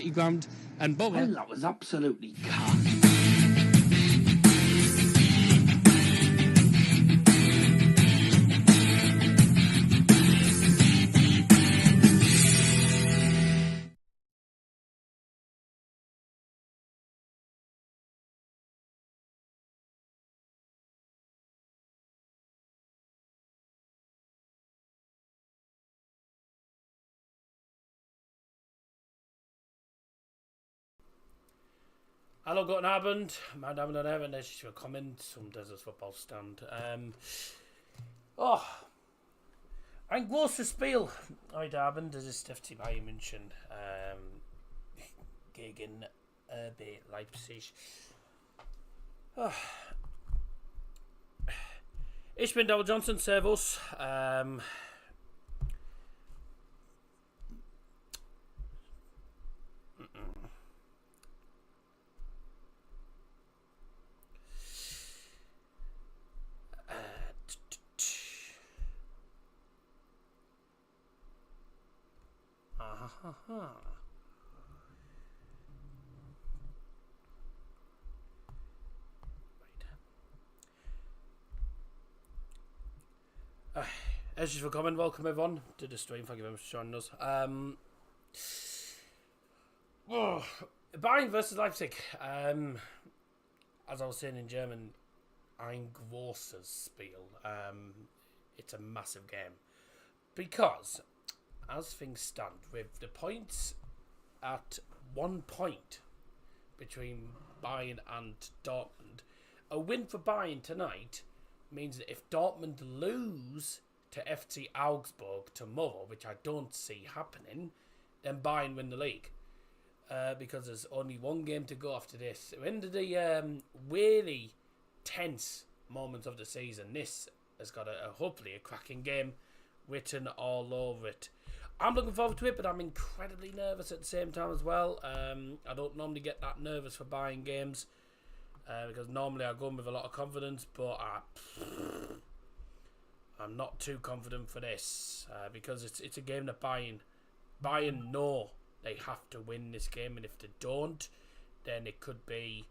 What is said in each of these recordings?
90 grand, and both. Well, that was absolutely cut. Hallo, guten Abend, meine Damen und Herren, herzlich willkommen zum Desert Footballstand. Ein großes Spiel heute Abend, das ist FC Bayern München gegen RB Leipzig. Ich bin David Johnson, Servus. Herzlich willkommen, welcome everyone to the stream. Thank you very much for joining us. Bayern versus Leipzig. As I was saying in German, ein großes Spiel. It's a massive game because, as things stand, with the points at 1 point between Bayern and Dortmund, a win for Bayern tonight means that if Dortmund lose to FC Augsburg tomorrow, which I don't see happening, then Bayern win the league. Because there's only one game to go after this. We're into the really tense moments of the season. This has got hopefully a cracking game written all over it. I'm looking forward to it, but I'm incredibly nervous at the same time as well. I don't normally get that nervous for Bayern games. Because normally I go in with a lot of confidence, but I'm not too confident for this because it's a game that Bayern know they have to win this game, and if they don't, then it could be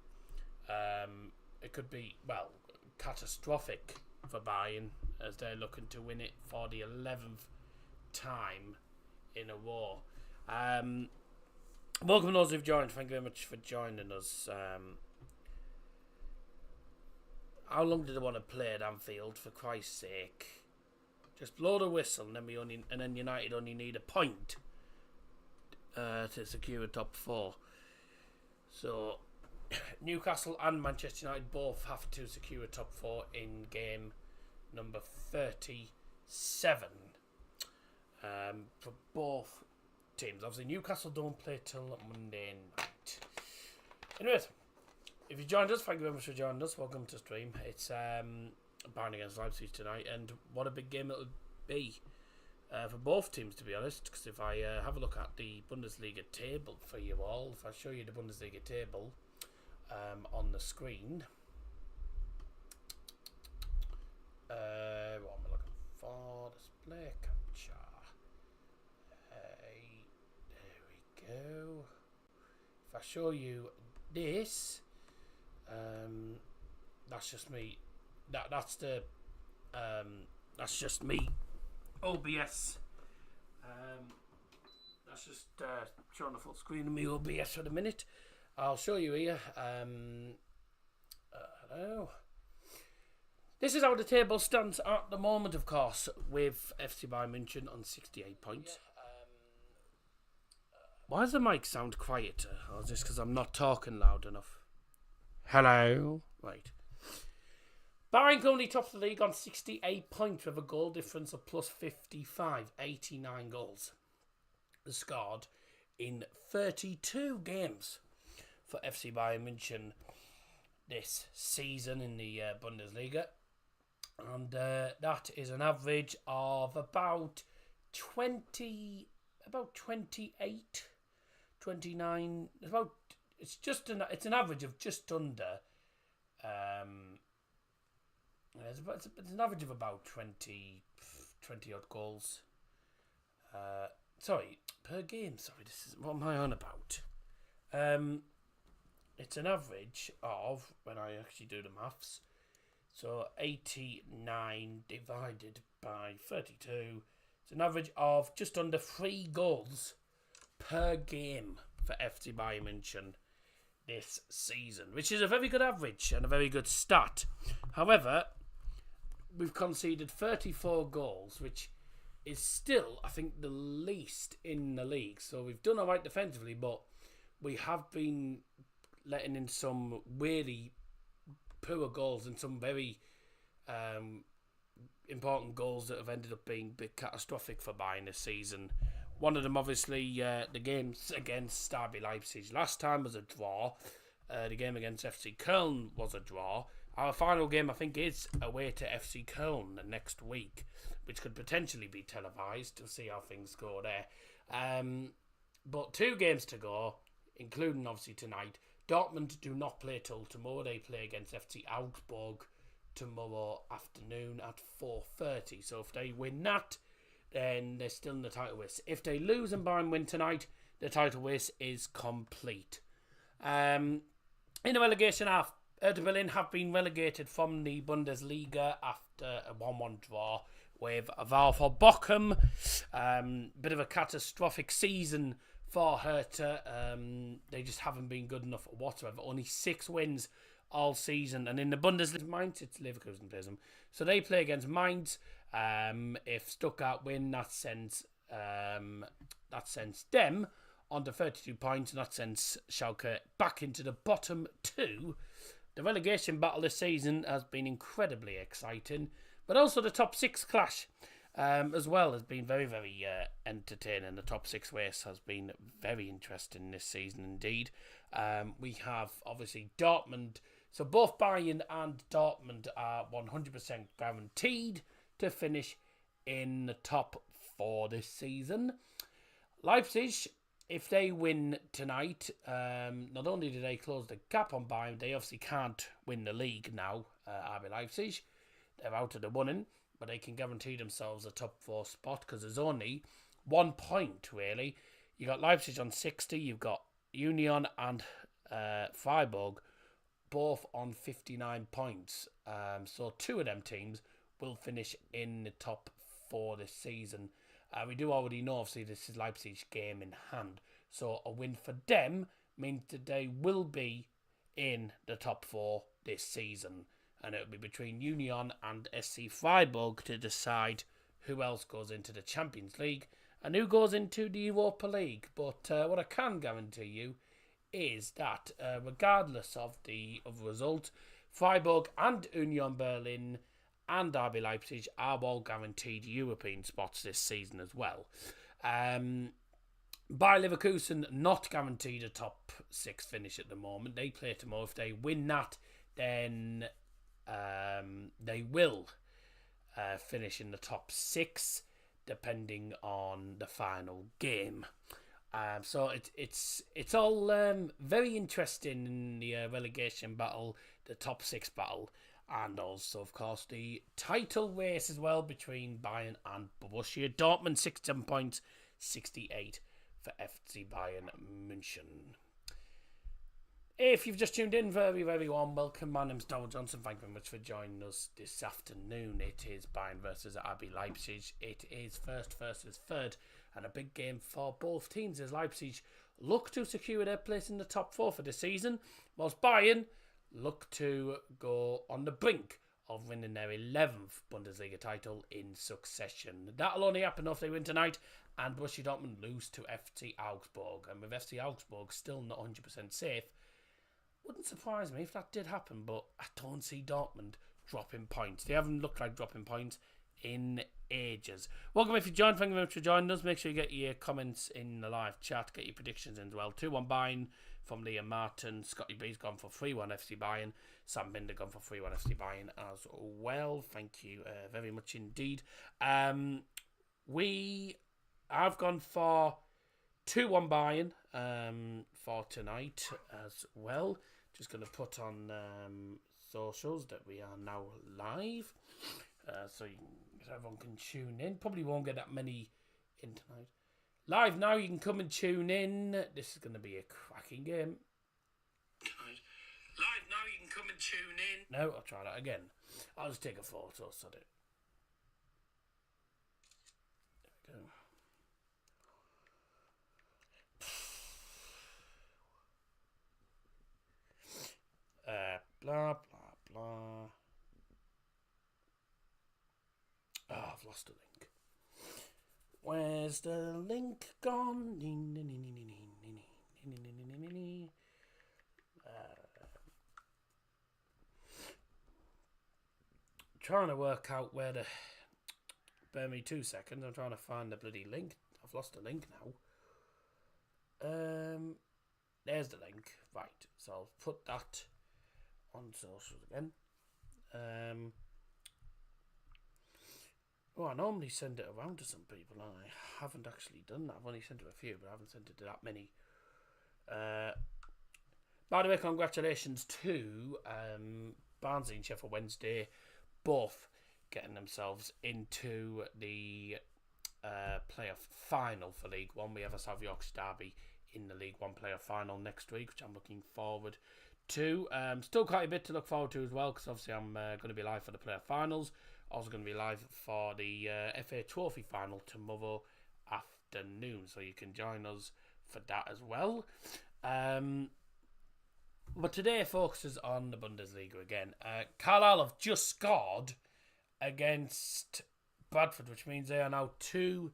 catastrophic for Bayern as they're looking to win it for the 11th time in a row. Welcome to those who've joined. Thank you very much for joining us. How long did I want to play at Anfield, for Christ's sake? Just blow the whistle, and then United only need a point to secure a top 4. So Newcastle and Manchester United both have to secure a top 4 in game number 37 for both teams. Obviously, Newcastle don't play till Monday night. Anyways, if you joined us, thank you very much for joining us. Welcome to stream. It's Bayern against Leipzig tonight, and what a big game it'll be for both teams, to be honest. Because if I have a look at the Bundesliga table for you all, if I show you the Bundesliga table on the screen, what am I looking for? Display capture. There we go. If I show you this. That's just me. That's just me. OBS. That's just showing the full screen of me OBS for the minute. I'll show you here. Hello. This is how the table stands at the moment, of course, with FC Bayern München on 68 points. Why does the mic sound quieter? Or is this because I'm not talking loud enough? Hello. Right. Bayern currently tops the league on 68 points with a goal difference of plus 55. 89 goals scored in 32 games for FC Bayern München this season in the Bundesliga. And that is an average of about 28, 29, it's an average of just under it's an average of about 20 odd goals sorry, per game. Sorry, what am I on about? It's an average of, when I actually do the maths, so 89 divided by 32. It's an average of just under 3 goals per game for FC Bayern München this season, which is a very good average and a very good stat. However, we've conceded 34 goals, which is still, I think, the least in the league. So we've done all right defensively, but we have been letting in some really poor goals and some very important goals that have ended up being big catastrophic for Bayern this season. One of them, obviously, the games against RB Leipzig last time was a draw. The game against FC Köln was a draw. Our final game, I think, is away to FC Köln next week, which could potentially be televised. We'll see how things go there. But 2 games to go, including, obviously, tonight. Dortmund do not play till tomorrow. They play against FC Augsburg tomorrow afternoon at 4:30. So if they win that, then they're still in the title race. If they lose and Bayern win tonight, the title race is complete. In the relegation half, Hertha Berlin have been relegated from the Bundesliga after a 1-1 draw with VfL Bochum. Bit of a catastrophic season for Hertha. They just haven't been good enough whatsoever. Only 6 wins all season. And in the Bundesliga, Mainz, it's Leverkusen plays them. So they play against Mainz. If Stuttgart win, that sends them on to 32 points, and that sends Schalke back into the bottom 2. The relegation battle this season has been incredibly exciting, but also the top 6 clash as well has been very, very entertaining. The top 6 race has been very interesting this season indeed. We have obviously Dortmund, so both Bayern and Dortmund are 100% guaranteed to finish in the top 4 this season. Leipzig, if they win tonight, not only do they close the gap on Bayern, they obviously can't win the league now. RB Leipzig, they're out of the running, but they can guarantee themselves a top 4 spot because there's only 1 point really. You got Leipzig on 60, you've got Union and Freiburg both on 59 points. So 2 of them teams will finish in the top 4 this season. We do already know, obviously, this is Leipzig's game in hand. So a win for them means that they will be in the top 4 this season. And it'll be between Union and SC Freiburg to decide who else goes into the Champions League and who goes into the Europa League. But what I can guarantee you is that regardless of the result, Freiburg and Union Berlin and RB Leipzig are all guaranteed European spots this season as well. Bayer Leverkusen not guaranteed a top 6 finish at the moment. They play tomorrow. If they win that, then they will finish in the top 6, depending on the final game. So it's all very interesting in the relegation battle, the top 6 battle, and also, of course, the title race as well between Bayern and Borussia Dortmund. 67 points, 68 for FC Bayern München. If you've just tuned in, very, very warm welcome. My name's Donald Johnson. Thank you very much for joining us this afternoon. It is Bayern versus RB Leipzig. It is first versus third, and a big game for both teams as Leipzig look to secure their place in the top 4 for the season, whilst Bayern look to go on the brink of winning their 11th Bundesliga title in succession. That'll only happen if they win tonight and Borussia Dortmund lose to FC Augsburg. And with FC Augsburg still not 100% safe, wouldn't surprise me if that did happen, but I don't see Dortmund dropping points. They haven't looked like dropping points in ages. Welcome if you joined. Thank you very much for joining us. Make sure you get your comments in the live chat. Get your predictions in as well. 2-1 Bayern from Liam Martin. Scotty B's gone for 3-1 FC Bayern. Sam Binder gone for 3-1 FC Bayern as well. Thank you very much indeed. I've gone for 2-1 Bayern for tonight as well. Just going to put on socials that we are now live, so everyone can tune in. Probably won't get that many in tonight. Live now, you can come and tune in. This is going to be a cracking game. Live now, you can come and tune in. No, I'll try that again. I'll just take a photo, sod it. There we go. Blah, blah, blah. Oh, I've lost a link. Where's the link gone? Trying to work out where the... Bear me 2 seconds. I'm trying to find the bloody link. I've lost the link now. There's the link. Right. So I'll put that on socials again. I normally send it around to some people, and I haven't actually done that. I've only sent it to a few, but I haven't sent it to that many. By the way, congratulations to Barnsley and Sheffield Wednesday, both getting themselves into the playoff final for League One. We have a South Yorkshire derby in the League One playoff final next week, which I'm looking forward to. Still quite a bit to look forward to as well, because obviously I'm going to be live for the playoff finals. Also going to be live for the FA Trophy final tomorrow afternoon, so you can join us for that as well. But today focuses on the Bundesliga again. Carlisle have just scored against Bradford, which means they are now 2-0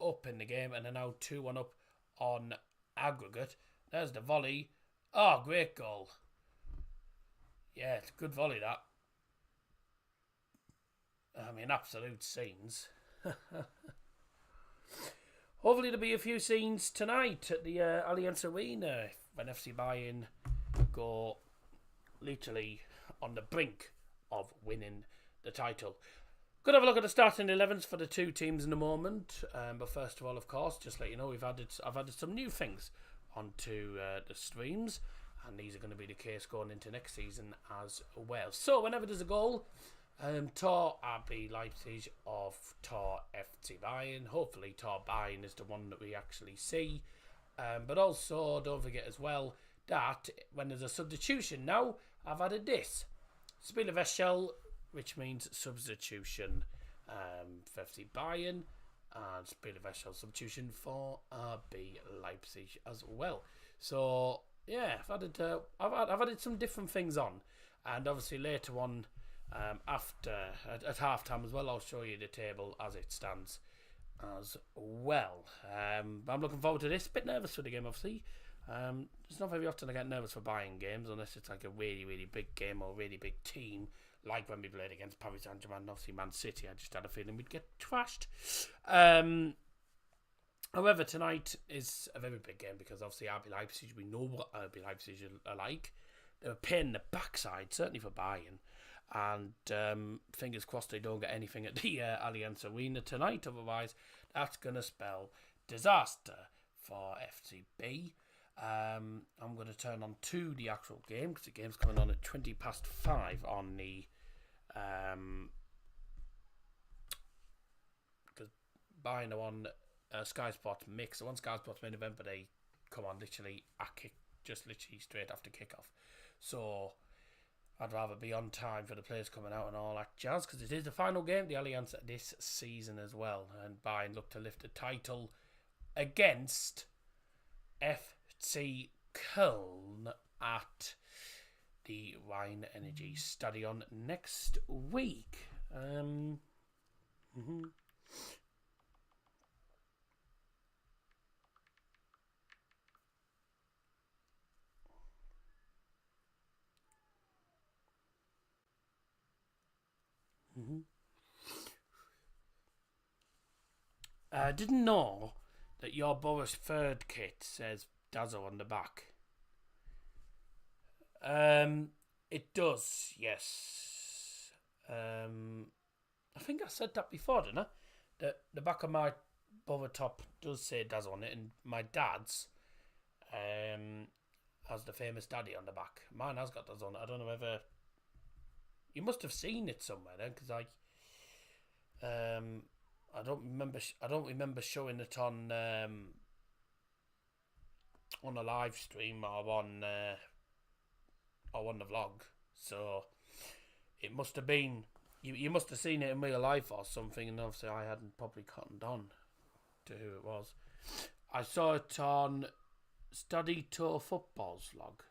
up in the game, and are now 2-1 up on aggregate. There's the volley. Oh, great goal. Yeah, it's a good volley, that. I mean, absolute scenes. Hopefully there'll be a few scenes tonight at the Allianz Arena when FC Bayern go literally on the brink of winning the title. Gonna have a look at the starting 11s for the two teams in a moment. But first of all, of course, just let you know, I've added some new things onto the streams, and these are going to be the case going into next season as well. So whenever there's a goal, Tor RB Leipzig of Tor FC Bayern. Hopefully Tor Bayern is the one that we actually see. But also don't forget as well that when there's a substitution now, I've added this. Spielwechsel, which means substitution for FC Bayern, and Spielwechsel substitution for RB Leipzig as well. So yeah, I've added some different things on, and obviously later on, after at half time as well, I'll show you the table as it stands as well. I'm looking forward to this. Bit nervous for the game, obviously. It's not very often I get nervous for buying games unless it's like a really, really big game or a really big team, like when we played against Paris Saint-Germain and obviously Man City. I just had a feeling we'd get trashed. However, tonight is a very big game because obviously RB Leipzig, we know what RB Leipzig are like. They're a pain in the backside, certainly for Bayern. And fingers crossed they don't get anything at the Allianz Arena tonight. Otherwise, that's going to spell disaster for FCB. I'm going to turn on to the actual game because the game's coming on at 5:20 on the... Because Bayern are on Sky Sports Mix. So on Sky Sports main event, but they come on literally literally straight after kickoff. So I'd rather be on time for the players coming out and all that jazz, because it is the final game of the Allianz this season as well, and Bayern look to lift the title against FC Köln at the Rhein Energy Stadion next week. I didn't know that your Boris Third kit says Dazzo on the back. It does, yes. I think I said that before, didn't I? The back of my Bova top does say Dazzo on it, and my dad's has the famous daddy on the back. Mine has got Dazzo on it. I don't know whether you must have seen it somewhere then, because I don't remember. I don't remember showing it on a live stream or on the vlog. So it must have been you must have seen it in real life or something, and obviously I hadn't probably cottoned on to who it was. I saw it on Study Tour Football's vlog.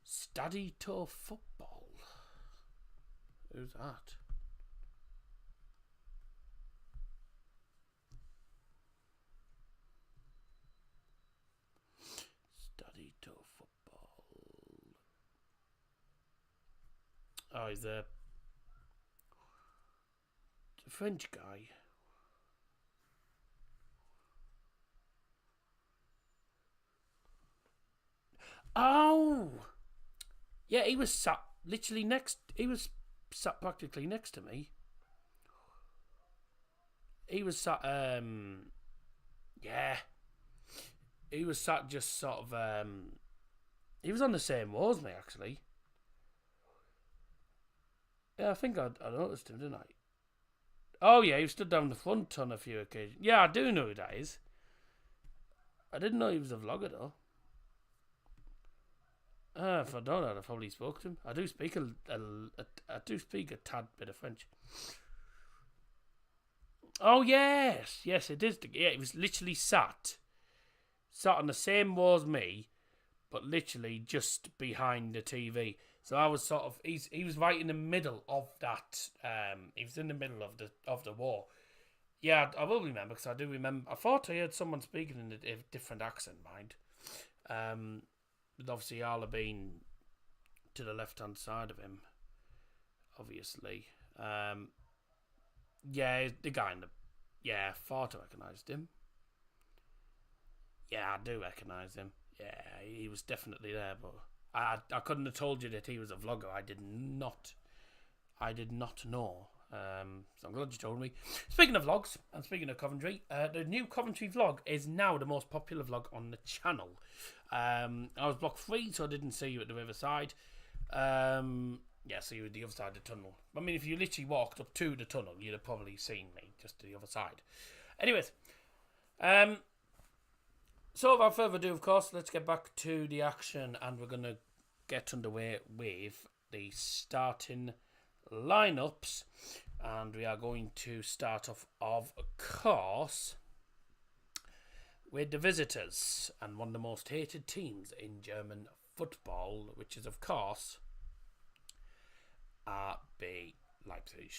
Study Tour Football. Who's that? Study Tour Football. Oh, he's a French guy. Oh! Yeah, he was sat literally next. He was sat practically next to me. He was sat. Yeah. He was sat just sort of. He was on the same row as me, actually. Yeah, I think I noticed him, didn't I? Oh, yeah, he stood down the front on a few occasions. Yeah, I do know who that is. I didn't know he was a vlogger, though. If I don't know, I probably spoke to him. I do speak a tad bit of French. Oh yes, it is. Yeah, it was literally sat on the same row as me, but literally just behind the TV. So I was sort of he was right in the middle of that. He was in the middle of the war. Yeah, I will remember because I do remember. I thought I heard someone speaking in a different accent, mind. But obviously, I'll have been to the left-hand side of him, obviously. Yeah, the guy in the... Yeah, I thought I recognised him. Yeah, I do recognise him. Yeah, he was definitely there, but I couldn't have told you that he was a vlogger. I did not know. So I'm glad you told me. Speaking of vlogs, and speaking of Coventry, the new Coventry vlog is now the most popular vlog on the channel. I was block 3, so I didn't see you at the riverside. Yeah, so you were the other side of the tunnel. I mean, if you literally walked up to the tunnel, you'd have probably seen me just to the other side. Anyways, so without further ado, of course, let's get back to the action, and we're going to get underway with the starting lineups, and we are going to start off, of course, with the visitors and one of the most hated teams in German football, which is, of course, RB Leipzig.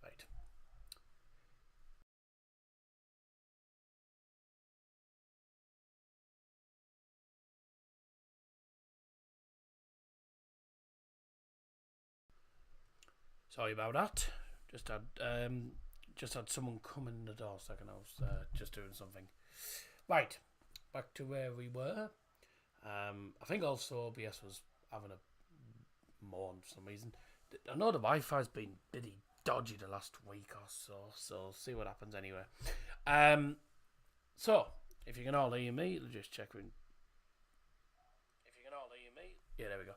Right. Sorry about that. Just had someone come in the door a second. I was just doing something. Right, back to where we were. I think also OBS was having a moan for some reason. I know the Wi-Fi's been pretty dodgy the last week or so see what happens anyway. So, if you can all hear me, just check in. If you can all hear me. Yeah, there we go.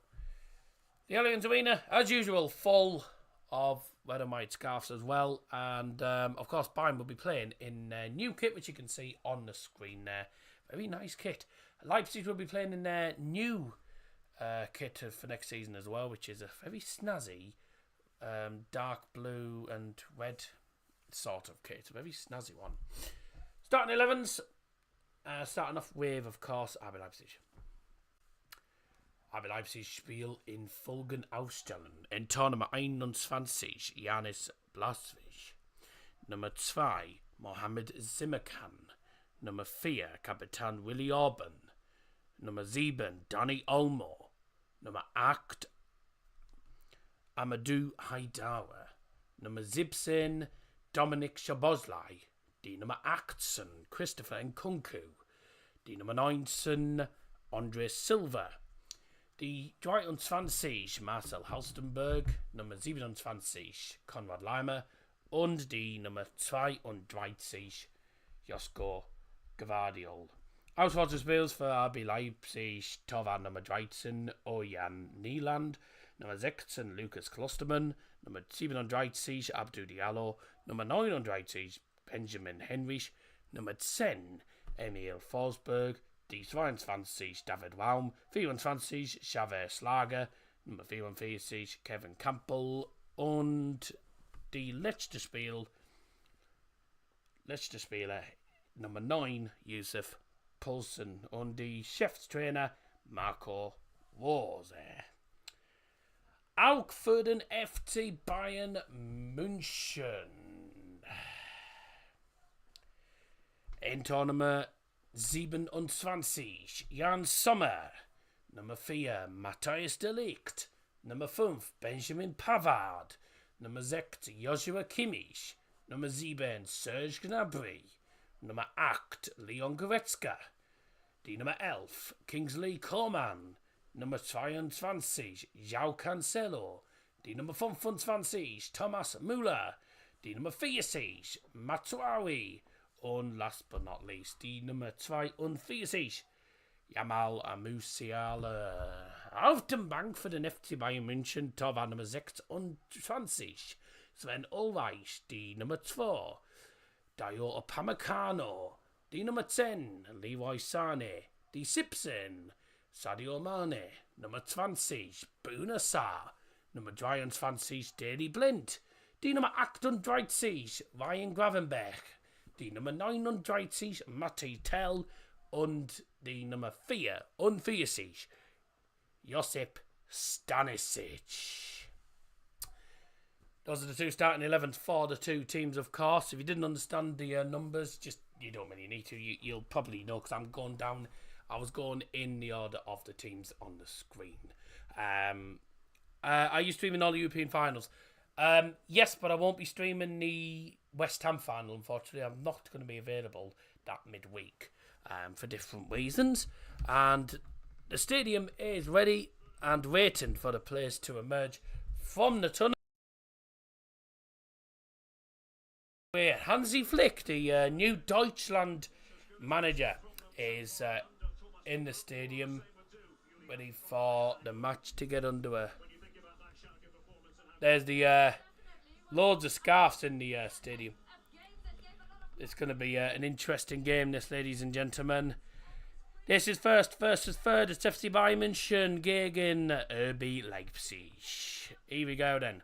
The Allianz Arena, as usual, full of red and white scarves as well. And, of course, Bayern will be playing in their new kit, which you can see on the screen there. Very nice kit. Leipzig will be playing in their new kit for next season as well, which is a very snazzy dark blue and red sort of kit. A very snazzy one. Starting 11s. Starting off with, of course, RB Leipzig. RB Leipzig spiel in Folgen aufstellen. Tor Nummer 21, Janis Blaswig. Nummer 2, Mohamed Zimmerkan. Nummer 4, Kapitän Willi Orban. Nummer 7, Dani Olmo. Nummer 8, Amadou Haidawa. Nummer 17, Dominik Szoboszlai. Die Nummer 18, Christopher Nkunku. Die Nummer 19, Andre Silva. Die 23, Marcel Halstenberg. Nummer 27, Konrad Leimer. und die Nummer 32, Josko Gvardiol. Auswahl des Spiels für RB Leipzig, Torwart Nummer 13, Ojan Nieland, Nummer 16, Lukas Klostermann, Nummer 37, Abdou Diallo, Nummer 39, Benjamin Henrich, Nummer 10, Emil Forsberg, die 22, David Raum, 24, Xaver Slager, Nummer 44, Kevin Campbell und die letzte Spieler, Nummer 9, Yusuf Poulsen und die Chefstrainer Marco Rose. Auch für den FC Bayern München. In Tor Nummer 27, Jan Sommer. Nummer 4, Matthijs de Ligt. Nummer 5, Benjamin Pavard. Nummer 6, Joshua Kimmich. Nummer 7, Serge Gnabry. Nummer 8, Leon Goretzka. Die Nummer 11, Kingsley Coman. Nummer 22, João Cancelo. Die Nummer 25, Thomas Müller. Die Nummer 40, Matsuawi. Und last but not least, die Nummer 42, Jamal Musiala. Auf dem Bank für den FC Bayern München, Torwart Nummer 26, Sven Ulreich. Die Nummer 2, Dayo Upamecano. Die Nummer 10, Leroy Sané. Die 17, Sadio Mane. Nummer 20, Buena Sarr. Nummer 23, Daley Blind. Die Nummer 38, Ryan Gravenberch. Die Nummer 39, Matti Tell. Und die Nummer 44, Josip Stanisic. Those are the two starting 11s for the two teams, of course. If you didn't understand the numbers, you don't really need to. You'll probably know because I'm going down. I was going in the order of the teams on the screen. Are you streaming all the European finals? Yes, but I won't be streaming the West Ham final, unfortunately. I'm not going to be available that midweek for different reasons. And the stadium is ready and waiting for the players to emerge from the tunnel. Hansi Flick, the new Deutschland manager, is in the stadium ready for the match to get underway. There's the loads of scarves in the stadium. It's going to be an interesting game, this, ladies and gentlemen. This is first versus third. It's FC Bayern München gegen RB Leipzig. Here we go then.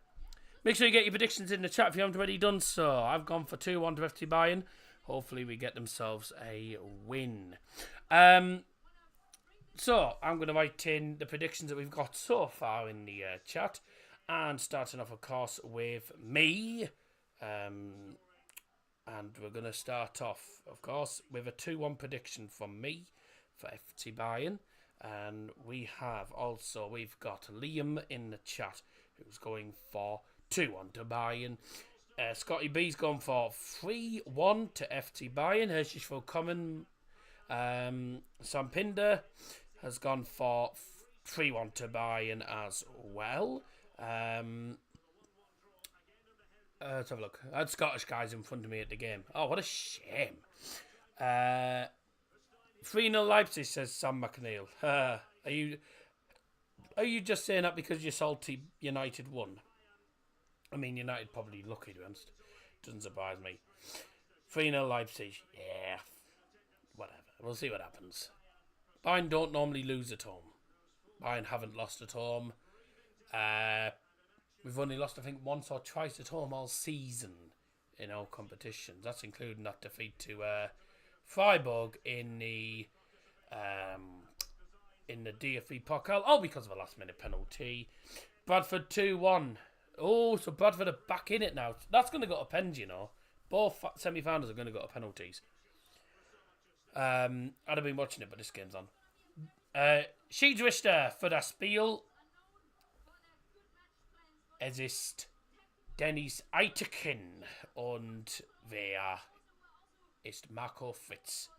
Make sure you get your predictions in the chat if you haven't already done so. I've gone for 2-1 to FC Bayern. Hopefully we get themselves a win. So I'm going to write in the predictions that we've got so far in the chat. And starting off, of course, with me. And we're going to start off, of course, with a 2-1 prediction from me for FC Bayern. And we've got Liam in the chat who's going for 2-1 to Bayern. Scotty B's gone for 3-1 to FC Bayern. Hershish for common. Sampinder has gone for 3-1 to Bayern as well. Let's have a look. I had Scottish guys in front of me at the game. Oh, what a shame. 3-0 Leipzig, says Sam McNeil. Are you just saying that because you're salty United won? I mean, United probably lucky, to be honest. Doesn't surprise me. 3-0 Leipzig. Yeah. Whatever. We'll see what happens. Bayern don't normally lose at home. Bayern haven't lost at home. We've only lost, I think, once or twice at home all season in our competitions. That's including that defeat to Freiburg in the DFB Pokal. Oh, because of a last-minute penalty. Bradford 2-1. Oh, so Bradford are back in it now. That's going to go to pens, you know. Both semi-finals are going to go to penalties. I'd have been watching it, but this game's on. Schiedsrichter für das Spiel. Es ist Dennis Eitekin und wer ist Marco Fritz.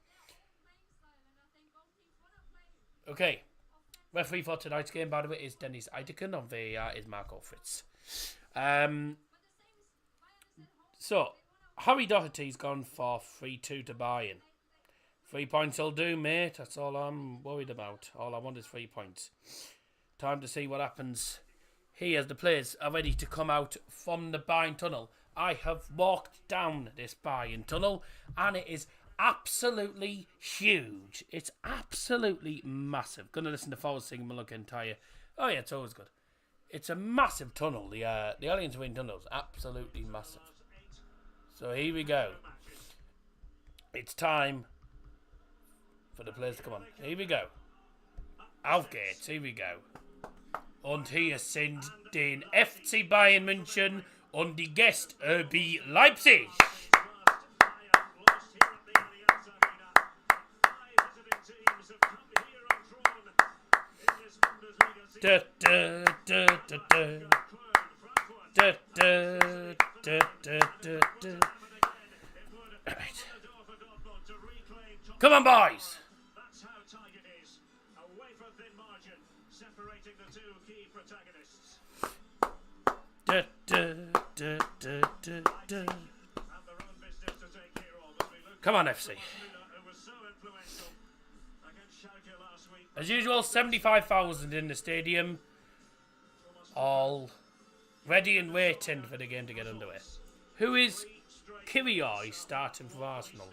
Okay. Referee for tonight's game, by the way, is Dennis Eitekin and VAR is Marco Fritz. So, Harry Doherty's gone for 3-2 to Bayern. 3 points will do, mate. That's all I'm worried about. All I want is 3 points. Time to see what happens here as the players are ready to come out from the Bayern tunnel. I have walked down this Bayern tunnel and it is absolutely huge. It's absolutely massive. Gonna listen to Forest sing Mulligan entire. Oh yeah, it's always good. It's a massive tunnel. The Allianz Arena tunnel is absolutely massive. So here we go. It's time for the players to come on. Here we go. Auf geht's. Here we go. Und hier sind den FC Bayern München und die Gäste RB Leipzig. Da, da, da, da, da. Da, da, da, da, da, da. Right. Come on, boys! That's how tight it is. A wafer thin margin separating the two key protagonists. Da, da, da, da, da, da. And their own business to take care of as we look. Come on, FC. Who was so influential against Schalke last week. As usual, 75,000 in the stadium. All ready and waiting for the game to get underway. Who is Kirioi starting for Arsenal?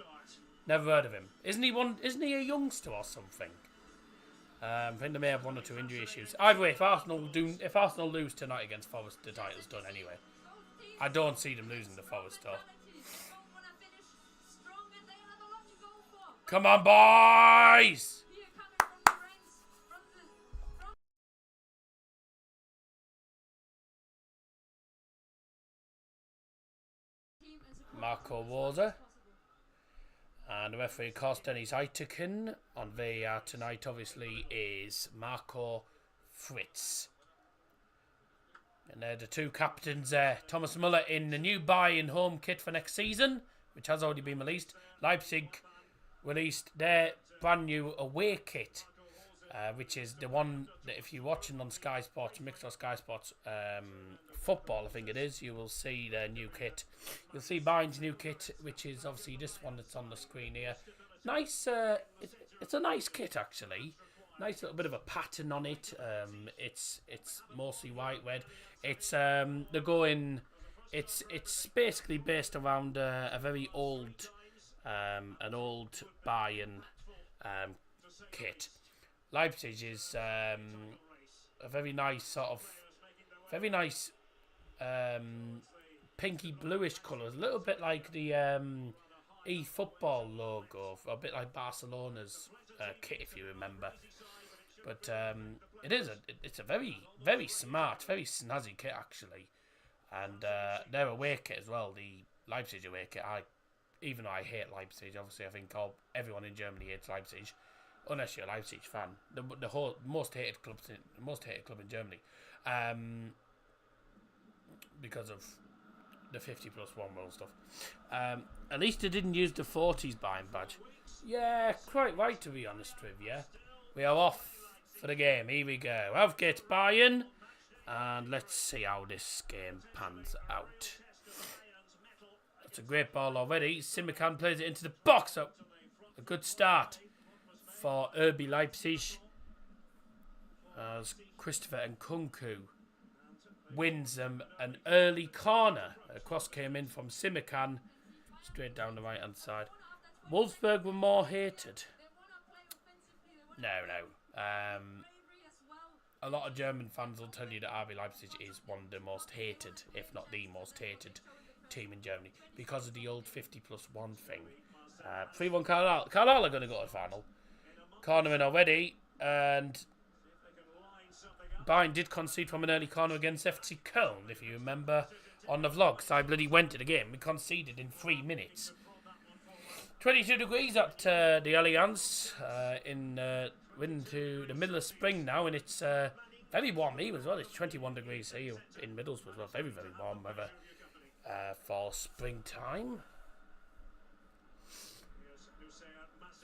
Never heard of him. Isn't he a youngster or something? I think they may have 1 or 2 injury issues. Either way, if Arsenal lose tonight against Forest, the title's done anyway. I don't see them losing to Forest though. Come on, boys! Marco Rosa. And the referee, of course, Dennis Eitekin. On VAR tonight, obviously, is Marco Fritz. And they're the 2 captains there. Thomas Muller in the new Bayern home kit for next season, which has already been released. Leipzig released their brand new away kit, which is the one that if you're watching on Sky Sports, mixed on Sky Sports football, I think it is, you will see their new kit. You'll see Bayern's new kit, which is obviously this one that's on the screen here. Nice, it's a nice kit actually. Nice little bit of a pattern on it. It's mostly white, red. It's they're going. It's basically based around a very old, an old Bayern kit. Leipzig is a very nice pinky bluish colours, a little bit like the eFootball logo, a bit like Barcelona's kit, if you remember. But it's a very, very smart, very snazzy kit actually, and their away kit as well, the Leipzig away kit. Even though I hate Leipzig, obviously I think everyone in Germany hates Leipzig. Unless you're a Leipzig fan, the most hated club in Germany, because of the 50+1 world stuff. At least they didn't use the 40s Bayern badge. Yeah, quite right to be honest with you. We are off for the game. Here we go. Auf geht's Bayern, and let's see how this game pans out. That's a great ball already. Simikan plays it into the box. A good start for RB Leipzig, as Christopher Nkunku wins them an early corner. A cross came in from Simikan, straight down the right hand side. Wolfsburg were more hated. No. A lot of German fans will tell you that RB Leipzig is one of the most hated, if not the most hated team in Germany, because of the old 50+1 thing. 3-1 Carlisle are going to go to the final. Corner in already, and Bayern did concede from an early corner against FC Köln, if you remember on the vlog. So I bloody went to the game. We conceded in 3 minutes. 22 degrees at the Allianz, we're into the middle of spring now, and it's very warm here as well. It's 21 degrees here in Middlesbrough as well. Very, very warm weather for springtime.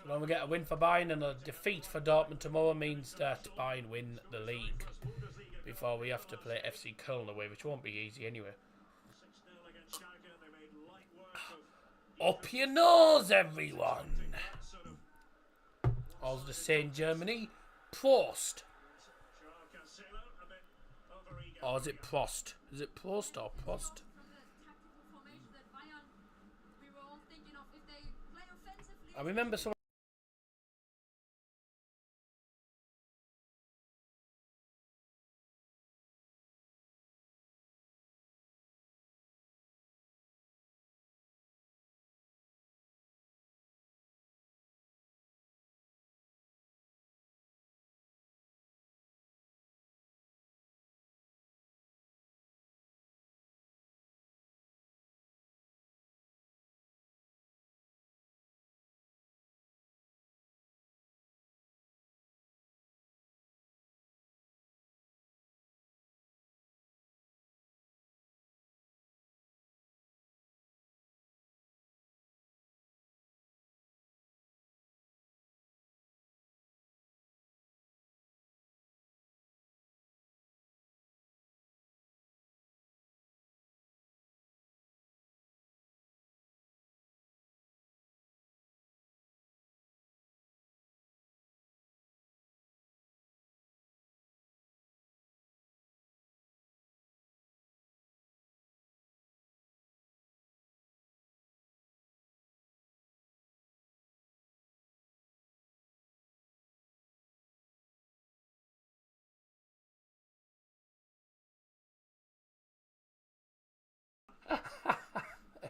When we get a win for Bayern and a defeat for Dortmund tomorrow means that Bayern win the league before we have to play FC Köln away, which won't be easy anyway. Up your nose, everyone. As they say in Germany, Prost. Or is it Prost? Is it Prost or Prost? I remember someone.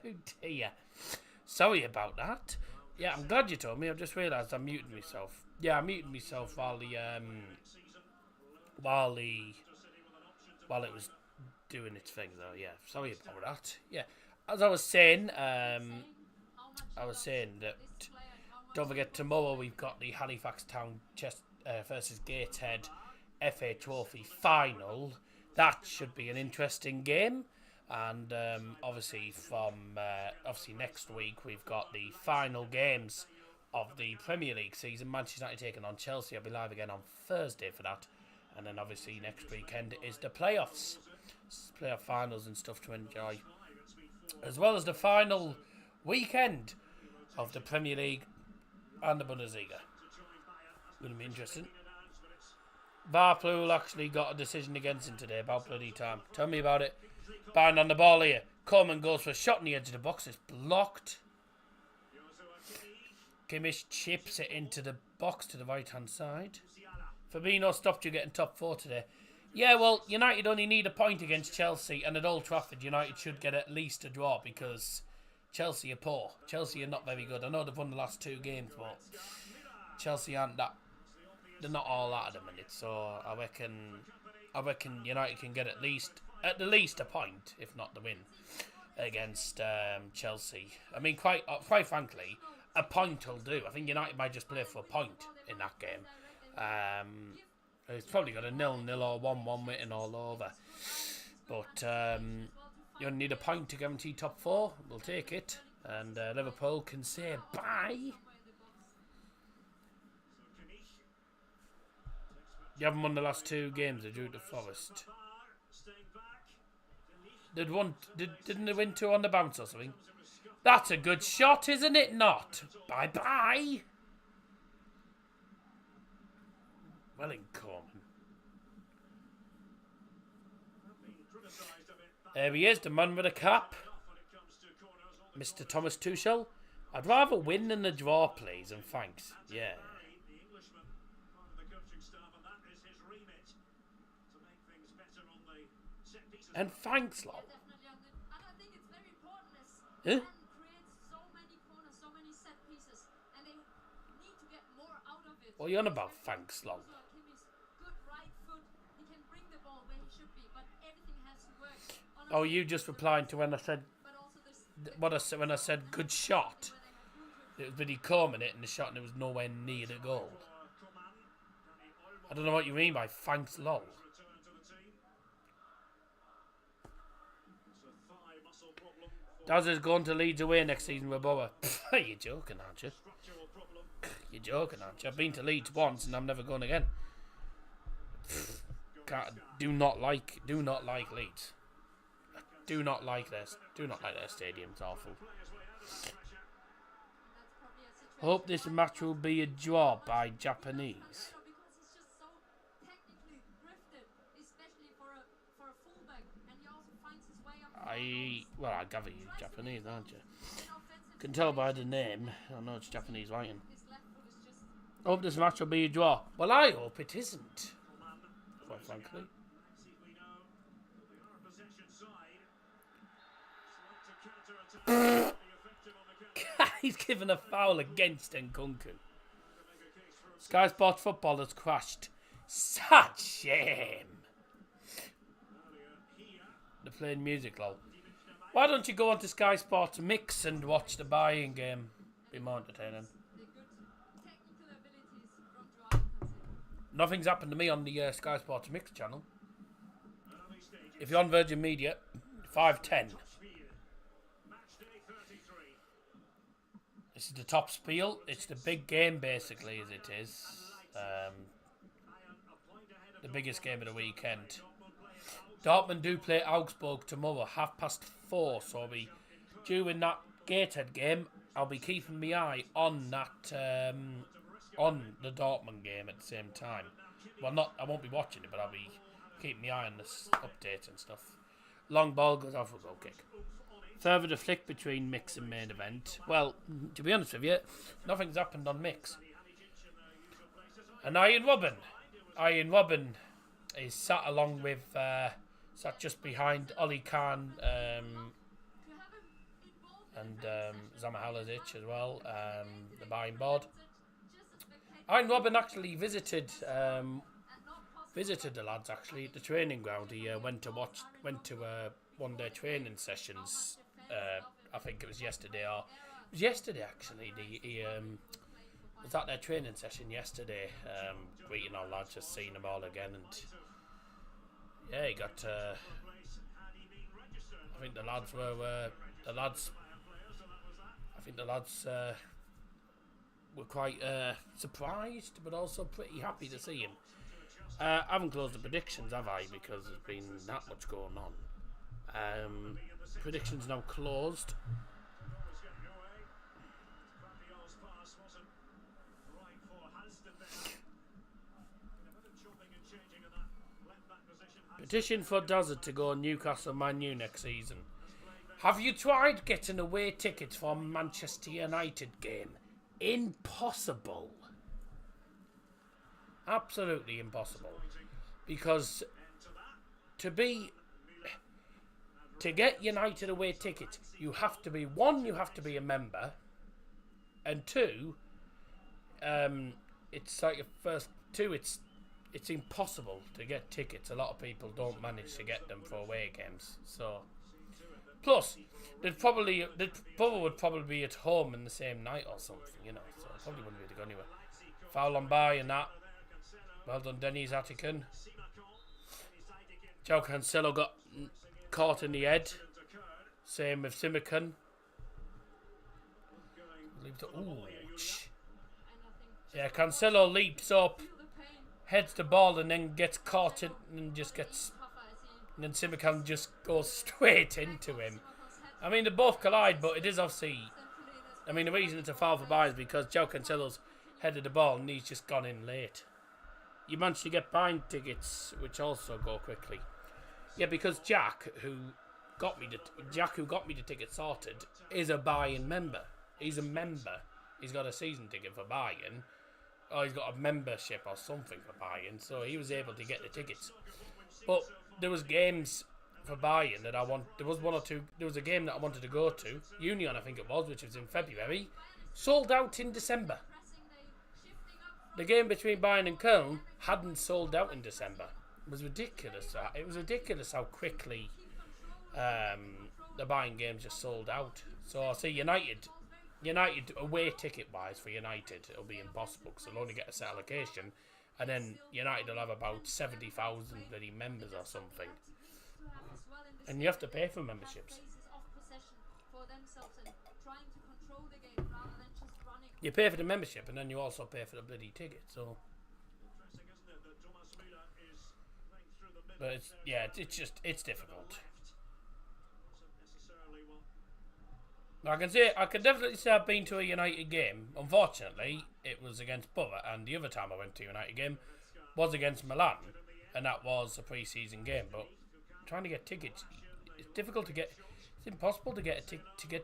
Oh dear. Sorry about that. Yeah, I'm glad you told me. I've just realised I muted myself. Yeah, I muted myself while while it was doing its thing though. Yeah, sorry about that. Yeah, as I was saying, that don't forget tomorrow we've got the Halifax Town versus Gateshead FA Trophy final. That should be an interesting game. And obviously next week we've got the final games of the Premier League season. Manchester United taking on Chelsea. I'll be live again on Thursday for that. And then obviously next weekend is the playoffs. Playoff finals and stuff to enjoy. As well as the final weekend of the Premier League and the Bundesliga. Going to be interesting. Varpool actually got a decision against him today about bloody time. Tell me about it. Bayern on the ball here. Coleman goes for a shot on the edge of the box. It's blocked. Kimmich chips it into the box to the right hand side. Fabinho stopped you getting top 4 today. Yeah, well, United only need a point against Chelsea, and at Old Trafford, United should get at least a draw because Chelsea are poor. Chelsea are not very good. I know they've won the last 2 games, but Chelsea aren't that. They're not all out at the minute, so I reckon United can get at the least a point, if not the win, against Chelsea. I mean, quite frankly, a point will do. I think United might just play for a point in that game. It's probably got a 0-0 or 1-1 written all over. But you only need a point to guarantee top 4. We'll take it. And Liverpool can say bye. You haven't won the last 2 games. They drew to Forest. Didn't they win 2 on the bounce or something? That's a good shot, isn't it not? Bye-bye. Well in Coleman. There he is, the man with a cap. Mr. Thomas Tuchel. I'd rather win than a draw, please, and thanks. Yeah. And thanks, lol. Huh? What are you on about, thanks, lol? Oh, you just replying to when I said when I said good shot. It was Billy Coleman hitting the shot and it was nowhere near the goal. I don't know what you mean by thanks, lol. Daz is going to Leeds away next season with Boa. You're joking, aren't you? You're joking, aren't you? I've been to Leeds once and I'm never going again. Do not like Leeds. Do not like their stadium. It's awful. Hope this match will be a draw by Japanese. I gather you're Japanese, aren't you? Can tell by the name. I know it's Japanese writing. Hope this match will be a draw. Well, I hope it isn't. Quite frankly. He's given a foul against Nkunku. Sky Sports Football has crashed. Such shame. They're playing music, lol. Why don't you go on to Sky Sports Mix and watch the Bayern game? Be more entertaining. Nothing's happened to me on the Sky Sports Mix channel. If you're on Virgin Media, 5:10. This is the top spiel. It's the big game, basically, as it is. The biggest game of the weekend. Dortmund do play Augsburg tomorrow, 4:30. So I'll be during that Gated game. I'll be keeping my eye on that, on the Dortmund game at the same time. Well, I won't be watching it, but I'll be keeping my eye on this update and stuff. Long ball goes off with a goal kick. Further the flick between Mix and main event. Well, to be honest with you, nothing's happened on Mix. And Iron Robin is sat along with, sat just behind Oli Khan and Zama Halazic as well, the Bayern board. Iron Robin actually visited the lads actually at the training ground. He went to one-day training sessions. I think it was yesterday, or it was yesterday actually. He was at their training session yesterday, greeting all lads, just seeing them all again, and yeah, he got. I think the lads were were quite surprised, but also pretty happy to see him. I haven't closed the predictions, have I? Because there's been that much going on. Predictions now closed. Petition for Dazza to go Newcastle Man U next season. Have you tried getting away tickets for Manchester United game? Impossible. Absolutely impossible. Because to get United away tickets, you have to be a member, and two, it's like it's impossible to get tickets. A lot of people don't manage to get them for away games. So, plus, they'd probably would probably be at home in the same night or something, you know. So probably wouldn't be able to go anywhere. Foul on by and that. Well done, Denny's Attican. Joe Cancelo got caught in the head. Same with Simicon. Yeah, Cancelo leaps up, heads the ball, and then gets caught in, and then Simicon just goes straight into him. I mean, they both collide, but it is obviously. I mean, the reason it's a foul for Bayern is because Joe Cancelo's headed the ball and he's just gone in late. You managed to get Bayern tickets, which also go quickly. Yeah, because Jack, who got me the ticket sorted, is a Bayern member. He's a member. He's got a season ticket for Bayern, or he's got a membership or something for Bayern, so he was able to get the tickets. But there was games for Bayern that I want. There was one or two. There was a game that I wanted to go to, Union, I think it was, which was in February, sold out in December. The game between Bayern and Köln hadn't sold out in December. It was ridiculous. It was ridiculous how quickly the Bayern games just sold out. So I see United away ticket wise for United, it'll be impossible because they'll only get a set allocation, and then United will have about 70,000 bloody members or something, and you have to pay for memberships. You pay for the membership, and then you also pay for the bloody ticket. So, but it's difficult. I can definitely say I've been to a United game. Unfortunately, it was against Borough, and the other time I went to a United game was against Milan, and that was a pre-season game. But trying to get tickets, it's difficult to get. It's impossible to get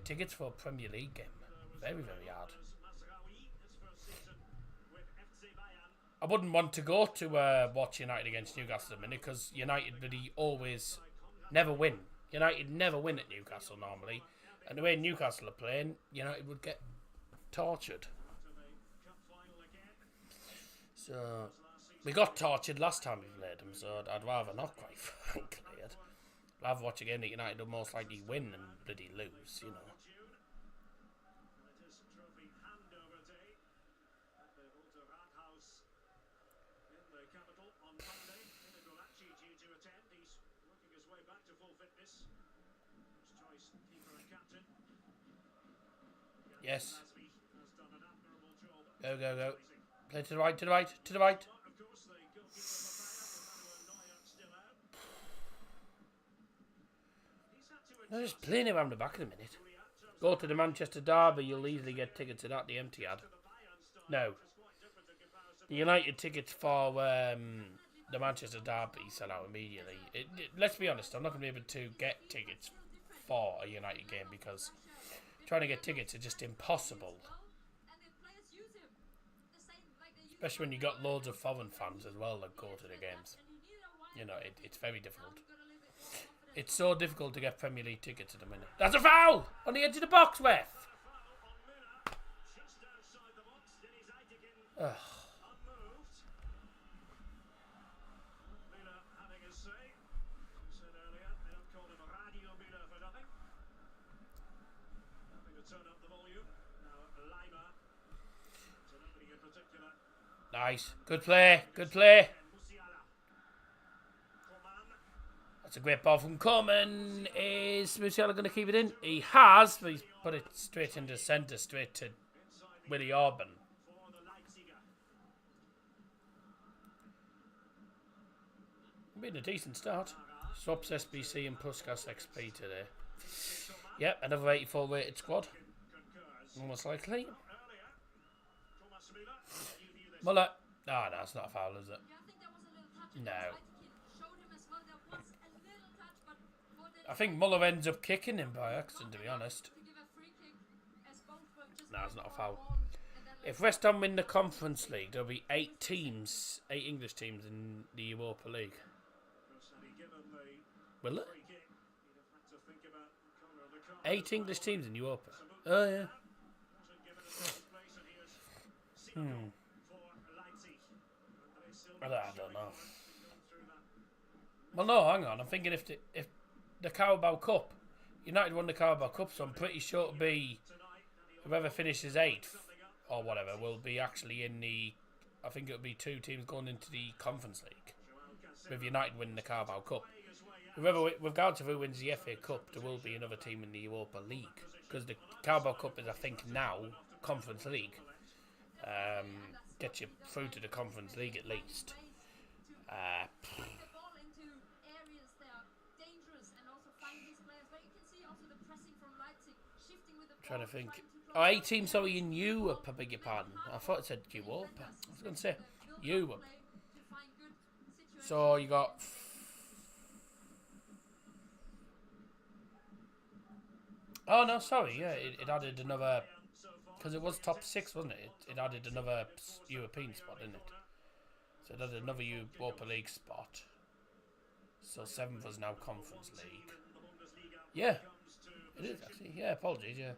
tickets for a Premier League game. Very, very hard. I wouldn't want to go to watch United against Newcastle at the minute because United really always never win. United never win at Newcastle normally. And the way Newcastle are playing, United would get tortured. So, we got tortured last time we played them, so I'd rather not, quite frankly. I'd rather watch a game that United will most likely win and bloody lose, you know. Yes. Go, go, go. Play to the right, to the right, to the right. They're just playing around the back in a minute. Go to the Manchester Derby, you'll easily get tickets to that, the empty ad. No. The United tickets for the Manchester Derby sell out immediately. Let's be honest, I'm not going to be able to get tickets for a United game because trying to get tickets is just impossible. Especially when you got loads of foreign fans as well that go to the games. You know, it's very difficult. It's so difficult to get Premier League tickets at the minute. That's a foul! On the edge of the box, ref! Ugh. Nice. Good play. Good play. That's a great ball from Coleman. Is Musiala going to keep it in? He has, but he's put it straight into centre, straight to Willie Orban. Been a decent start. Swaps SBC and Puskas XP today. Yep, another 84 rated squad. Almost likely. Muller. No, it's not a foul, is it? No. I think Muller ends up kicking him by accident, to be honest. No, it's not a foul. If West Ham win the Conference League, there'll be 8 English teams in the Europa League. Will it? 8 English teams in Europa. Oh, yeah. I don't know. Well, no, hang on. I'm thinking if the Carabao Cup, United won the Carabao Cup, so I'm pretty sure it'll be whoever finishes 8th or whatever will be actually in the. I think it'll be 2 teams going into the Conference League with United winning the Carabao Cup. Regardless of who wins the FA Cup, there will be another team in the Europa League because the Carabao Cup is, I think, now Conference League. Get you through to the Conference League at least. Trying to think. Oh, 8 teams, sorry, in Europe, I beg your pardon. I thought it said Europa. I was going to say Europe. So you got. Oh, no, sorry. Yeah, it added another. Because it was top 6, wasn't it? It added another European spot, didn't it? So it added another Europa League spot. So 7th was now Conference League. Yeah, it is actually. Yeah, apologies, yeah.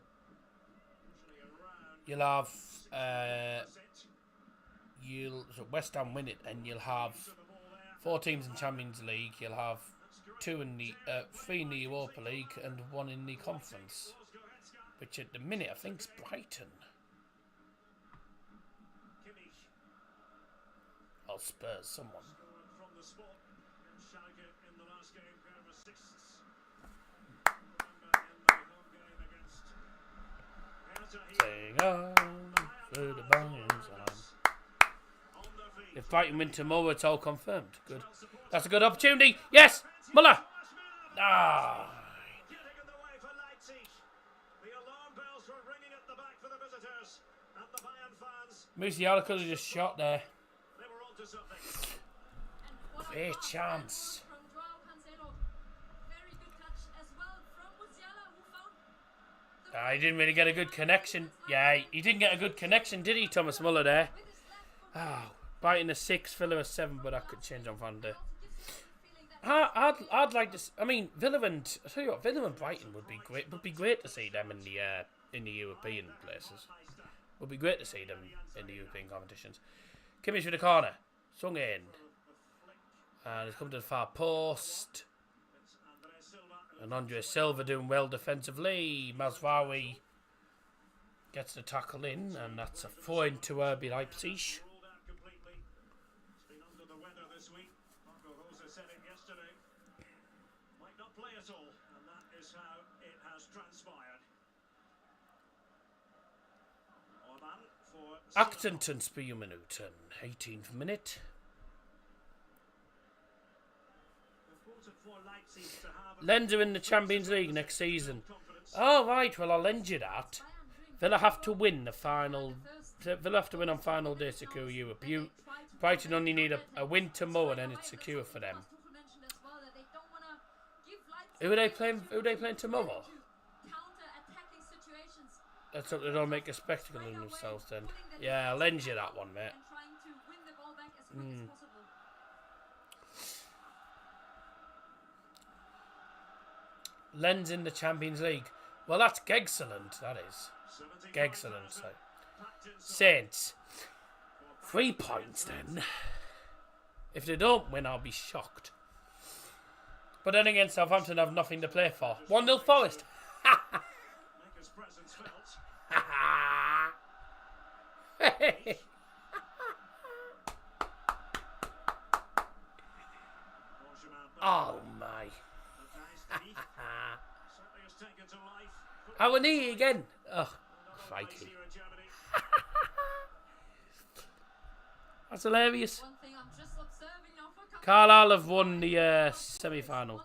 You'll have... so West Ham win it, and you'll have 4 teams in Champions League. You'll have 3 in the Europa League and 1 in the Conference. Which at the minute I think's Brighton. Or Spurs, someone. Sing on through the Bayern side. If Brighton win tomorrow, it's all confirmed. Good. That's a good opportunity. Yes! Muller! Ah! supporters and the Bayern fans. Musiala could have just shot there. They were onto something. Great chance. He didn't really get a good connection. Yeah, he didn't get a good connection, did he, Thomas Muller there? Oh, biting a 6, Villa a 7, but that could change on Van der. I'd like to. I mean, Villa and I tell you what, Villa and Brighton would be great. Would be great to see them in the European places. Would be great to see them in the European competitions. Kimmich with the corner, sung in, and it's come to the far post. And Andre Silva doing well defensively. Mazraoui gets the tackle in, and that's a point to RB Leipzig. Achtentens Spielminuten, 18th minute. Lens are in the Champions League next season. Oh, right, well, I'll lend you that. Villa have to win the final. Villa have to win on final day to secure Europe. Brighton only need a win tomorrow, and then it's secure for them. Who are they playing tomorrow? Let's hope they don't make a spectacle of themselves then. Yeah, I'll lend you that one, mate. Lens in the Champions League. Well, that's excellent, that is. Excellent. So. Saints. 3 points then. If they don't win, I'll be shocked. But then again, Southampton have nothing to play for. 1-0 Forest. Oh my. Our knee again. Oh, crikey. That's hilarious. Carlisle have won the semi-final.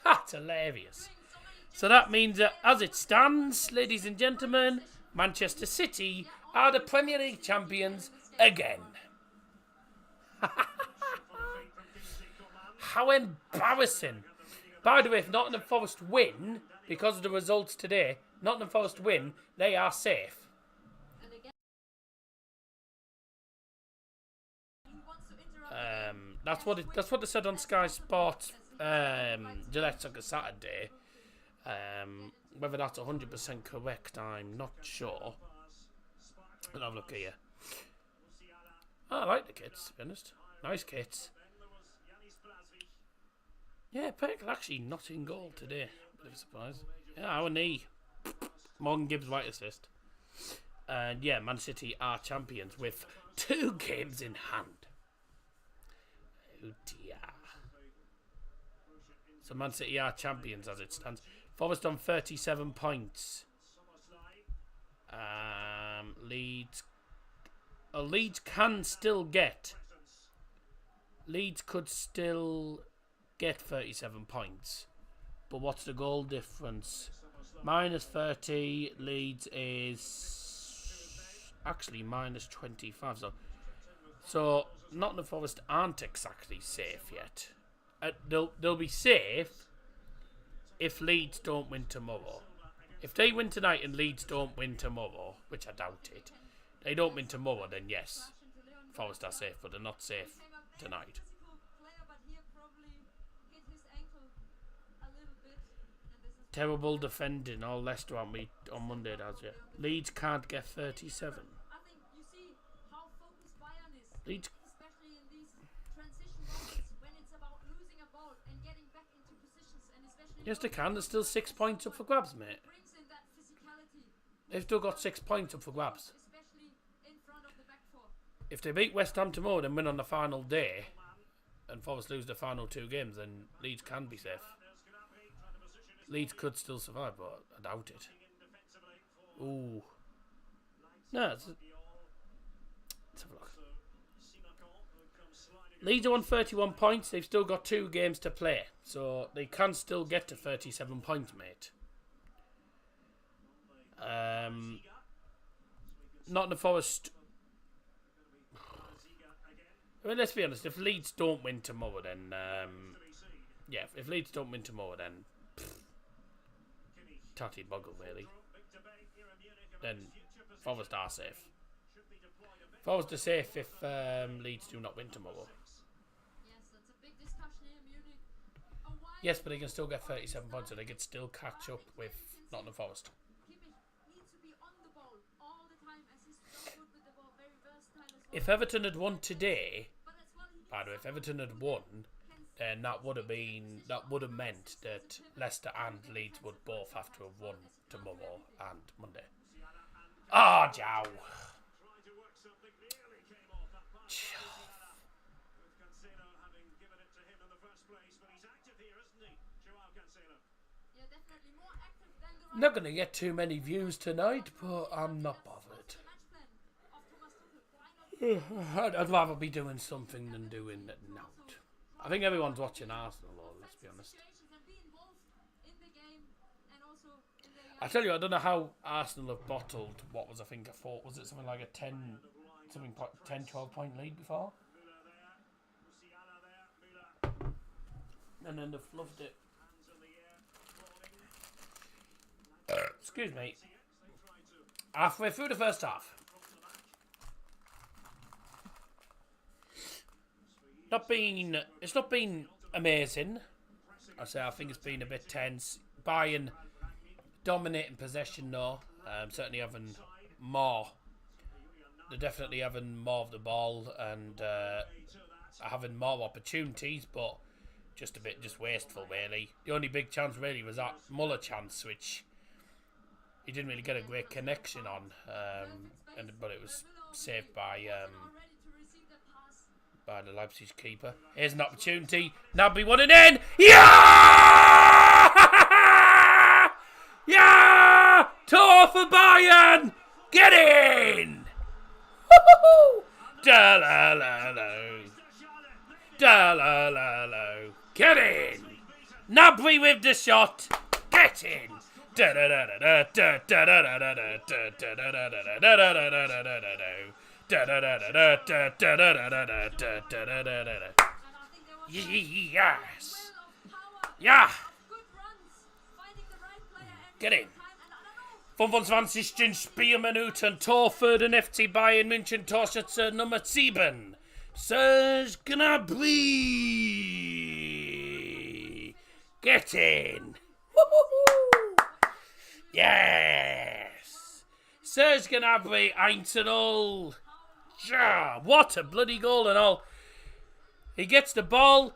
That's hilarious. So that means that as it stands, ladies and gentlemen, Manchester City are the Premier League champions again. How embarrassing. By the way, if Nottingham Forest win, because of the results today, Nottingham Forest win, they are safe. That's what they said on Sky Sports Gillette on Saturday. Whether that's 100% correct, I'm not sure. But have a look here. Oh, I like the kits, to be honest. Nice kits. Yeah, Perkle actually not in goal today. Bit of a surprise. Yeah, our knee. Morgan Gibbs white assist. And yeah, Man City are champions with 2 games in hand. Oh dear. So Man City are champions as it stands. Forest on 37 points. Leeds. Leeds can still get. Leeds could still get 37 points. But what's the goal difference? Minus 30. Leeds is actually minus 25. So Nottingham Forest aren't exactly safe yet. They'll be safe if Leeds don't win tomorrow. If they win tonight and Leeds don't win tomorrow, which I doubt it, they don't win tomorrow, then yes, Forest are safe, but they're not safe tonight. Terrible defending, all Leicester on me on Monday, does it? Leeds can't get 37. Leeds. Yes, they can. There's still 6 points up for grabs, mate. They've still got 6 points up for grabs. If they beat West Ham tomorrow and win on the final day, and Forest lose the final 2 games, then Leeds can be safe. Leeds could still survive, but I doubt it. Ooh. No, let's have a look. Leeds are on 31 points. They've still got 2 games to play. So they can still get to 37 points, mate. Nottingham Forest. I mean, let's be honest. If Leeds don't win tomorrow, then yeah. If Leeds don't win tomorrow, then tatty boggle really. Then Forest are safe. Forest are safe if Leeds do not win tomorrow. Yes, but they can still get 37 points, so they can still catch up with Nottingham Forest. If Everton had won today, by the way, if Everton had won, then that would have meant that Leicester and Leeds would both have to have won tomorrow and Monday. Ah, Jow. Not going to get too many views tonight, but I'm not bothered. I'd rather be doing something than doing nout. I think everyone's watching Arsenal, though, let's be honest. I tell you, I don't know how Arsenal have bottled what was, I think, was it something like a 12 point lead before? And then they've fluffed it. Excuse me. Halfway through the first half. It's not been amazing. I think it's been a bit tense. Bayern dominating possession though. Certainly having more. They're definitely having more of the ball and having more opportunities, but just a bit wasteful really. The only big chance really was that Muller chance, which he didn't really get a great connection on, but it was saved by the Leipzig keeper. Here's an opportunity. Nabby won it in. Yeah! Yeah! Tor for Bayern! Get in! Woo-hoo-hoo! Da-la-la-la. Da-la-la-la. Get in! Nabby with the shot. Get in! Yes! Ja! Get in! 25. Spielminuten, Tor für den FC Bayern München, Torschütze Nummer 7. Serge Gnabry! Get in! Woo-hoo-hoo! Yes! Serge Gnabry, 1-0. Ja, what a bloody goal and all. He gets the ball,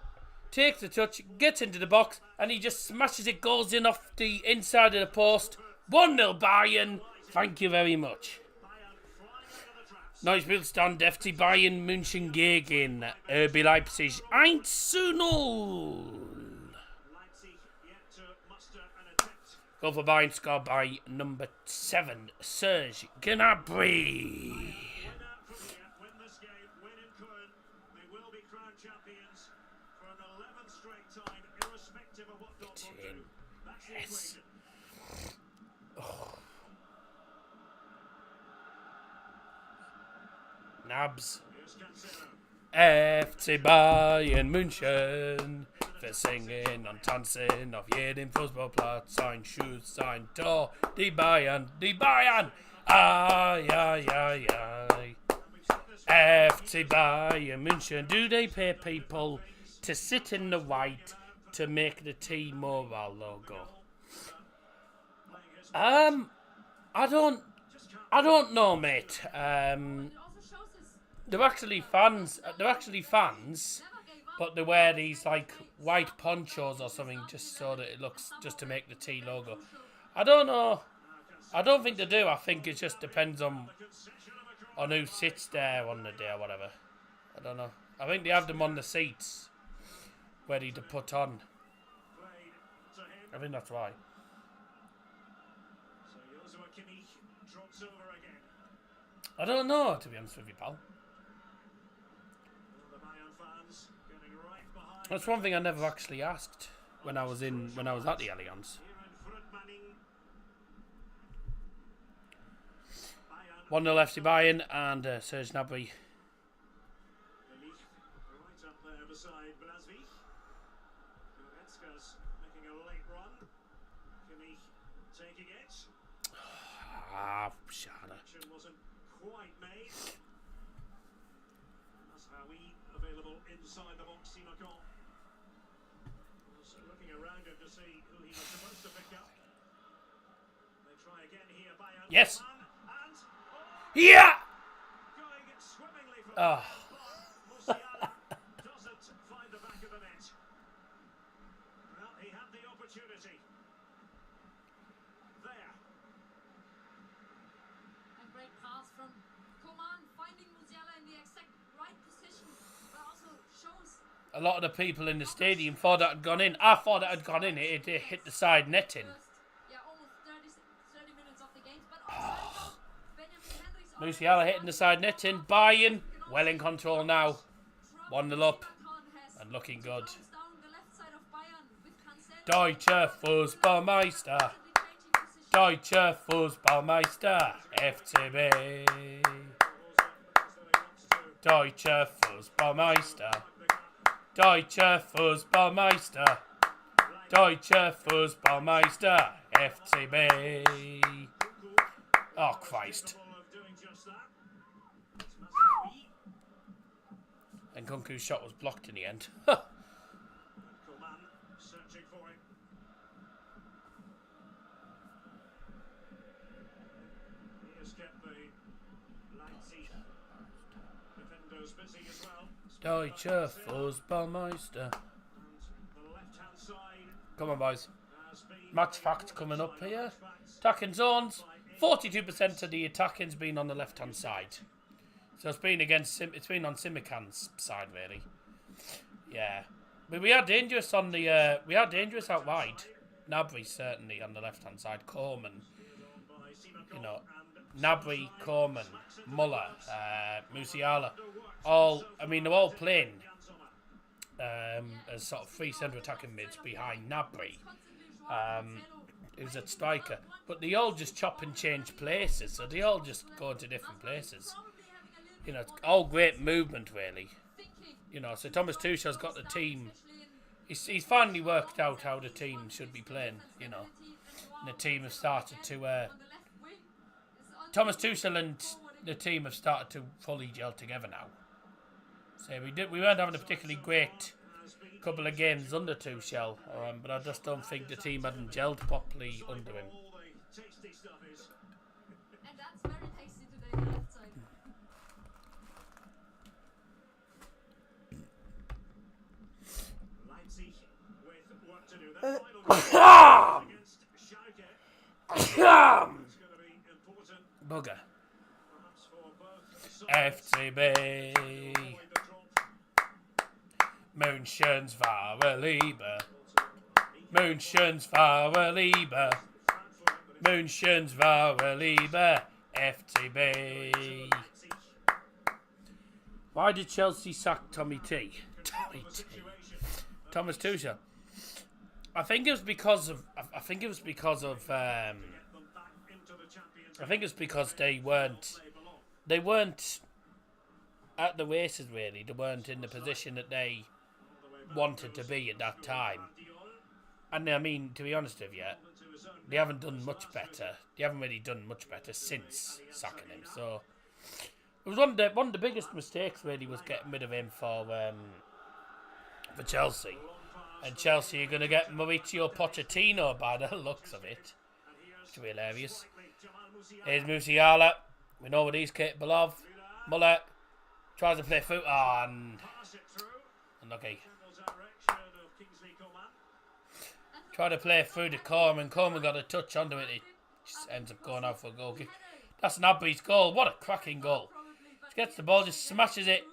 takes the touch, gets into the box, and he just smashes it, goes in off the inside of the post. 1-0 Bayern. Thank you very much. Neues Spielstand FC Bayern München gegen RB Leipzig 1-0. Goal for Bayern scored by number 7, Serge Gnabry. Yes. Oh. Nabs. FC Bayern München. Wir singen und tanzen auf jedem Fußballplatz. Ein Schuss, ein Tor. Die Bayern, die Bayern. Ay, ay, ay, ay. FC Bayern München. Do they pay people to sit in the white to make the T-Mobile logo? I don't know, mate. They're actually fans, but they wear these like white ponchos or something just so that it looks, just to make the T logo. I don't know. I don't think they do. I think it just depends on who sits there on the day or whatever. I don't know. I think they have them on the seats ready to put on. I think that's right. I don't know, to be honest with you, pal. That's one thing I never actually asked when I was at the Allianz. 1-0 FC Bayern and Serge Gnabry. Right up there beside Blasvik. Goretzka's making a late run. Kimmich taking it. Shada. Action wasn't quite made. That's how we available inside the box. Simakon was looking around him to see who he was supposed to pick up. They try again here. Bayern. Yes. And Yeah! going swimmingly from Oh. Musiala doesn't find the back of the net. Well, he had the opportunity. There. A great pass from Coman, finding Musiala in the exact right position, but also shows. A lot of the people in the stadium thought that had gone in. I thought it had gone in. It hit the side netting. Almost 30 minutes of the game, but also Musiala hitting the side netting. Bayern well in control now. 1-0 up and looking good. Deutscher Fußballmeister. Deutscher Fußballmeister. FCB. Deutscher Fußballmeister. Deutscher Fußballmeister. Deutscher Fußballmeister. FCB. Oh, Christ. And Kunku's shot was blocked in the end. Coman searching for him. He has kept the Leipzig defenders busy as well. Deutscher Fußballmeister. And the left-hand side Come on, boys. has been Match fact coming up here. Attacking zones. 42% of the attacking's been on the left-hand side. So it's been it's been on Simikan's side, really. Yeah. But we are dangerous on the, we are dangerous out wide. Gnabry certainly on the left-hand side. Coman. You know, Gnabry, Coman, Muller, Musiala. All, I mean, they're all playing as sort of three centre attacking mids behind Gnabry. Who's at striker. But they all just chop and change places. So they all just go to different places. You know, it's all great movement, really. You know, so Thomas Tuchel's got the team. He's finally worked out how the team should be playing, you know. And the team have started to... Thomas Tuchel and the team have started to fully gel together now. So we weren't having a particularly great couple of games under Tuchel, but I just don't think the team hadn't gelled properly under him. all the tasty stuff is. And that's very tasty today on the left side. Leipzig with work to do. Their final game against Schalke. It's going to be important, Bugger. perhaps for both sides. FCB. Avoid the drop. Mönchenswahre Liebe. Mönchenswahre Liebe. Mönchenswahre Liebe. FCB. Why did Chelsea sack Tommy T? Tommy T. Thomas Tuchel. I think it was because of. I think it was because they weren't at the races, really. They weren't in the position that they wanted to be at that time. And I mean, to be honest with you, they haven't done much better. They haven't really done much better since sacking him. So it was one of the biggest mistakes, really, was getting rid of him for Chelsea. And Chelsea are going to get Mauricio Pochettino by the looks of it. It's hilarious. Here's Musiala. We know what he's capable of. Muller tries to play through. And unlucky. Tried to play through to Coman. Coman got a touch onto it. It just ends up going out for a goal kick. That's Gnabry's goal. What a cracking goal. Just gets the ball, just smashes it.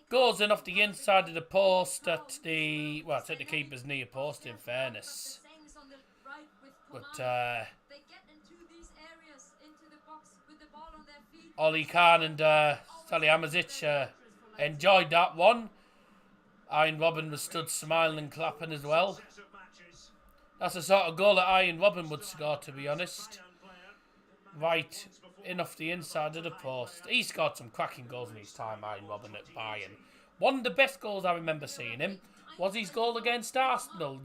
Goes in off the inside of the post at the... Well, it's at the keeper's near post, in fairness. But Oli Khan and Salihamidzic enjoyed that one. Ian Robin was stood smiling and clapping as well. That's the sort of goal that Ian Robin would score, to be honest. right in off the inside of the post. He scored some cracking goals in his time, Iron Robin, at Bayern. One of the best goals I remember seeing him was his goal against Arsenal,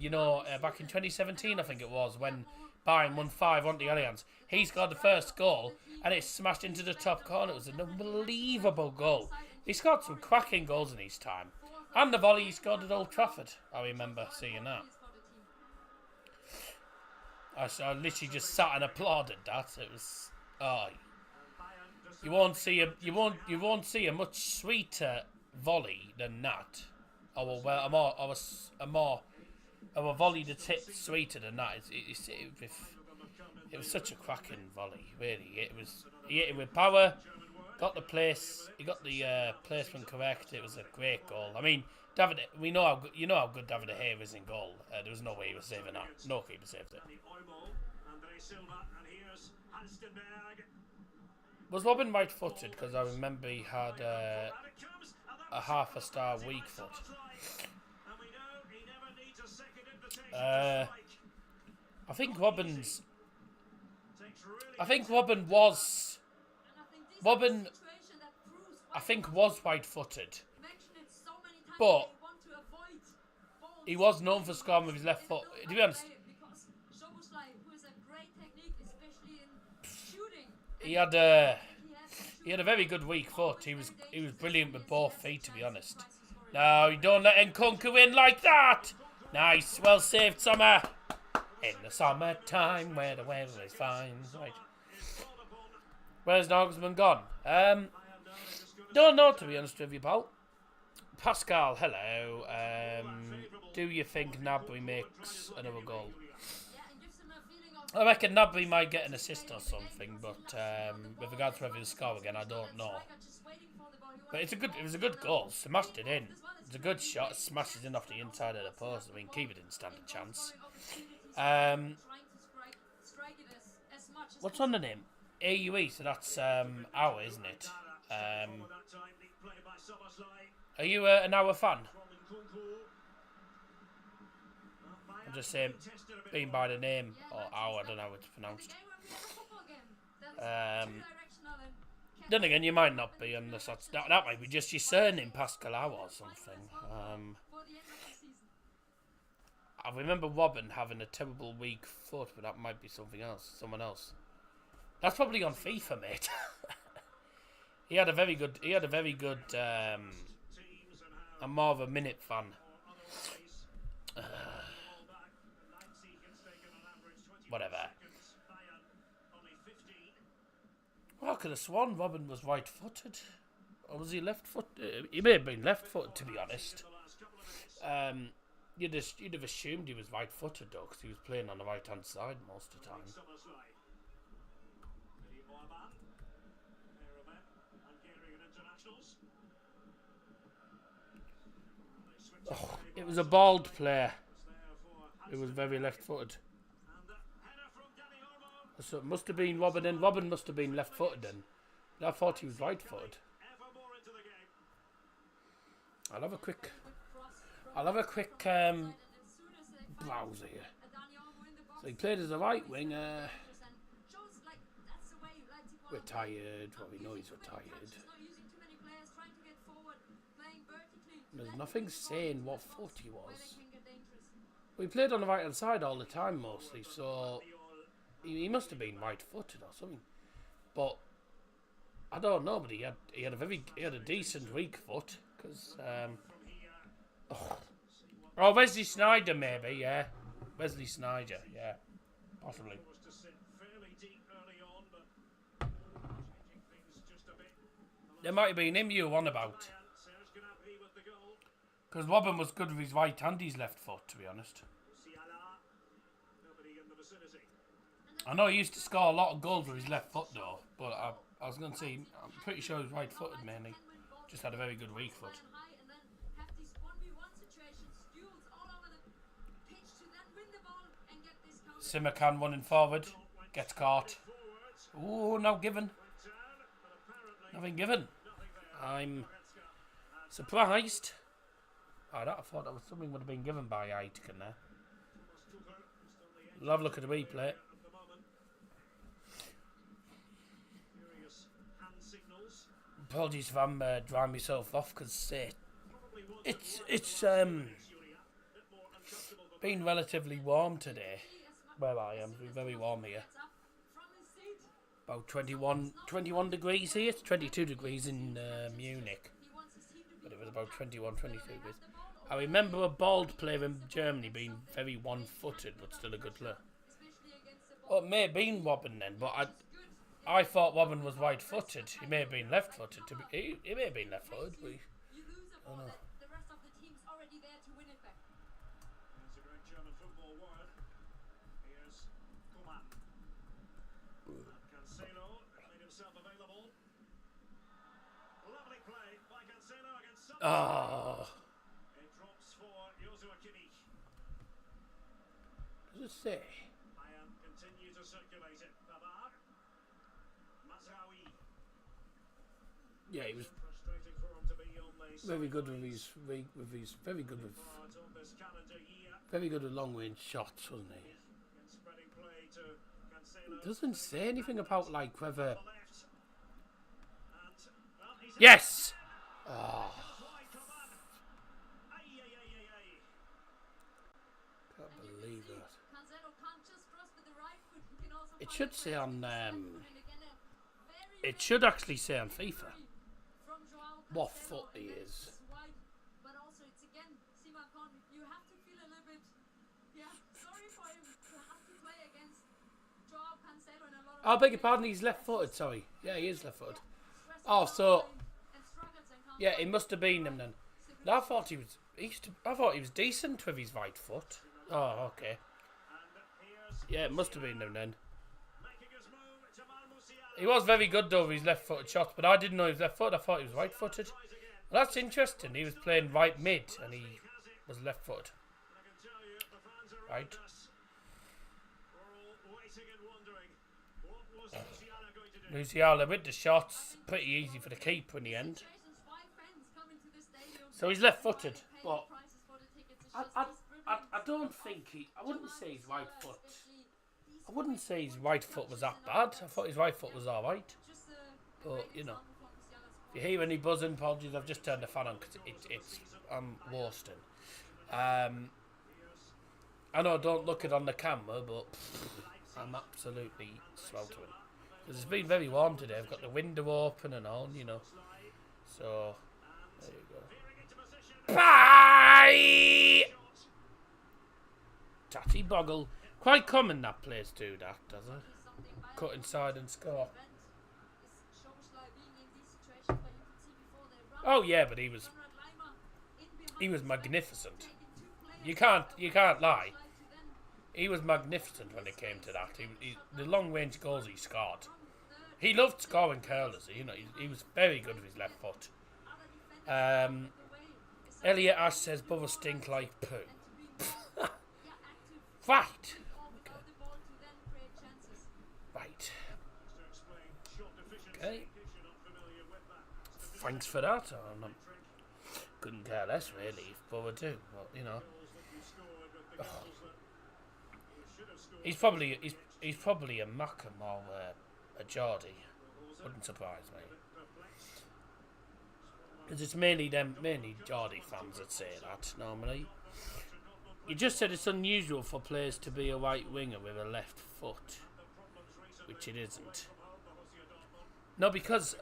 back in 2017, I think it was, when Bayern won 5 on the Allianz. He scored the first goal, and it smashed into the top corner. It was an unbelievable goal. He scored some cracking goals in his time. And the volley he scored at Old Trafford. I remember seeing that. I literally just sat and applauded that. It was, you won't see a much sweeter volley than that. A volley that's hit sweeter than that. It was such a cracking volley, really. He hit it with power, got the placement correct. It was a great goal. I mean, David, how good David De Gea is in goal. There was no way he was saving that. No keeper saved it. Was Robin right-footed? Because I remember he had a half a star weak foot. I think Robin was right-footed, but he was known for scoring with his left foot. To be honest, he had a very good weak foot. He was brilliant with both feet, to be honest. No, you don't let Nkunku in like that. Nice, well saved, Summer. In the summertime where the weather is fine. Right. Where's Nagelsmann gone? Don't know, to be honest with you, pal. Pascal, hello. Do you think Gnabry makes another goal? I reckon Gnabry might get an assist or something, but with regards to whether he'll score again, I don't know. But it was a good goal. Smashed it in. It's a good shot. Smashes in off the inside of the post. I mean, keeper didn't stand a chance. What's on the name? AUE, so that's hour, isn't it? Are you an hour fan? I'm just saying, being by the name, or hour, I don't know how it's pronounced. Then again, you might not be, unless that might be just your surname, Pascal Hour or something. I remember Robin having a terrible weak foot, but that might be something else, someone else. That's probably on FIFA, mate. He had a very good. I'm more of a minute fan. Whatever. Well, I could have sworn Robin was right-footed. Or was he left-footed? He may have been left-footed, to be honest. You'd have assumed he was right-footed, though, because he was playing on the right-hand side most of the time. Oh, it was a bald player. It was very left-footed. So it must have been Robin, and Robin must have been left-footed then. I thought he was right-footed. I'll have a quick browse here. So he played as a right winger. Retired. Well, we know he's retired. There's nothing saying what foot he was. We played on the right hand side all the time mostly, so he must have been right-footed or something. But I don't know. But he had a decent weak foot because Wesley Sneijder maybe, yeah. Wesley Sneijder, yeah, possibly. There might have been him you were on about. Because Robin was good with his right and his left foot, to be honest. I know he used to score a lot of goals with his left foot, though. But I was going to say, I'm pretty sure he was right-footed mainly. Just had a very good weak foot. Simakan running forward. Gets caught. Ooh, now given. Nothing given. I'm surprised. I thought that was something would have been given by Aitken there. We'll have a look at the replay. apologies if I'm drying myself off because it's been relatively warm today. Where I am, it's very warm here. About 21 degrees here. It's 22 degrees in Munich. But it was about 21, 22 degrees. I remember a bald player in Germany being very one-footed, but still a good player. Well, it may have been Robben then, but I thought Robben was right-footed. He may have been left-footed. He may have been left-footed, but I don't know. It's a great German football word. Here's Coman. Cancelo made himself available. Lovely play by Cancelo against Son. Oh, It drops for Joshua Kimmich. does it say? Bayern continue to circulate it. Pavard. Mazraoui. Yeah, he was Frustrating for him to be on the very good with his very good with part of this calendar year. very good with long-range shots, wasn't he? And spreading play to Cancelo. Doesn't say anything about like whether. On the left. And, well, he's Yes. Oh, wide, Coman. Ay, ay, ay, ay, ay. can't believe that. It should say on. It should actually say on FIFA what foot he is. But also it's again, Simakon, you have to feel a little bit sorry for him to have to play against Joao Cancelo and a lot of I beg your pardon, he's left-footed. Sorry, yeah, he is left-footed. Oh, so yeah, it must have been him then. No, I thought he was decent with his right foot. Oh, okay. Yeah, it must have been him then. Making his move, Jamal Musiala. He was very good though with his left-footed shots, but I didn't know he was left-footed. I thought he was right-footed. Well, that's interesting. He was playing right mid and he was left-footed. I can tell you, the fans around Right. us were all waiting and wondering what was Musiala going to do. Musiala with the shots, pretty easy for the keeper in the end. So he's left-footed, but I don't think I wouldn't say his right foot. I wouldn't say his right foot was that bad. I thought his right foot was alright. But, you know, if you hear any buzzing, apologies, I've just turned the fan on because I'm roasting. I know I don't look it on the camera, but I'm absolutely sweltering. Because it's been very warm today. I've got the window open and all, you know. So, there you go. Bye! Tatty Boggle. Quite common that players do that, does it? Cut inside and score. Oh yeah, but he was magnificent. You can't lie. He was magnificent when it came to that. The long range goals he scored. He loved scoring curlers. You know, he was very good with his left foot. Elliot Ash says, "Brothers stink like poo." Right. Right. Okay. Thanks for that. Couldn't care less really if brother do, but you know. He's probably a Mackham or a Geordie. Wouldn't surprise me. Because it's mainly Geordie fans that say that normally. You just said it's unusual for players to be a right winger with a left foot, which it isn't. No, because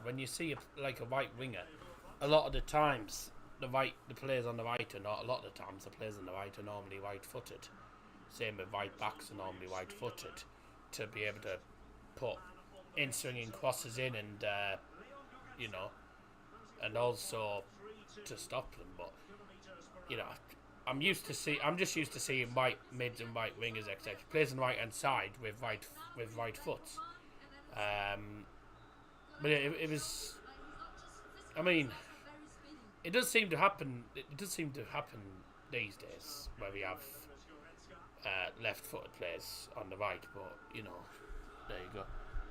when you see a right winger, a lot of the times the players on the right are not. A lot of the times the players on the right are normally right-footed. Same with right backs are normally right-footed to be able to put in-swinging crosses in and you know, and also to stop them. But you know, I'm just used to seeing right mids and right wingers, etc. Players on the right hand side with right foots. But it was. I mean, it does seem to happen. It does seem to happen these days where we have left-footed players on the right. But you know, there you go.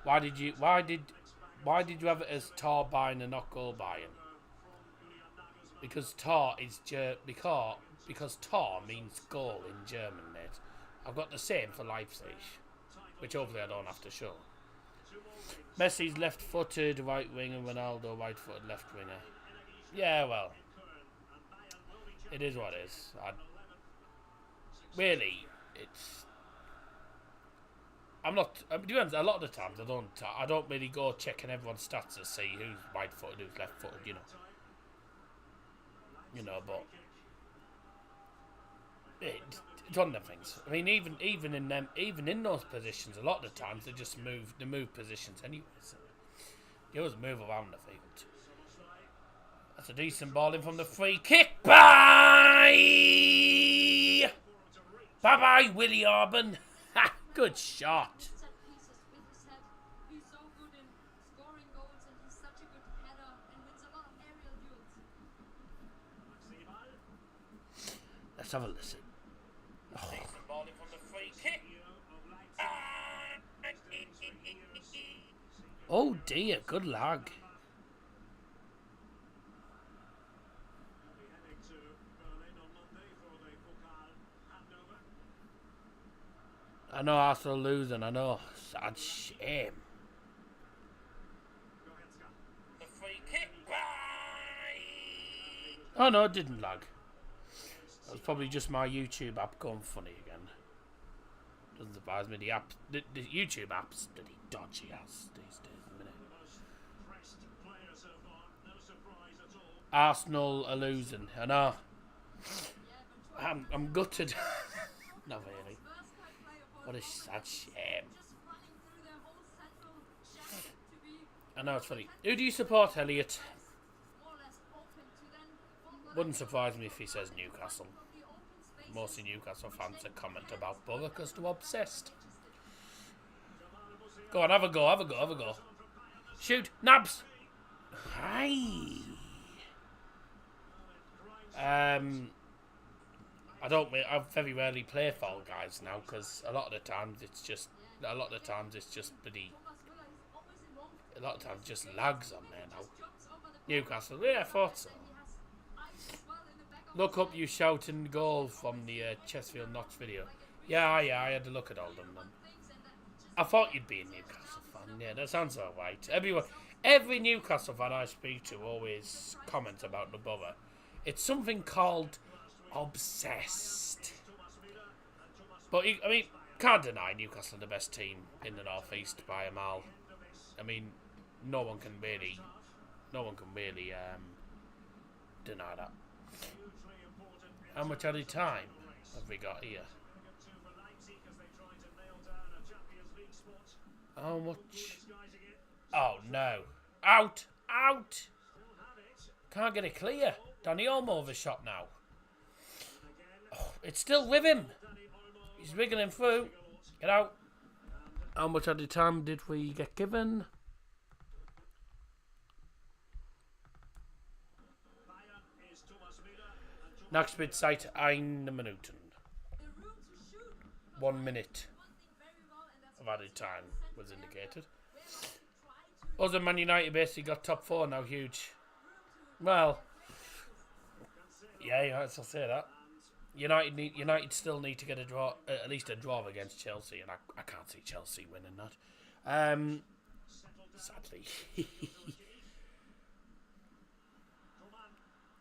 Why did you have it as Tor Bayern and not Goal Bayern? Because Tor is because Tor means goal in German, mate. I've got the same for Leipzig, which hopefully I don't have to show. Messi's left-footed right wing and Ronaldo right-footed left winger. Yeah, well, it is what it is. Really, it's. I'm not. To be honest, a lot of the times I don't really go checking everyone's stats to see who's right-footed, who's left-footed. But it's one of them things. I mean, even in those positions, a lot of the times they move positions anyway. So they always move around the field. That's a decent ball in from the free kick. Bye bye, Willie Orban. Ha! Good shot. Set pieces with his head. He's so good in scoring goals, and he's such a good header and wins a lot of aerial duels. Let's have a listen. Decent ball in from the free kick. Oh dear, good lag. I know Arsenal losing, I know. Sad shame. The free kick. Oh no, it didn't lag. That was probably just my YouTube app going funny again. Doesn't surprise me. The YouTube app's pretty dodgy as these days. A minute. Arsenal are losing. I know. I'm gutted. Not really. What a sad shame. I know it's funny. Who do you support, Elliot? Wouldn't surprise me if he says Newcastle. Mostly Newcastle fans that comment about Borough because they're obsessed. Go on, have a go. Shoot, Nabs! Hi. I very rarely play Fall Guys now because a lot of the times it's just bloody. A lot of times just lags on there now. Newcastle, yeah, I thought so. Look up you shouting goal from the Chesterfield Notch video. Yeah, I had to look at all of them. I thought you'd be a Newcastle fan. Yeah, that sounds alright. Every Newcastle fan I speak to always comments about the Borough. It's something called obsessed. But I mean, can't deny Newcastle are the best team in the North East by a mile. I mean, no one can really deny that. How much added time have we got here? How much? Oh no! Out! Can't get it clear. Danny Olmo overshot now. Oh, it's still with him. He's wriggling through. Get out. How much added time did we get given? Nachspielzeit 1 Minuten. 1 minute of added time was indicated. Other Man United basically got top 4 now, huge. Well, yeah, I'll say that. United still need to get a draw, at least a draw against Chelsea, and I can't see Chelsea winning that. Sadly.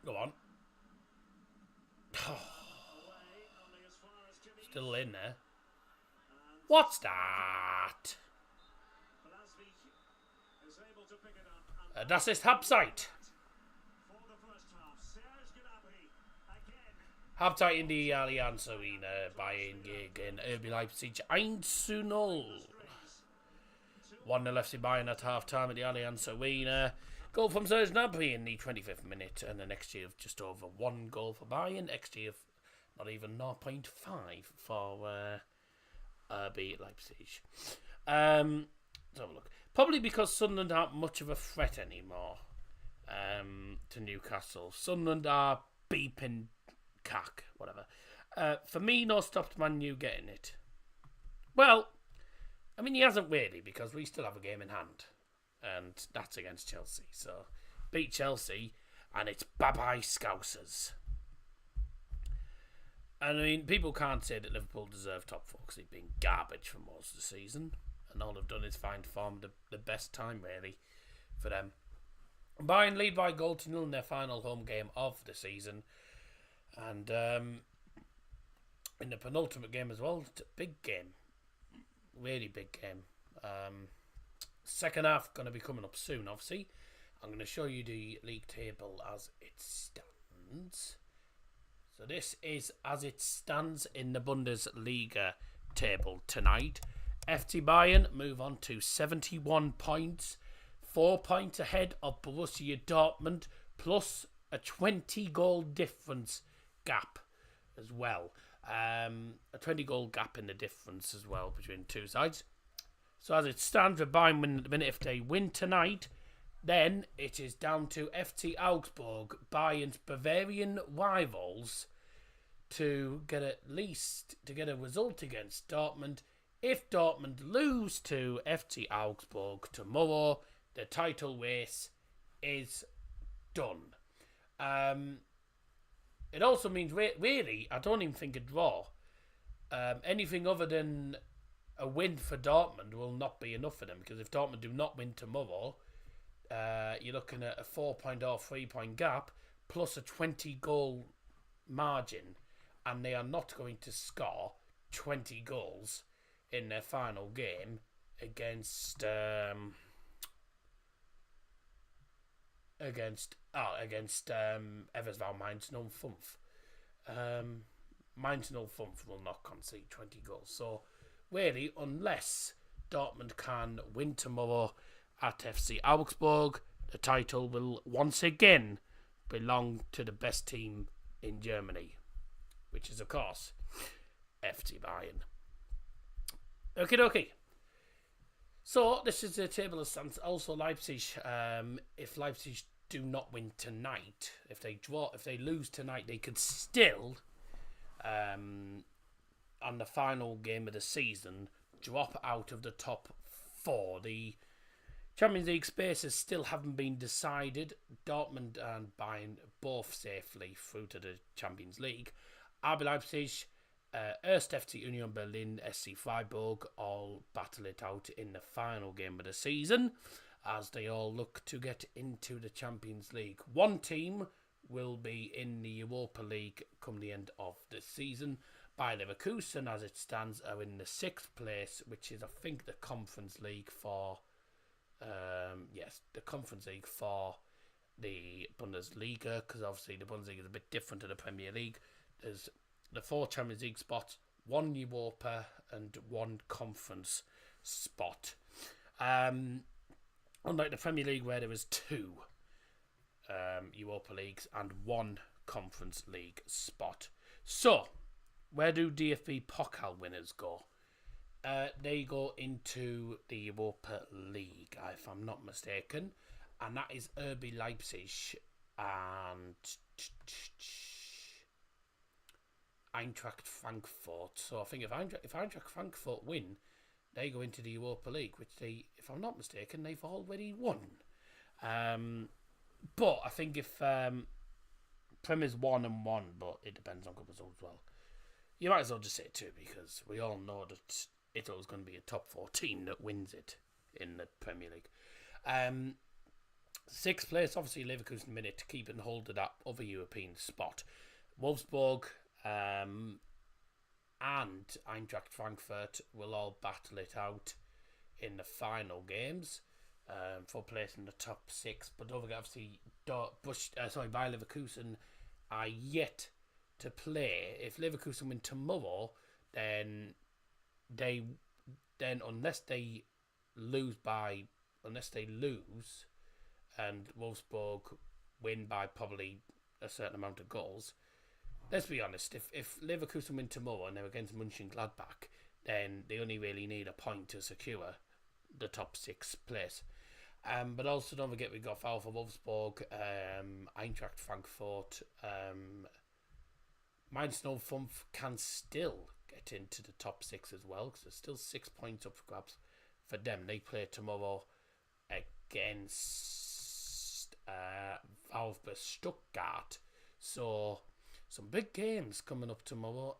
Go on. Still in there. What's that? Das ist Halbzeit. Halbzeit in die Allianz Arena. Bayern gegen RB Leipzig 1-0. 1-0 FC Bayern at half-time at the Allianz Arena. Goal from Serge Gnabry in the 25th minute, and an XG of just over 1 goal for Bayern. XG of not even 0.5 for RB Leipzig. Let's have a look. Probably because Sunderland aren't much of a threat anymore to Newcastle. Sunderland are beeping cack, whatever. Firmino stopped Man U getting it. Well, I mean, he hasn't really, because we still have a game in hand. And that's against Chelsea. So, beat Chelsea, and it's bye-bye Scousers. And I mean, people can't say that Liverpool deserve top 4 because they've been garbage for most of the season. and all they've done is find form the best time, really, for them. Bayern lead by a goal to nil in their final home game of the season. And in the penultimate game as well, it's a big game. Really big game. Second half going to be coming up soon, obviously. I'm going to show you the league table as it stands. So this is as it stands in the Bundesliga table tonight. FC Bayern move on to 71 points. 4 points ahead of Borussia Dortmund, plus a 20-goal difference gap as well. A 20-goal gap in the difference as well between two sides. So as it stands with Bayern winning at the minute, if they win tonight, then it is down to FC Augsburg, Bayern's Bavarian rivals, to get a result against Dortmund. If Dortmund lose to FC Augsburg tomorrow, the title race is done. It also means, really, I don't even think a draw. Anything other than a win for Dortmund will not be enough for them, because if Dortmund do not win tomorrow, you're looking at a 4-point or 3-point gap plus a 20-goal margin, and they are not going to score 20 goals in their final game against Eversval Mainz 05. Mainz 05 will not concede 20 goals. So, really, unless Dortmund can win tomorrow at FC Augsburg, the title will once again belong to the best team in Germany, which is, of course, FC Bayern. Okie dokie. So, this is the table of stands. Also, Leipzig, if Leipzig do not win tonight, if they lose tonight, they could still, on the final game of the season, drop out of the top 4. The Champions League spaces still haven't been decided. Dortmund and Bayern both safely through to the Champions League. RB Leipzig, 1st FC Union Berlin, SC Freiburg all battle it out in the final game of the season as they all look to get into the Champions League. One team will be in the Europa League come the end of the season. Bayer Leverkusen, as it stands, are in the 6th place, which is, I think, the Conference League for the Conference League for the Bundesliga, because obviously the Bundesliga is a bit different to the Premier League. There's the 4 Champions League spots, 1 Europa and 1 Conference spot. Unlike the Premier League, where there was 2 Europa Leagues and 1 Conference League spot. So, where do DFB Pokal winners go? They go into the Europa League, if I'm not mistaken, and that is RB Leipzig and Eintracht Frankfurt. So I think if Eintracht Frankfurt win, they go into the Europa League, which they, if I'm not mistaken, they've already won. But I think if Prem is 1-1, but it depends on good results as well. You might as well just say 2, because we all know that Italy's going to be a top 4 team that wins it in the Premier League. 6th place, obviously Leverkusen minute to keep and hold of that other European spot. Wolfsburg and Eintracht Frankfurt will all battle it out in the final games for place in the top 6. But don't forget, obviously, Bayer Leverkusen are yet to play. If Leverkusen win tomorrow, then unless they lose and Wolfsburg win by probably a certain amount of goals, let's be honest, if Leverkusen win tomorrow and they're against Mönchengladbach, then they only really need a point to secure the top 6 place. But also don't forget we've got Alpha Wolfsburg, Eintracht Frankfurt, Mainz 05 can still get into the top 6 as well, because there's still 6 points up for grabs for them. They play tomorrow against VfB Stuttgart. So some big games coming up tomorrow.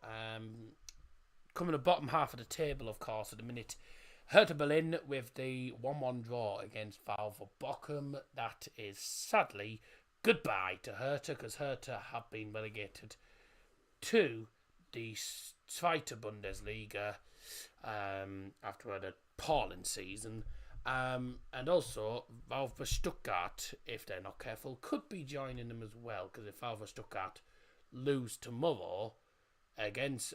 Coming to the bottom half of the table, of course, at the minute. Hertha Berlin with the 1-1 draw against VfL Bochum. That is sadly goodbye to Hertha, because Hertha have been relegated to the Zweite Bundesliga after an appalling season. And also, VfB Stuttgart, if they're not careful, could be joining them as well, because if VfB Stuttgart lose tomorrow against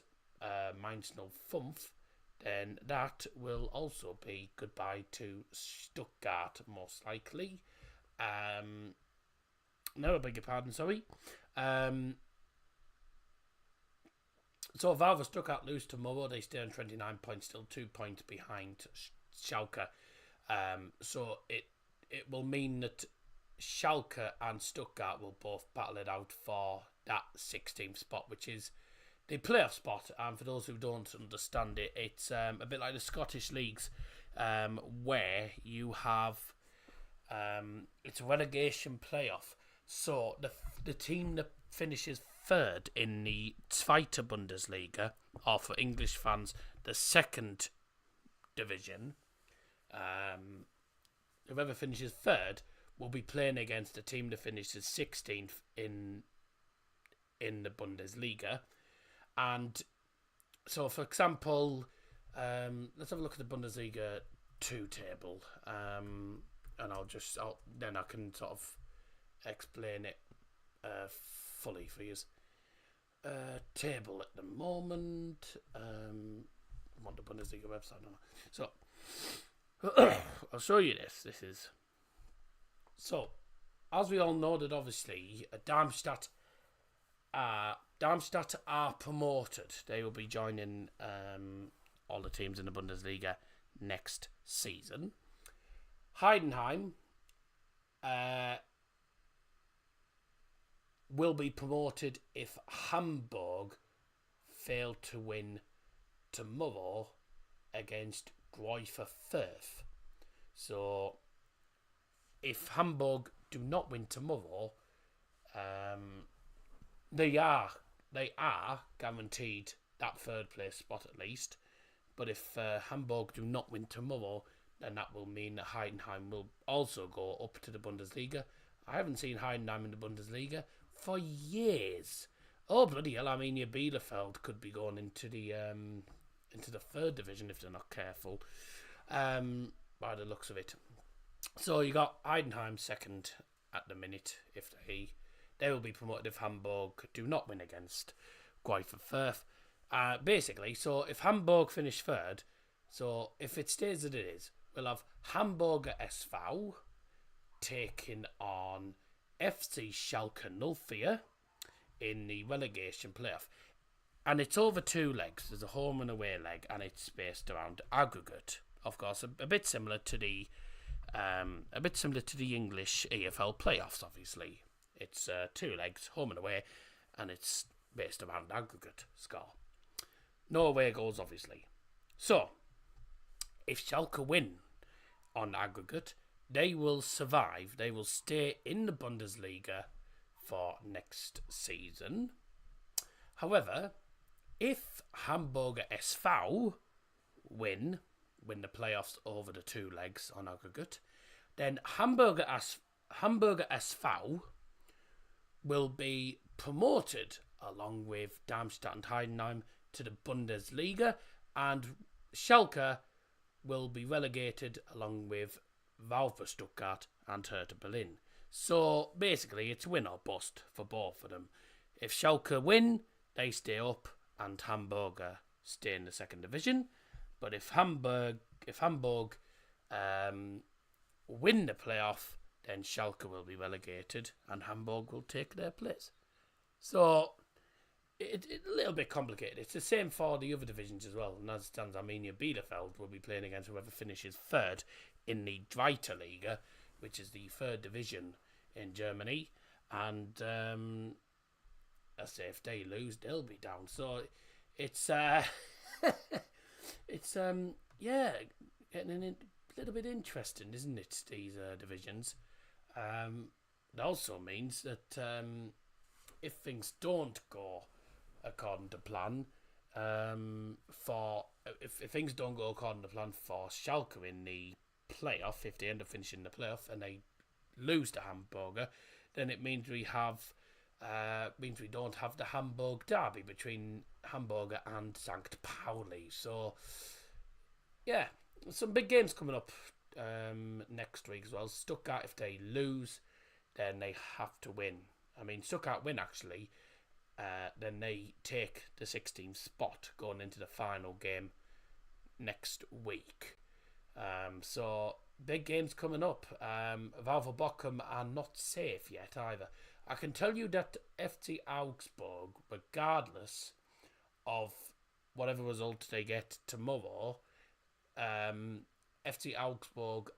Mainz 05, then that will also be goodbye to Stuttgart, most likely. No, I beg your pardon, sorry. So if VfB Stuttgart lose tomorrow, they stay on 29 points, still 2 points behind Schalke. So it will mean that Schalke and Stuttgart will both battle it out for that 16th spot, which is the playoff spot. And for those who don't understand it, it's a bit like the Scottish leagues, where you have it's a relegation playoff. So the team that finishes third in the Zweite Bundesliga, or for English fans, the second division, whoever finishes third will be playing against the team that finishes 16th in the Bundesliga. And so, for example, let's have a look at the Bundesliga 2 table, and then I can sort of explain it fully for you. Table at the moment. I'm on the Bundesliga website now. So I'll show you this. This is so, as we all know, that obviously Darmstadt are promoted. They will be joining all the teams in the Bundesliga next season. Heidenheim will be promoted if Hamburg fail to win tomorrow against Greuther Fürth. So if Hamburg do not win tomorrow, they are guaranteed that third place spot at least. But if Hamburg do not win tomorrow, then that will mean that Heidenheim will also go up to the Bundesliga. I haven't seen Heidenheim in the Bundesliga for years. Oh bloody hell! Arminia Bielefeld could be going into the third division if they're not careful, by the looks of it. So you got Heidenheim second at the minute. If they will be promoted if Hamburg do not win against Greuther Fürth. Basically, so if Hamburg finish third, so if it stays as it is, we'll have Hamburger SV taking on FC Schalke 04 in the relegation playoff. And it's over 2 legs. There's a home and away leg, and it's based around aggregate. Of course, a bit similar to the English EFL playoffs. Obviously, it's 2 legs, home and away, and it's based around aggregate score. No away goals, obviously. So, if Schalke win on aggregate, they will survive. They will stay in the Bundesliga for next season. However, if Hamburger SV win the playoffs over the 2 legs on aggregate, then Hamburger SV will be promoted along with Darmstadt and Heidenheim to the Bundesliga, and Schalke will be relegated along with VfB Stuttgart and Hertha Berlin. So basically, it's win or bust for both of them. If Schalke win, they stay up, and Hamburger stay in the second division. But if Hamburg win the playoff, then Schalke will be relegated, and Hamburg will take their place. So it's a little bit complicated. It's the same for the other divisions as well. And as it stands, Arminia Bielefeld will be playing against whoever finishes third in the Zweite Liga, which is the third division in Germany. And I say if they lose, they'll be down. So it's getting a little bit interesting, isn't it? These divisions. It also means that if things don't go according to plan, for if things don't go according to plan for Schalke in the playoff, if they end up finishing the playoff and they lose to Hamburger, then it means we don't have the Hamburg derby between Hamburger and St. Pauli. So yeah, some big games coming up next week as well. Stuttgart, if they lose, then they have to win. I mean, Stuttgart win actually, then they take the 16th spot going into the final game next week. So big games coming up. Valve Bochum are not safe yet either. I can tell you that FC Augsburg, regardless of whatever result they get tomorrow, FC Augsburg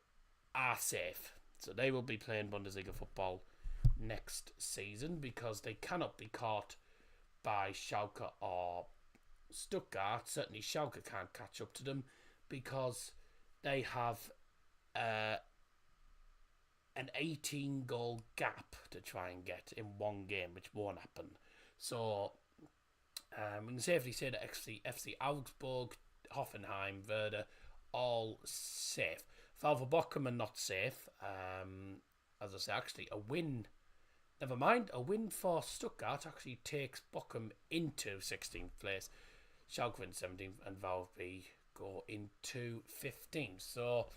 are safe. So they will be playing Bundesliga football next season because they cannot be caught by Schalke or Stuttgart. Certainly Schalke can't catch up to them because they have an 18-goal gap to try and get in one game, which won't happen. So we can safely say that FC Augsburg, Hoffenheim, Werder, all safe. Valve Bochum are not safe. As I say, actually, a win for Stuttgart actually takes Bochum into 16th place. Schalke in 17th and Valve B go into 15th. So,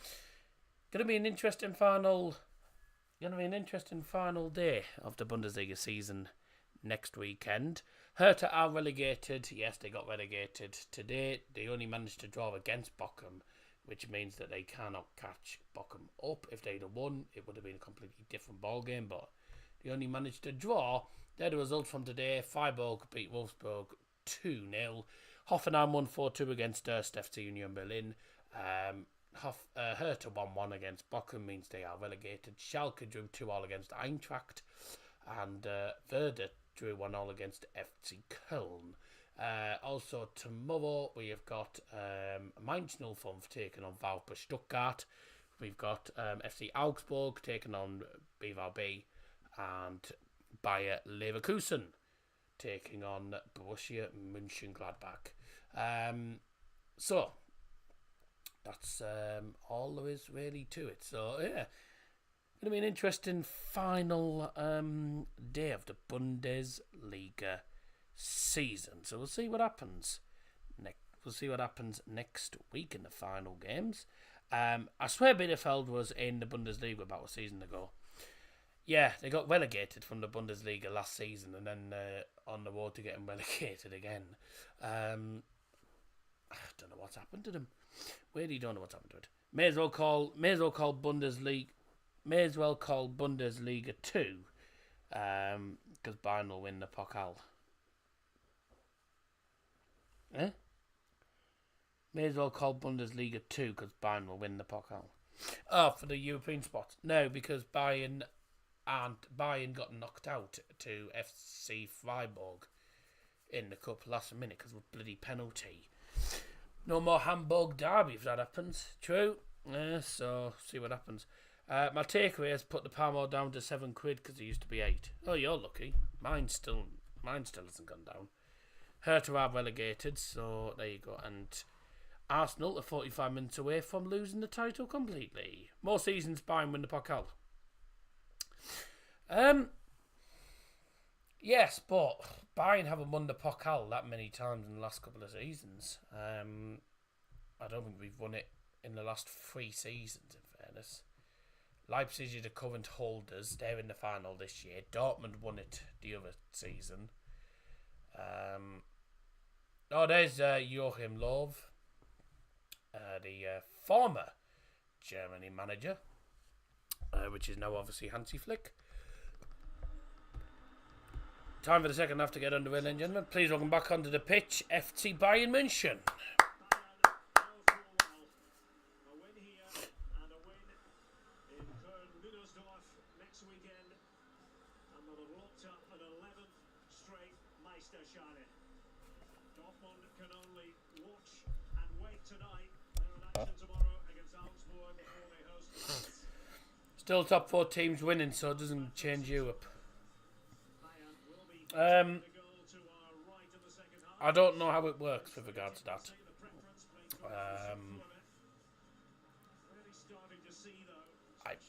going to be an interesting final day of the Bundesliga season next weekend. Hertha are relegated. Yes, they got relegated today. They only managed to draw against Bochum, which means that they cannot catch Bochum up. If they'd have won, it would have been a completely different ball game, but they only managed to draw. They're the results from today. Freiburg beat Wolfsburg 2-0. Hoffenheim won 4-2 against 1st FC Union Berlin. Hertha 1-1 against Bochum, means they are relegated. Schalke drew 2-2 against Eintracht. And Werder drew 1-0 against FC Köln. Also tomorrow we have got Mainz 05 taking on VfB Stuttgart. We've got FC Augsburg taking on BVB and Bayer Leverkusen taking on Borussia Mönchengladbach. So that's all there is really to it. So yeah, going to be an interesting final day of the Bundesliga season. So we'll see what happens. We'll see what happens next week in the final games. I swear Bielefeld was in the Bundesliga about a season ago. Yeah, they got relegated from the Bundesliga last season and then on the road to getting relegated again. I don't know what's happened to them. Really don't know what's happened to it. May as well call Bundesliga 2 because Bayern will win the Pokal. May as well call Bundesliga 2 because Bayern will win the Pokal. Oh, for the European spot. No, because Bayern got knocked out to FC Freiburg in the cup last minute because of a bloody penalty. No more Hamburg derby if that happens. True. So see what happens. My takeaway is put the Palmo down to £7 because it used to be 8. Oh, you're lucky. Mine still hasn't gone down. Hertha are relegated, so there you go. And Arsenal are 45 minutes away from losing the title completely. More seasons, Bayern win the Pokal. Yes, but Bayern haven't won the Pokal that many times in the last couple of seasons. I don't think we've won it in the last 3 seasons, in fairness. Leipzig are the current holders. They're in the final this year. Dortmund won it the other season. There's Joachim Löw, the former Germany manager, which is now obviously Hansi Flick. Time for the second half to get underway, ladies and gentlemen. Please welcome back onto the pitch, FC Bayern München. Dortmund can only watch and wait tonight. They're in action tomorrow against Augsburg before they host Leipzig. Still top 4 teams winning, so it doesn't change Europe. I don't know how it works with regard to that.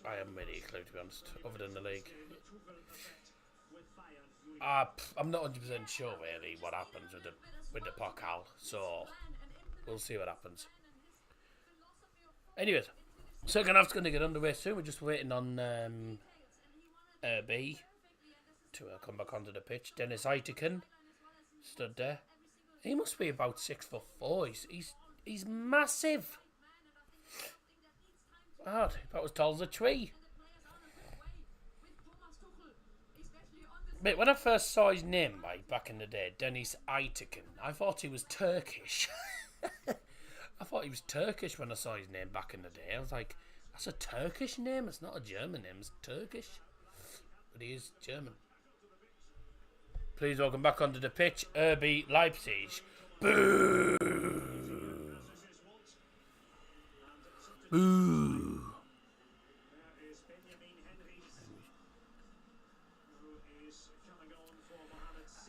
I haven't really a clue, to be honest, other than the league. I'm not 100% sure really what happens with the Pokal, so we'll see what happens. Anyways, second half's going to get underway soon. We're just waiting on B to come back onto the pitch. Dennis Eitiken stood there. He must be about 6'4". He's massive. God, that was tall as a tree. Mate, when I first saw his name, right, back in the day, Dennis Eitiken, I thought he was Turkish. I thought he was Turkish when I saw his name back in the day. I was like, that's a Turkish name? It's not a German name, it's Turkish. But he is German. Please welcome back onto the pitch, RB Leipzig. Boo! Boo!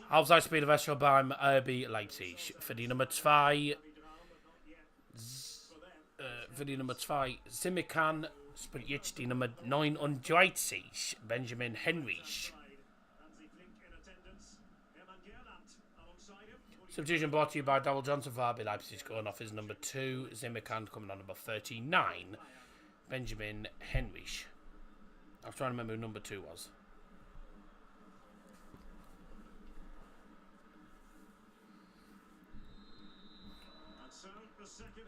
Halbzeit Spiel Wechsel beim RB Leipzig. Für die Nummer 2 Simikan spielt jetzt die Nummer 39 Benjamin Henrich. Substitution brought to you by Double Johnson for RB Leipzig, going off his number 2. Simikan coming on number 39 Benjamin Henrich. I was trying to remember who number 2 was.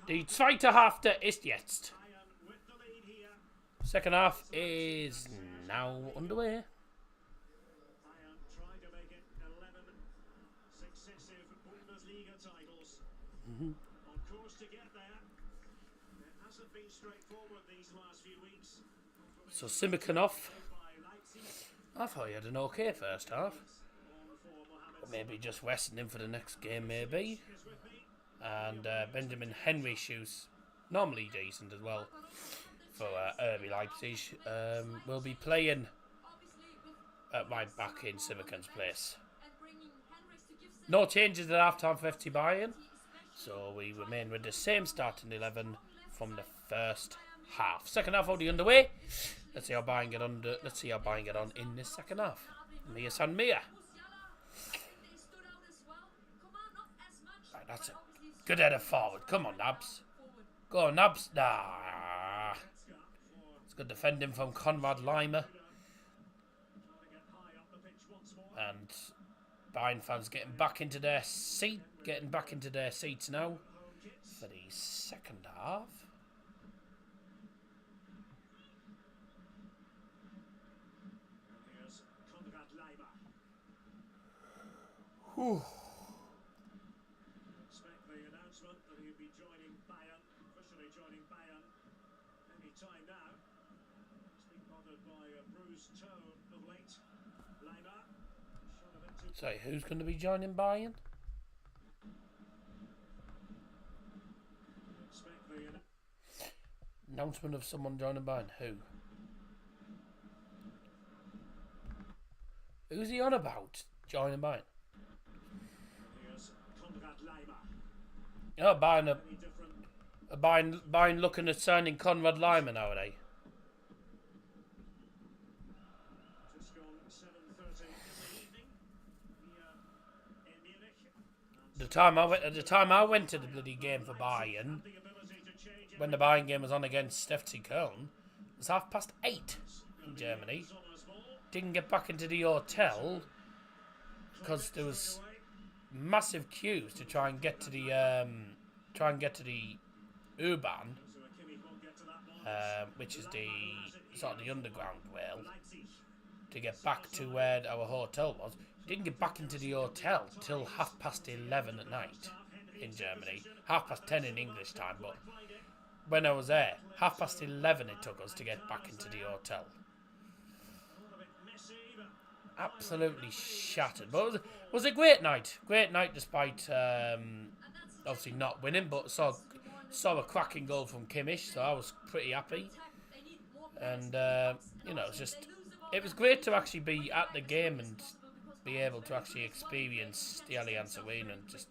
Die zweite Hälfte ist jetzt. Second half is now underway. Bayern trying to make it 11 successive Bundesliga titles. On course to get there. It hasn't been straightforward these last few weeks. So Simikan off. I thought he had an okay first half. But maybe just resting him for the next game, maybe. And Benjamin Henrich, who's normally decent as well for RB Leipzig, will be playing at right back in Simikan's place. No changes at half-time for FC Bayern, so we remain with the same starting 11 from the first half. Second half already underway. Let's see how Bayern get on. In this second half. Mia San Mia. Right, that's it. Good header forward. Come on, Nabs. Go on, Nabs. Nah. It's good defending from Konrad Leimer. And Bayern fans getting back into their seats now for the second half. Whew. So, who's going to be joining Bayern? Announcement of someone joining Bayern. Who? Who's he on about joining Bayern? Oh, Bayern looking at signing Konrad Leimer now, are they? The time I went to the bloody game for Bayern, when the Bayern game was on against FC Köln, it was 8:30 in Germany. Didn't get back into the hotel because there was massive queues to try and get to the U-Bahn, which is the sort of the underground rail, to get back to where our hotel was. Didn't get back into the hotel till 11:30 at night in Germany. 10:30 in English time, but when I was there, 11:30 it took us to get back into the hotel. Absolutely shattered. But it was a great night. Great night despite obviously not winning, but saw a cracking goal from Kimmich, so I was pretty happy. And it was great to actually be at the game and be able to actually experience the Allianz Arena, and just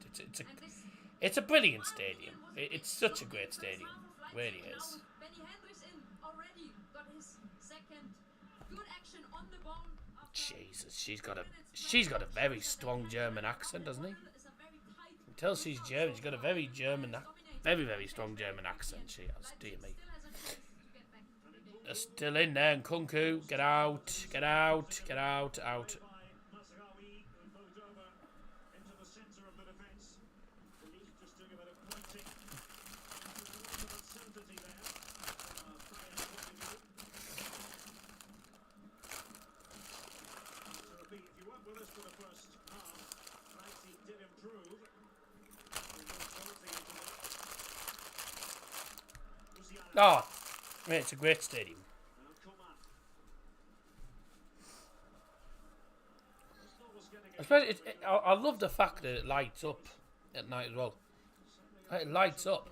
it's a brilliant stadium. It's such a great stadium, it really is. Jesus, she's got a very strong German accent, doesn't he? You can tell she's German. She's got a very very strong German accent. She has, dear me. They're still in there, and Kunku, get out, out. Oh, yeah, it's a great stadium. Especially, I love the fact that it lights up at night as well. It lights up.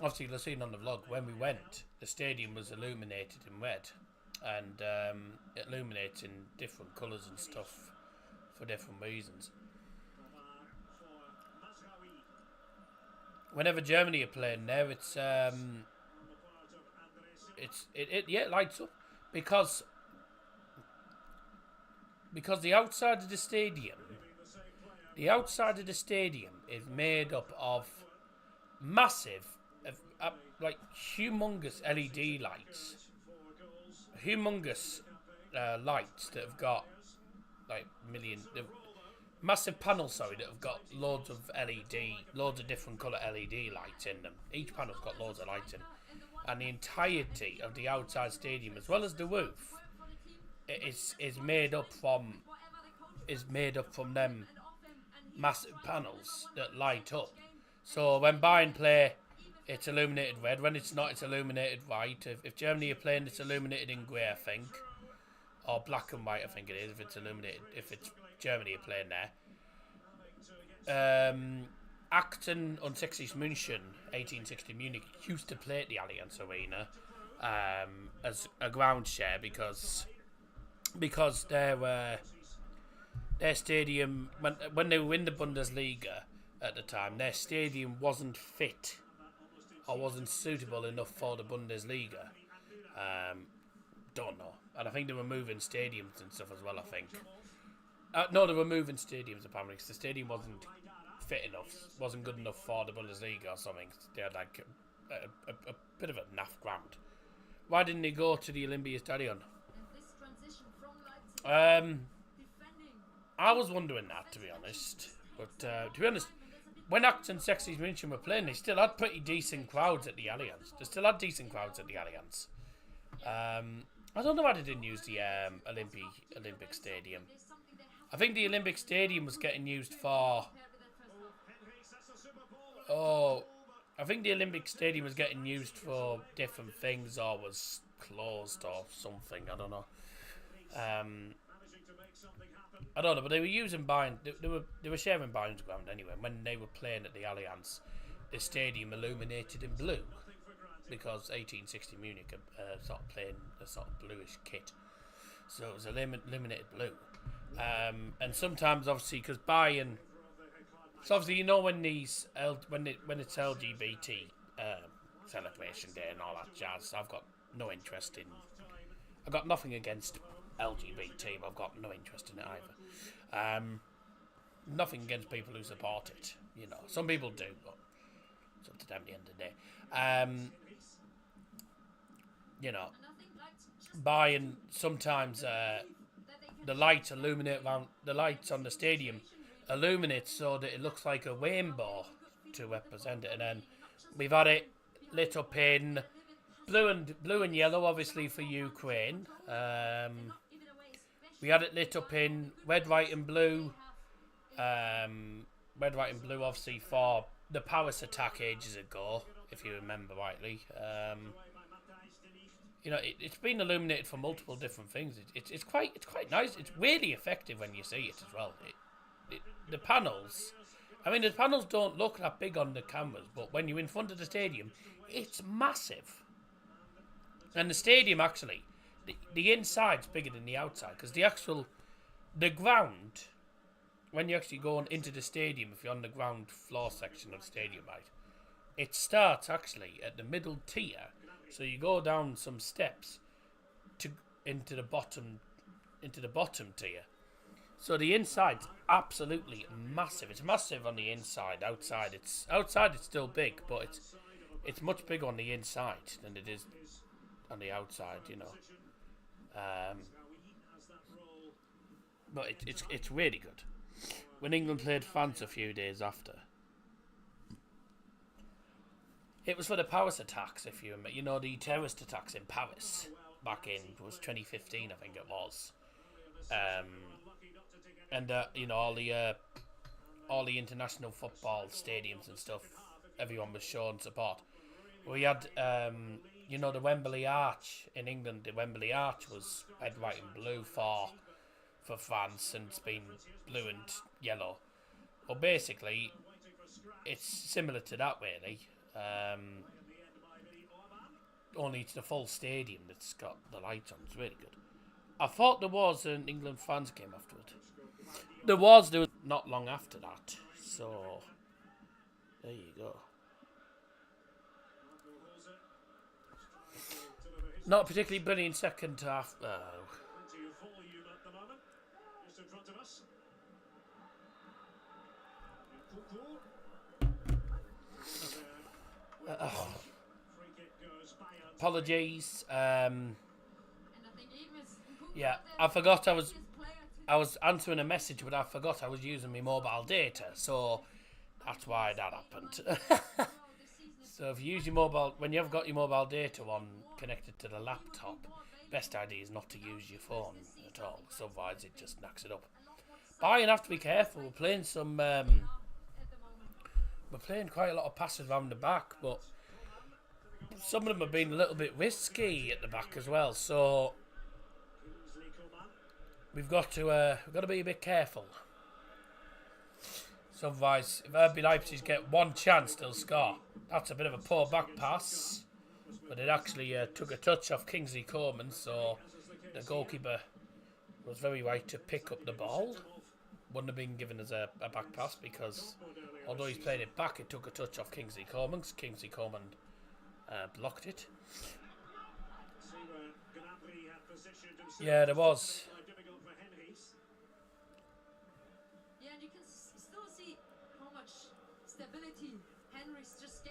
Obviously, you'll see it on the vlog. When we went, the stadium was illuminated in red, and it illuminates in different colours and stuff for different reasons. Whenever Germany are playing there, it lights up because the outside of the stadium is made up of massive, like humongous LED lights, lights that have got like massive panels, that have got loads of different colour LED lights in them. Each panel's got loads of lights in, and the entirety of the outside stadium, as well as the roof, is made up from them massive panels that light up. So when Bayern play, it's illuminated red. When it's not, it's illuminated white. If Germany are playing, it's illuminated in grey, I think, or black and white, I think it is. If it's illuminated, if it's Germany are playing there. Acton und 60 München, 1860 Munich, used to play at the Allianz Arena as a ground share because their stadium, when they were in the Bundesliga at the time, their stadium wasn't fit or wasn't suitable enough for the Bundesliga. Don't know. And I think they were moving stadiums and stuff as well, I think. No, they were moving stadiums apparently because the stadium wasn't fit enough, wasn't good enough for the Bundesliga or something. They had like a bit of a naff ground. Why didn't they go to the Olympia Stadion? I was wondering that, to be honest. But to be honest, when Acton 60 München were playing, they still had pretty decent crowds at the Allianz. I don't know why they didn't use the Olympic Stadium. I think the Olympic Stadium was getting used for... I think the Olympic Stadium was getting used for different things, or was closed or something. I don't know. I don't know, but they were using Bayern. They were sharing Bayern's ground anyway. When they were playing at the Allianz, the stadium illuminated in blue because 1860 Munich sort of playing a sort of bluish kit, so it was illuminated blue. And sometimes, obviously, because Bayern, so obviously, you know, when it's LGBT celebration day and all that jazz, I've got no interest in. I've got nothing against LGBT, but I've got no interest in it either. Nothing against people who support it. You know, some people do, but it's up to them at the end of the day. You know, Bayern sometimes the lights illuminate around the lights on the stadium illuminate so that it looks like a rainbow to represent it, and then we've had it lit up in blue and yellow, obviously for Ukraine. We had it lit up in red, white, and blue. Red, white, and blue, obviously for the Paris attack ages ago, if you remember rightly. You know, it's been illuminated for multiple different things. It's quite nice. It's really effective when you see it as well. The panels, I mean, the panels don't look that big on the cameras, but when you're in front of the stadium, it's massive. And the stadium, actually, the inside's bigger than the outside because the ground, when you actually go on into the stadium, if you're on the ground floor section of the stadium, right, it starts actually at the middle tier. So you go down some steps into the bottom tier. So the inside's absolutely massive. It's massive on the inside. Outside it's still big, but it's much bigger on the inside than it is on the outside, you know. But it's really good. When England played France a few days after, it was for the Paris attacks. If you remember, you know, the terrorist attacks in Paris back in, it was 2015, I think it was. And you know, all the international football stadiums and stuff, everyone was showing support. We had you know, the Wembley Arch in England. The Wembley Arch was red, white and blue for France, and it's been blue and yellow. Well, basically it's similar to that really. Only it's the full stadium that's got the lights on. It's really good. I thought there was an England fans game afterward. There was not long after that. So there you go. Not a particularly brilliant second half. Apologies. Yeah, I forgot I was answering a message, but I forgot I was using my mobile data, so that's why that happened. So if you use your mobile, when you've got your mobile data on connected to the laptop, best idea is not to use your phone at all, because otherwise it just knacks it up. Bayern have to be careful. We're playing quite a lot of passes around the back, but some of them have been a little bit risky at the back as well. So we've got to be a bit careful. So otherwise, if RB Leipzig get one chance, they'll score. That's a bit of a poor back pass, but it actually took a touch off Kingsley Coman, so the goalkeeper was very right to pick up the ball. Wouldn't have been given as a back pass because although he's played it back, it took a touch off Kingsley Coman. Kingsley Coman blocked it. Yeah, there was.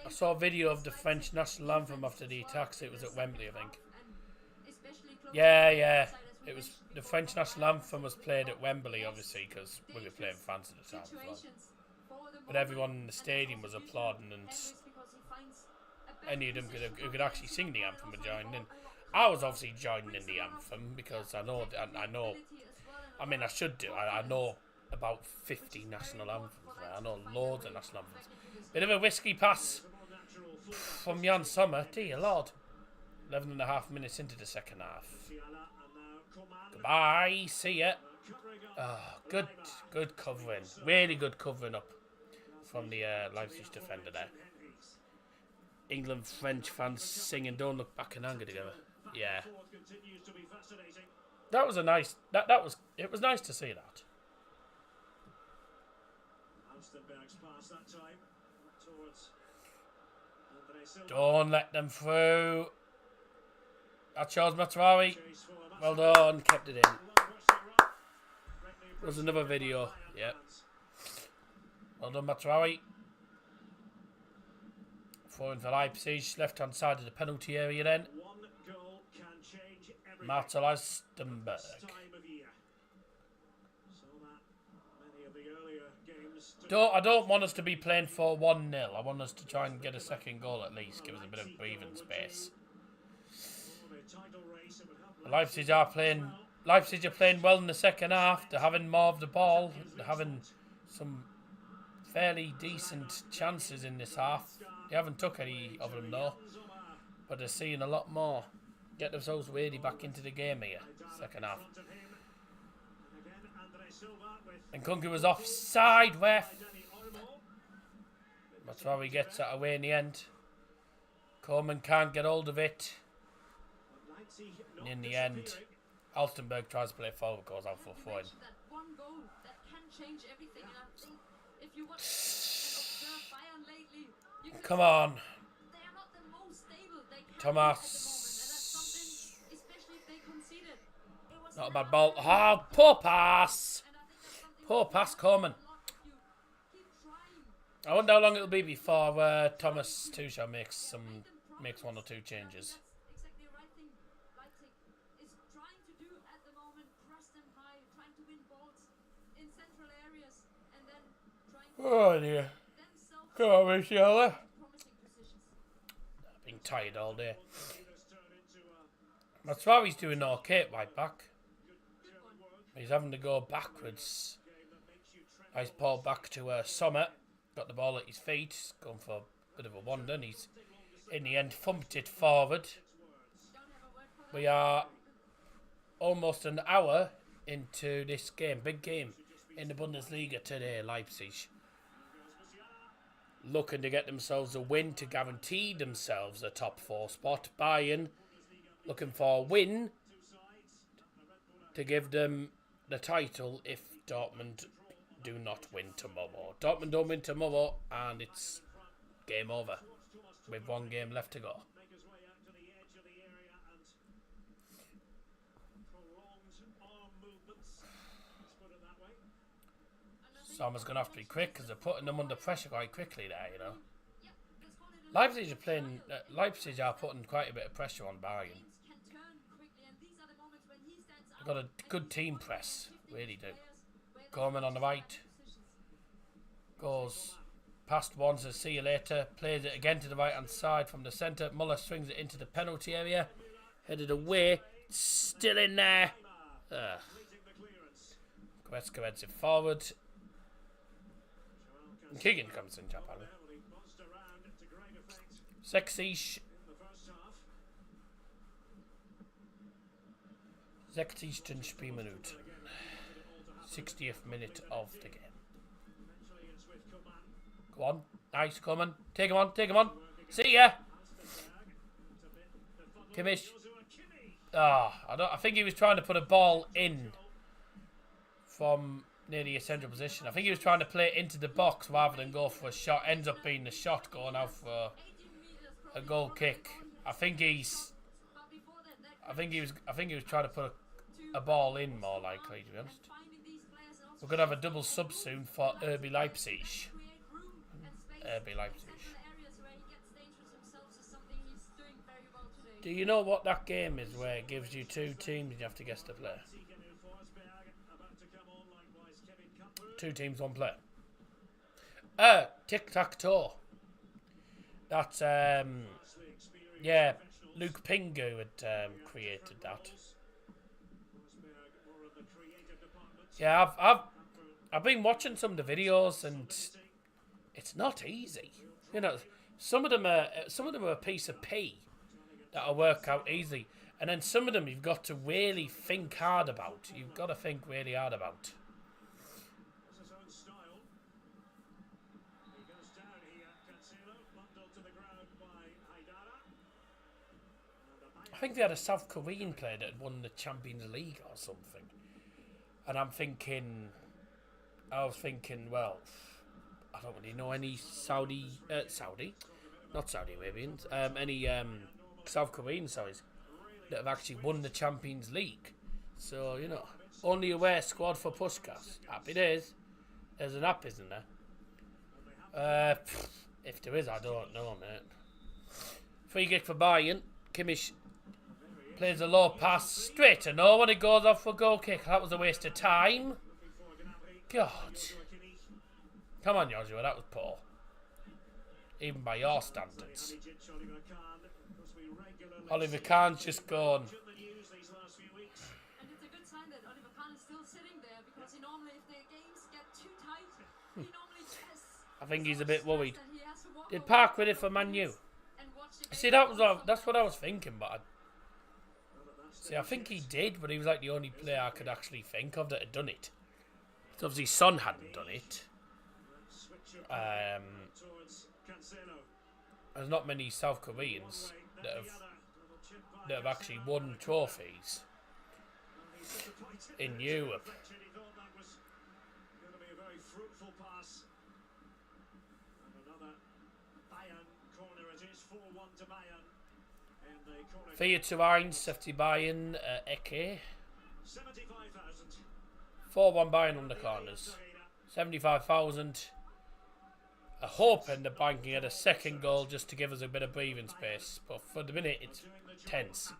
I saw a video of the French national anthem after the attacks. It was at Wembley, I think. Yeah. It was the French national anthem was played at Wembley, obviously, because we were playing France at the time as well. But everyone in the stadium was applauding, and any of them who could actually sing the anthem were joining in. I was obviously joining in the anthem because I know. I mean, I should do. I know about 50 national anthems. I know loads of national anthems. Bit of a risky pass from Jan Sommer. Dear Lord. 11.5 minutes into the second half. Goodbye. See ya. Oh, good covering. Really good covering up from the Leipzig defender there. England French fans singing "Don't Look Back in Anger" together. Yeah. That was a nice. It was nice to see that. Don't let them through. That shows Matraoui. Well done, kept it in. There's another video. Yep. Well done, Matraoui. Throwing for Leipzig, left hand side of the penalty area then. Marta Leistenberg. I don't want us to be playing for 1-0. I want us to try and get a second goal at least. Give us a bit of breathing space. Leipzig are playing well in the second half. They're having more of the ball. They're having some fairly decent chances in this half. They haven't took any of them though. But they're seeing a lot more. Get themselves really back into the game here. Second half. And Kunku was offside, ref. That's why he gets that away in the end. Coleman can't get hold of it. And in the end, Alstenberg tries to play forward, goes out for a throw-in. That one goal that can change everything, and I think if you watch and observe Bayern lately, you can Come see on, they are not the most stable they can be Thomas. at the moment, and that's something, especially if they conceded. It was Not a never bad ball. really Ah, poor pass. and I think that's something Poor that you pass have to coming. unlock if you keep trying. I wonder how long it'll be before Thomas Tuchel makes one or two changes. That's exactly the right thing Leipzig is trying to do at the moment. Press them high, trying to win balls in central areas, and then trying to Oh dear. themselves Come on, Michelle. promising positions. Been tired all day. That's why he's doing okay at right back. He's having to go backwards. Nice ball back to Sommer. Got the ball at his feet. He's going for a bit of a wander. And he's, in the end, thumped it forward. We are almost an hour into this game. Big game in the Bundesliga today, Leipzig. Looking to get themselves a win to guarantee themselves a top 4 spot. Bayern looking for a win to give them the title if Dortmund do not win tomorrow. Dortmund don't win tomorrow and it's game over with one game left to go. Sommer's going to have to be quick because they're putting them under pressure quite quickly there, you know. Leipzig are putting quite a bit of pressure on Bayern. They've got a good team press, really do. Gorman on the right. Goes past one, says see you later. Plays it again to the right hand side from the centre. Muller swings it into the penalty area. Headed away. Still in there. Goretzka heads it forward. And Keegan comes in, Japan. Sechzig Spielminuten. 60th minute of the game. Go on. Nice, come on. Take him on, take him on. See ya. Kimmich. I think he was trying to put a ball in from nearly a central position. I think he was trying to play it into the box rather than go for a shot. Ends up being the shot going out for a goal kick. I think he was trying to put a ball in more likely, to be honest. We're going to have a double sub soon for RB Leipzig. RB Leipzig. Do you know what that game is where it gives you two teams and you have to guess the player? 2 teams, 1 player. Tic-tac-toe. That's, yeah, Luke Pingu had created that. Yeah, I've been watching some of the videos and it's not easy. You know, some of them are a piece of pea that'll work out easily, and then some of them you've got to really think hard about. You've got to think really hard about. I think they had a South Korean player that had won the Champions League or something. And I was thinking, well, I don't really know any not Saudi Arabians, any South Korean, that have actually won the Champions League. So, you know, only aware squad for Puskás. Happy days. There's an app, isn't there? If there is, I don't know, mate. Free kick for Bayern. Kimmich plays a low pass straight to no one. It goes off for a goal kick. That was a waste of time. God. Come on, Joshua, that was poor. Even by your standards. Oliver Kahn's just gone. And it's a good sign that Oliver Kahn is still sitting there, because he normally, if the games get too tight, he normally tests. I think he's a bit worried. That he has to walk Did over Park with it for Man U? and watch the See, game. that's what I was thinking, but I think he did, but he was like the only player I could actually think of that had done it. So obviously Son hadn't done it. There's not many South Koreans that have that have actually won trophies And he's disappointed in with his Europe. deflection. He thought that was going to be a very fruitful pass. And another Bayern corner it is, 4-1 to Bayern. In the corner. 4-1 efter Bayern Ecke. 75,000. 4-1 Bayern on the corners. 75,000. I hoping the Bayern can get a second goal just to give us a bit of breathing space. But for the minute, it's tense.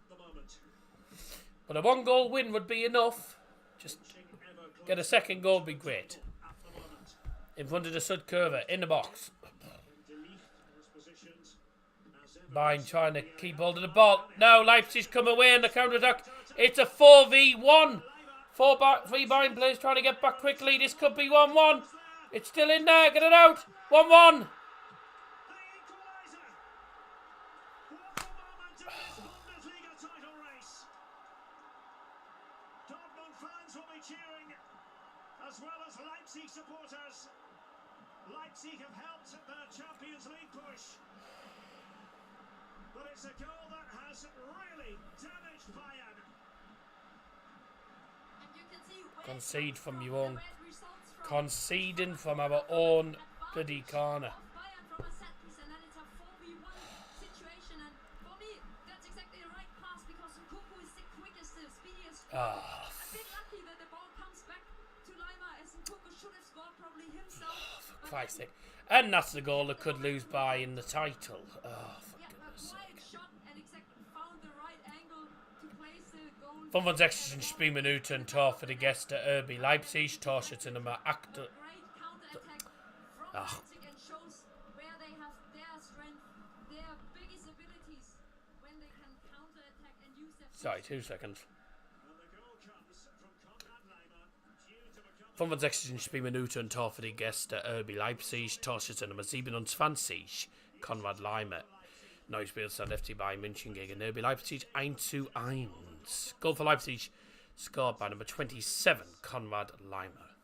But a 1-goal win would be enough. Just get a second goal would be great. In front of the Sud Curver, in the box. Bayern trying to keep hold of the ball. Now Leipzig come away in the counter-attack. It's a 4v1. 3 Bayern players trying to get back quickly. This could be 1-1. It's still in there. Get it out. 1-1. Bundesliga title race. Dortmund fans will be cheering, as well as Leipzig supporters. Leipzig have helped their Champions League push. But it's a goal that has really damaged Bayern. And you can see where Concede from your own. where it results from. Conceding from our own bloody corner. Bayern from a set piece, and then it's a 4v1 situation. And for me, that's exactly the right pass because Nkunku is the quickest, the speediest. Ah, A bit lucky that the ball comes back to Lima, as Nkunku should have scored probably himself. for Christ's sake. And that's the goal that could lose Bayern the title. Oh, for Yeah, a goodness quiet sake. shot and exactly found the right angle to place the goal. 65 Spielminuten Tor für die Gäste RB Leipzig. Torschütze Nummer 8. Great counter-attack from Ach. Leipzig and shows where they have their strength, their biggest abilities when they can counter-attack and use their Sorry, 2 seconds. And the goal comes from Konrad Leimer, due to become 65 Spielminuten Tor für die Gäste RB Leipzig. Torschütze Nummer 27. Konrad Leimer. Neues Spielstand FC Bayern München gegen RB Leipzig 1-1. Goal for Leipzig scored by number 27, Konrad Leimer.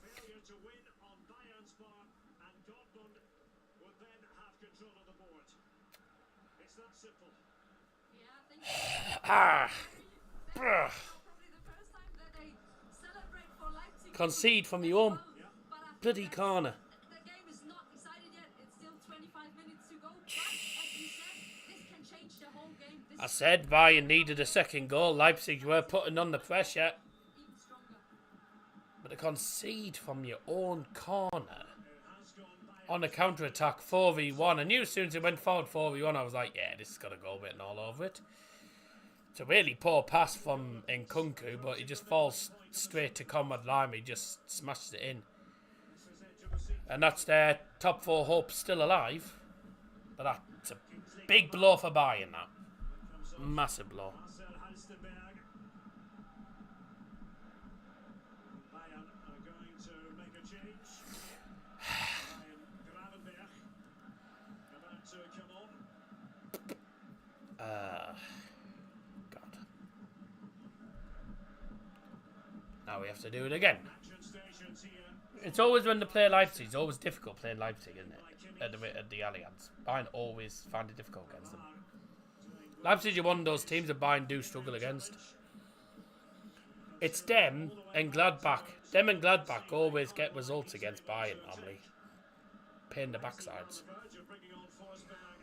failure to win on Bayern's part, and Dortmund would then have control of the board. It's that simple. Yeah, I think Ah! probably the first time that they celebrate for Leipzig. Concede from your own But I think bloody that's- corner. The game is not decided yet. It's still 25 minutes to go. But as you said, this can change the whole game. This I is said Bayern needed a second goal. Leipzig were putting on the pressure. even stronger. But to concede from your own corner on a counter-attack 4v1. I knew as soon as it went forward 4v1, I was like, yeah, this is going to go written all over it. It's a really poor pass from Nkunku, but he just falls straight to Konrad Leimer. He just smashes it in. And that's their top 4 hopes still alive. But that's a big blow for Bayern now. Massive blow. Marcel Halstenberg. Bayern are going to make a change. Ryan Gravenberg about to come on. God. Now we have to do it again. Action stations here. It's always when they play Leipzig. It's always difficult playing Leipzig, isn't it? At the Allianz. Bayern always find it difficult against them. Leipzig are one of those teams that Bayern do struggle against. It's them and Gladbach. Them and Gladbach always get results against Bayern normally. Pain in the backsides. Verge of bringing on Forsberg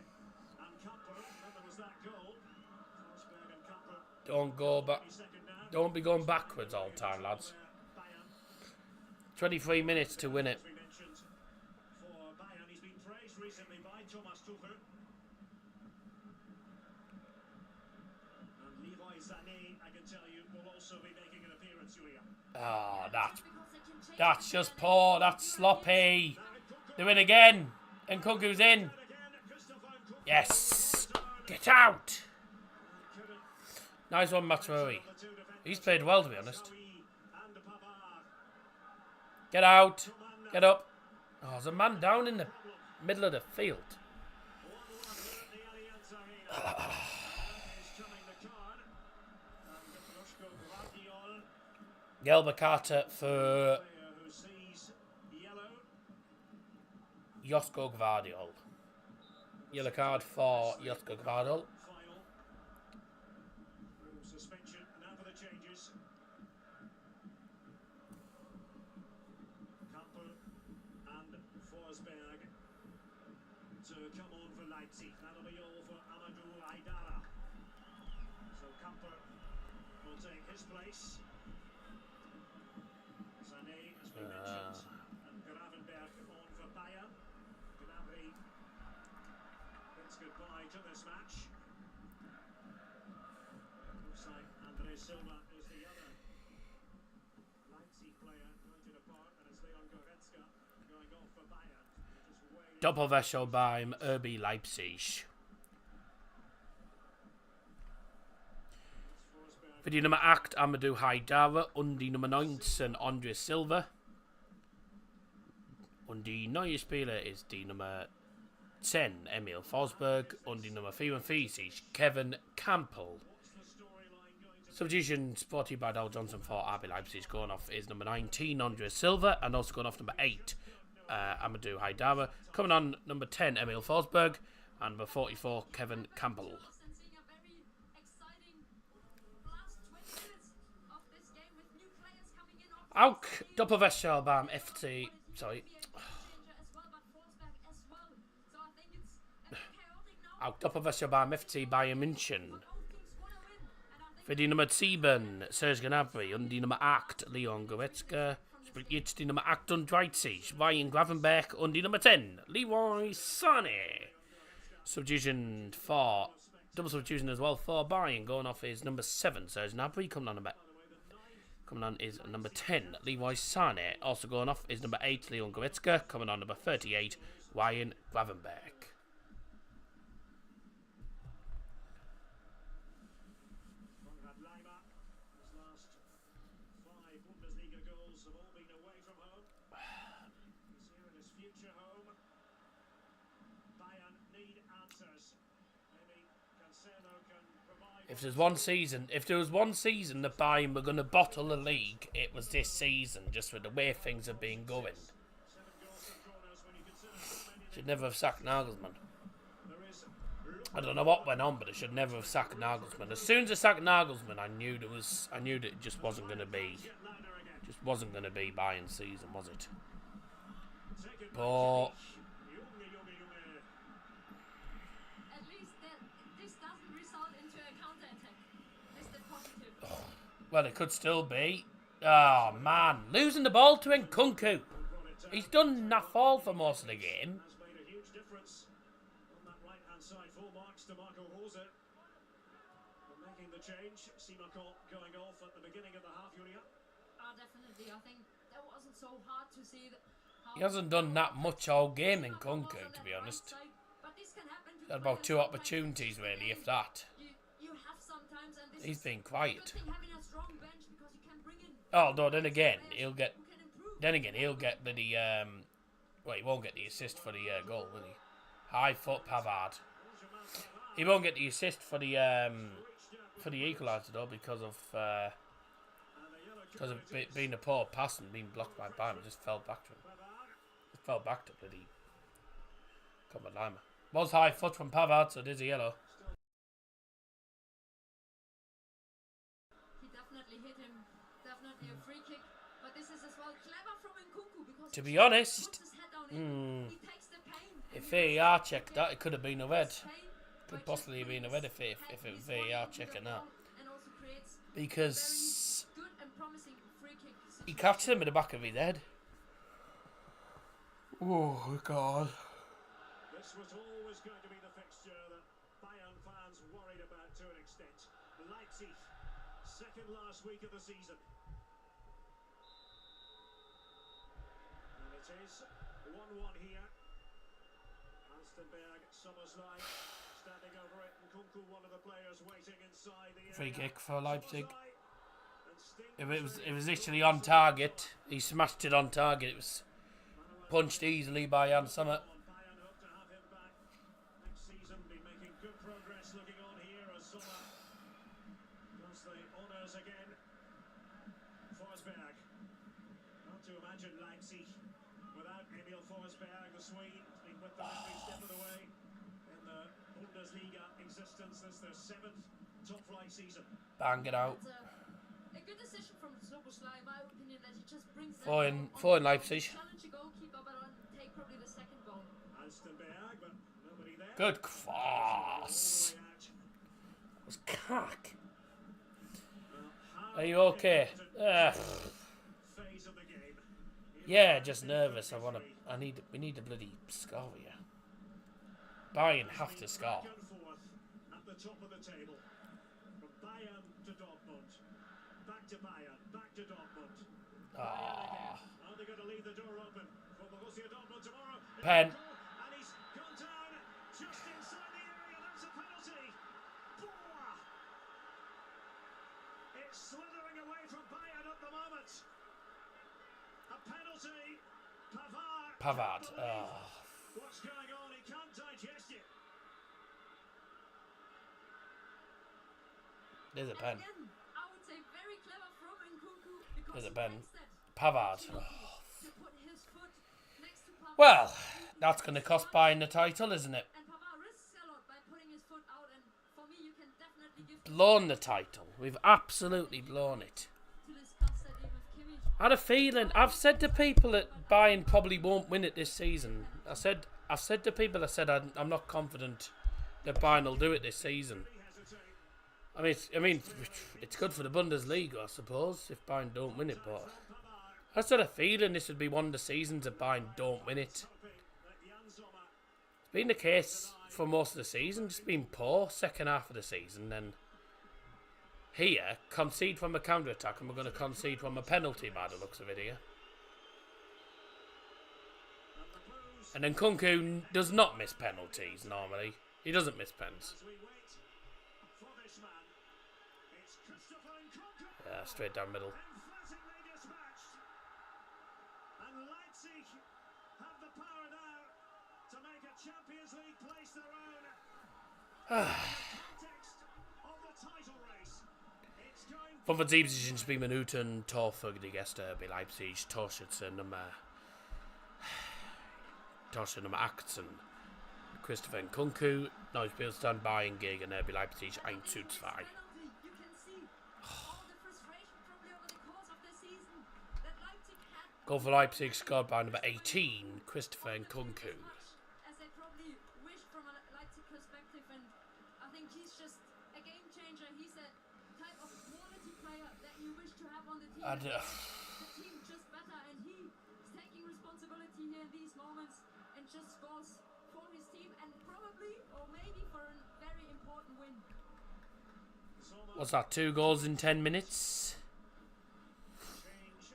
and Kamper. Then there was that goal. Forsberg and Kamper. Don't go back. Second now. Don't be going backwards all the time, lads. Bayern. 23 minutes to win it. We mentioned for Bayern, he's been praised recently by Thomas Tuchel. And Leroy Sané, I can tell you, will also be making an appearance, Julia. Ah, Because they can change that's just poor. That's sloppy. They win again. And Nkunku's in. Again, Christopher Nkunku. Yes. Get out. Nice one, Matsuri. He's played well, to be honest. And Pavard. Get out. Get up. Oh, there's a man down in the middle of the field. 1-1 at the Allianz Arena. Is coming the card. And Josko Gvardiol, Gelbe Karte for player who sees yellow. Josko Gvardiol. Yellow card for Josko Gradl. Final. Suspension. Now for the changes. Kampel and Forsberg to come on for Leipzig. That'll be all for Amadou Haidara. So Kampel will take his place. Sané, as we mentioned, and Gravenberg on for Bayern. Gnabry bids goodbye to this match. Looks like Andre Silva is the other Leipzig player going to depart, and it's Leon Goretzka going off for Bayern. Doppelwechsel beim RB Leipzig. Für die Nummer 8 Amadou Haidara und die Nummer 19 Andre Silva. Und die neue Spieler ist die Nummer 10 Emil Forsberg und die Nummer 44 Kevin Campbell. Substitution spotted by Dal Johnson for RB Leipzig. Going off is number 19 Andre Silva, and also going off number 8 Amadou Haidara. Coming on number 10 Emil Forsberg and number 44 Kevin Campbell. Auch Doppelwechsel beim FC. Sorry. Auch Doppelwechsel beim FC Bayern München. Für die Nummer 7 Serge Gnabry und die Nummer 8 Leon Goretzka spielt jetzt die Nummer 38 Ryan Gravenberg und die Nummer 10 Leroy Sané. Substitution for double substitution as well for Bayern. Going off is number 7 Serge Gnabry. Coming on is number 10 Leroy Sané. Also going off is number 8 Leon Goretzka. Coming on number 38 Ryan Gravenberg. His last 5 Bundesliga goals have all been away from home. He's here in his future home. Bayern need answers. Maybe Cancelo can provide. If there was one season that Bayern were going to bottle the league, it was this season, just with the way things have been going. 7 goals from corners when you consider so many. Should never have sacked Nagelsmann. There is I don't know what went on, but they should never have sacked Nagelsmann. As soon as they sacked Nagelsmann, I knew that it just wasn't going to be, Bayern's season, was it? But At least this doesn't result into a counter-attack. That's the positive. well, it could still be. Oh man, losing the ball to Nkunku. He's done enough all for most of the game. has made a huge difference on that right-hand side. Full marks to Marco Rose. For making the change. Simakon going off at the beginning of the half, Julia. Definitely. I think that wasn't so hard to see. He hasn't done that much all game in Nkunku, to be honest. But this can happen to Had about 2 opportunities really, if that. You have sometimes, and this He's is been a quiet. good thing having a strong bench because you can bring in Although then again, he'll get. who can improve. Then again, he'll get the well, he won't get the assist for the goal, will he? High foot Pavard. He won't get the assist for the equaliser though because of being a poor pass and being blocked by Bayern. Just fell back to him. Just fell back to bloody. Come on, Lima. Was high foot from Pavard, so there's a yellow. He definitely hit him. Definitely a free kick. But this is as well clever from Nkunku because To he be honest, puts his head down in. He takes the pain. and if he VAR checked that, it could have been a red. pain by Could possibly have just been a putting red his if head it was his body VAR into the checking that. ball and also creates Because good and promising free kick he situation. catches him in the back of his head. Oh God. This was always going to be the fixture that Bayern fans worried about to an extent. Leipzig, second last week of the season. And it is 1-1 here. Alstenberg, Sommerslein, standing over it. Nkunku, one of the players waiting inside the area. Free kick for Leipzig. And Sting It was literally on target. He smashed it on target. It was punched easily by Jan Sommer. Bayern hope to have him back next season. Been making good progress looking on here as Sommer does the honours again. Forsberg. Not to imagine Leipzig without Emil Forsberg, the Swede. Been with them every step of the way in the Bundesliga existence. This is their 7th top-flight season. Bang it out. A good decision from Soboslai, in my opinion, that he just brings that Four in Leipzig. challenge a goalkeeper, but take probably the second goal. Alstenberg, but nobody there. Good cross. That was cock. Are you okay? Phase of the game. Yeah, just nervous. We need a bloody score here. Bayern have to score. Back and forth at the top of the table. From Bayern to Dortmund. Back to Bayern. Back to Dortmund. Bayern again. Are they going to leave the door open for Borussia Dortmund tomorrow? Pen. And he's gone down just inside the area. That's a penalty. Boah! It's slithering away from Bayern at the moment. A penalty. Pavard. What's going on? He can't digest it. There's a pen. Again, I would say very clever from Nkunku because There's a he pen. makes that Pavard. to put his foot next to Pavard. Well, that's going to cost Bayern the title, isn't it? And Pavard risks a lot by putting his foot out, and for me, you can definitely give Blown the title. We've absolutely blown it. to discuss that with Kimmich. I had a feeling. I've said to people that Bayern probably won't win it this season. I've said to people, I'm not confident that Bayern will do it this season. I mean, it's good for the Bundesliga, I suppose, if Bayern don't win it. But I just had a feeling this would be one of the seasons that Bayern don't win it. It's been the case for most of the season. Just been poor second half of the season. Then here, concede from a counter attack, and we're going to concede from a penalty by the looks of it here. And then Nkunku does not miss penalties normally. He doesn't miss pens. Yeah, straight down middle. Emphatically dispatched. And Leipzig have the power now to make a Champions League place their own. In the context of the title race, it's going 75 spielen Minuten, Tor für die Gäste bei Leipzig, Torschütze Nummer 18. Christopher Nkunku, neues Spielstand Bayern gegen RB Leipzig 1:2. You can see all the frustration probably over the course of the season that Leipzig had. Goal for Leipzig scored by number 18, Christopher Nkunku. As they probably wish from a Leipzig perspective, and I think he's just a game changer. He's a type of quality player that you wish to have on the team. The team just better, and he's taking responsibility here in these moments and just scores for his team and probably or maybe for a very important win. What's that, 2 goals in 10 minutes? change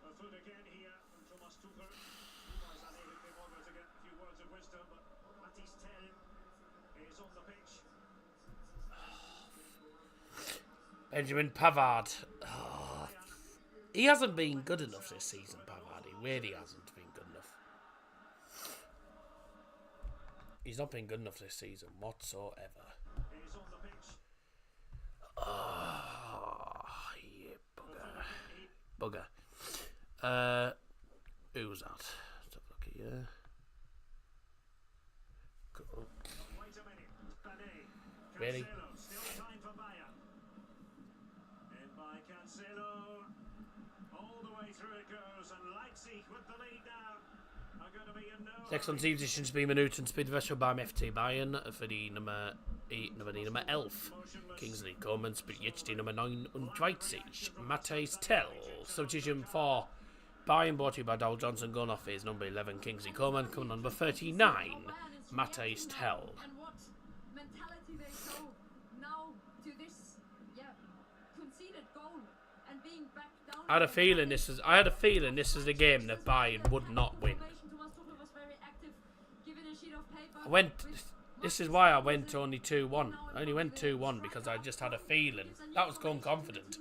a foot again here from Thomas Tuchel. Thomas unable came over to get a few words of wisdom, but Matis Tell is on the pitch. Benjamin Pavard. Oh, he hasn't been good enough this season, Pavard. He really hasn't been good enough. He's not been good enough this season whatsoever. Is on the pitch. Oh, yeah, bugger. Who's that? Let's have a look at you. Cool. Wait a minute. Bane. Really? Cancelo. Still time for Bayern. In by Cancelo. All the way through it goes, and Leipzig with the lead now are going to be in no. 76 spielen Minuten spielt Wäsche beim FC Bayern für die Nummer 11. Kingsley Coman spielt jetzt die Nummer 39. Matis Tell. Substitution for Bayern brought to you by Dowell Johnson. Gone off is number 11 Kingsley Coman. Coming on number 39 Matis Tell. And what mentality they show now to this conceded goal and being back down. I had a feeling this is the game that Bayern would not win. Thomas Tuchel was very active, given a sheet of paper. I went. This is why I went only 2-1. I only went 2-1 because I just had a feeling. That was going confident.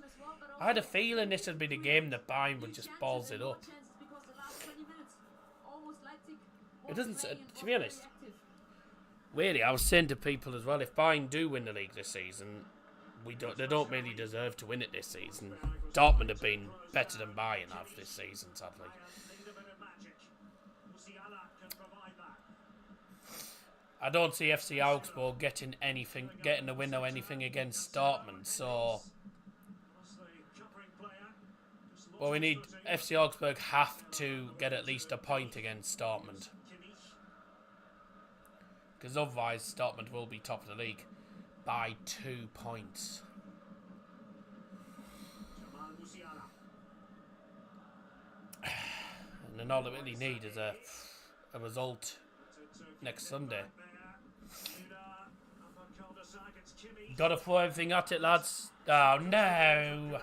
I had a feeling this would be the game that Bayern would just balls it up. It doesn't. To be honest, really, I was saying to people as well, if Bayern do win the league this season, they don't really deserve to win it this season. Dortmund have been better than Bayern have this season, sadly. I don't see FC Augsburg getting a win or anything against Dortmund. So, well, we need FC Augsburg have to get at least a point against Dortmund, because otherwise Dortmund will be top of the league by 2 points. And then all they really need is a result next Sunday. Gotta throw everything at it, lads. Oh no!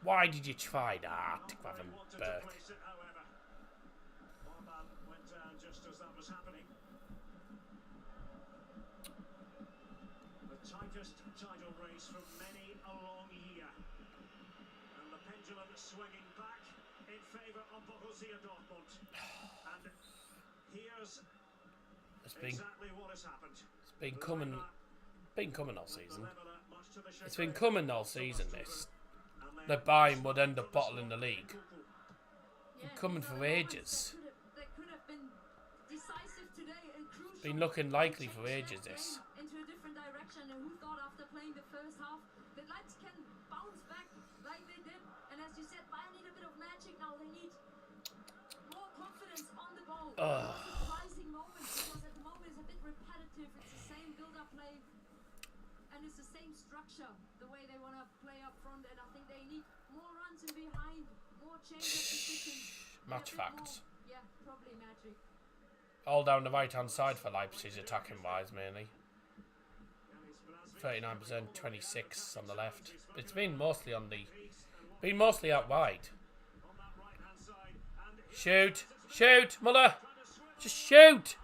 Why did you try that, Gravenberg? The tightest title race for many a long year, and the pendulum is swinging back in favour of Borussia Dortmund. And here's exactly what has happened. It's been coming all season. It's been coming all season. This that Bayern would end up bottling the league. Been coming for ages. Been looking likely for ages. This. Into a different direction, and who thought after playing the first half that Leipzig can bounce back like they did? And as you said, Bayern need a bit of magic now. They need more confidence on the ball. Surprising moments, because at the moment it's a bit repetitive. It's the same build-up play, and it's the same structure, the way they want to play up front. And I think they need more runs in behind, more change of positions. Match facts. Yeah, probably magic. All down the right-hand side for Leipzig, attacking-wise, mainly. 39%, 26 on the left. It's been mostly out wide. Shoot, shoot, Muller, just shoot.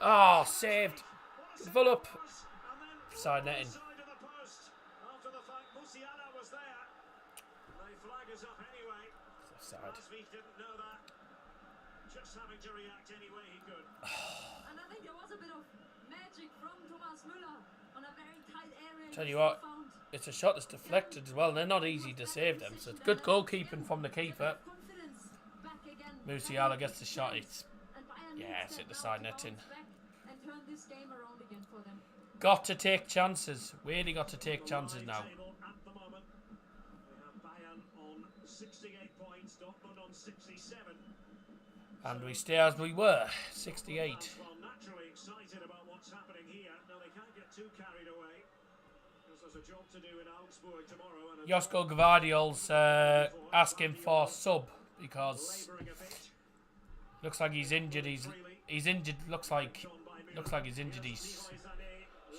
Oh, saved. Full up. Side netting. Side. Having to react any way he could. And I think there was a bit of magic from Thomas Müller on a very tight area. Tell you what, it's a shot that's deflected as well. They're not easy to save them, so it's good goalkeeping from the keeper. Musiala gets the shot. It's it's hit the side netting. Got to take chances. Really got to take chances now. At the moment, we have Bayern on 68 points, Dortmund on 67. And we stay as we were, 68. Well, naturally excited about what's happening here. Now they can't get too carried away, because there's a job to do in Augsburg tomorrow. And Josko Gvardiol's asking for sub because looks like he's injured. He's injured. Looks like he's injured his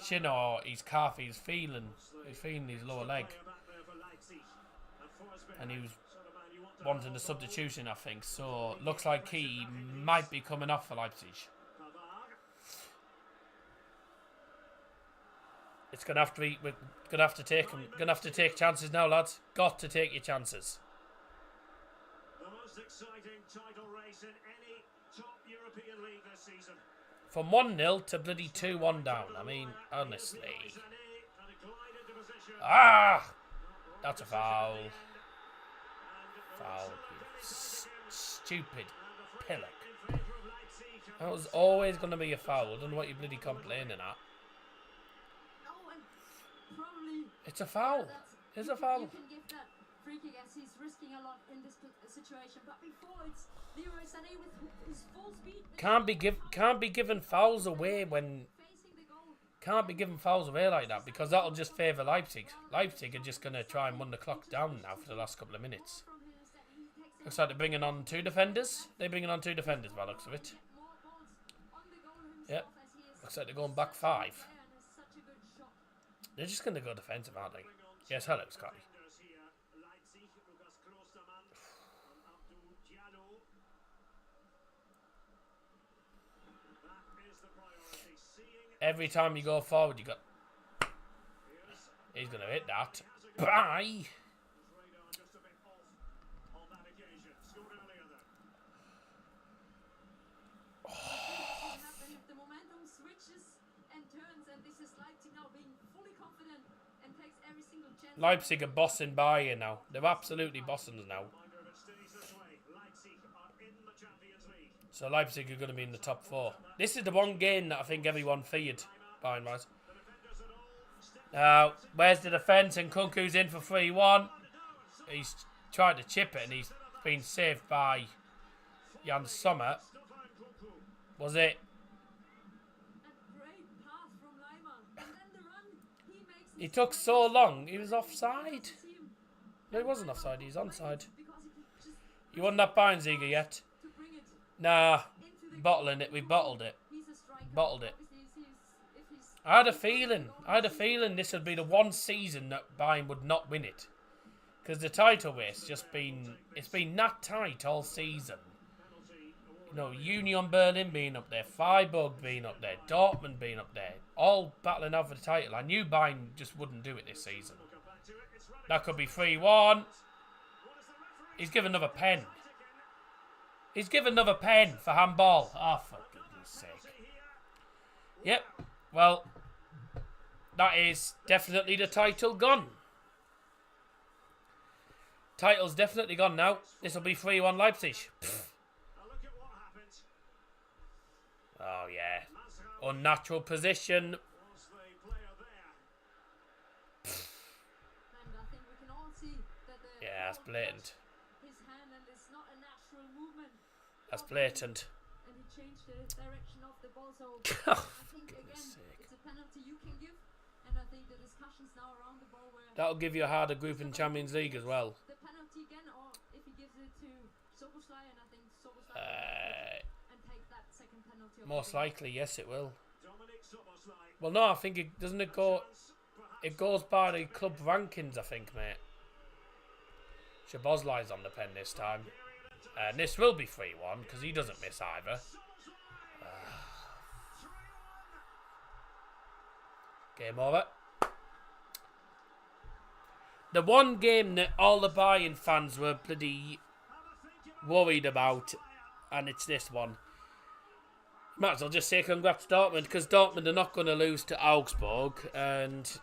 shin or his calf. He's feeling his lower leg, and he was wanting a substitution, I think. So looks like he might be coming off for Leipzig. It's gonna have to be. We're gonna have to take him. Gonna have to take chances now, lads. Got to take your chances. the most exciting title race in any top European league this season. From 1-0 to bloody 2-1 down. I mean, honestly. Ah! That's a foul. Foul. Stupid pillock. That was always going to be a foul. I don't know what you're bloody complaining at. It's a foul. It's a foul. You can give that free kick as he's risking a lot in this situation, but before it's Leroy Sané with his full speed. Can't be given fouls away when. Can't be given fouls away like that, because that'll just favour Leipzig. Leipzig are just going to try and run the clock down now for the last couple of minutes. Looks like they're bringing on 2 defenders. They're bringing on 2 defenders by the looks of it. Yep. Looks like they're going back 5. They're just going to go defensive, aren't they? Yes, hello, Scotty. Every time you go forward, you got... He's going to hit that. Bye! The momentum switches and turns, and this is Leipzig now being fully confident and takes every single chance. Leipzig are bossing Bayern now. They're absolutely bossing us now. So Leipzig are going to be in the top 4. This is the one game that I think everyone feared, Bayern wise. Now, where's the defence? And Kunku's in for 3-1. He's tried to chip it and he's been saved by Jan Sommer. Was it? He took so long. He was offside. No, he wasn't offside. He was onside. You won that Bundesliga yet? Nah. Bottling it. We bottled it. Bottled it. I had a feeling this would be the one season that Bayern would not win it. Because the title race it's been that tight all season. You know, Union Berlin being up there, Freiburg being up there, Dortmund being up there, all battling out for the title. I knew Bayern just wouldn't do it this season. That could be 3-1. He's given another pen. He's given another pen for handball. Oh, for goodness sake. Yep. Well, that is definitely the title gone. Title's definitely gone now. This will be 3-1 Leipzig. Pfft. Oh, yeah. Unnatural position. Yeah, that's blatant. That's blatant. And he changed the direction of the ball, so Oh, I think again it's a penalty you can give, and I think the discussions now around the ball where That'll give you a harder group in Champions League as well. the penalty again, or if he gives it to Soboslai, and I think Soboslai and take that second penalty. Most likely, yes, it will. Well, no, I think it doesn't. It go. It goes by the club rankings, I think, mate. Szoboszlai's on the pen this time. And this will be 3-1 because he doesn't miss either. Game over. The one game that all the Bayern fans were bloody worried about, and it's this one. Might as well just say congrats Dortmund, because Dortmund are not going to lose to Augsburg, and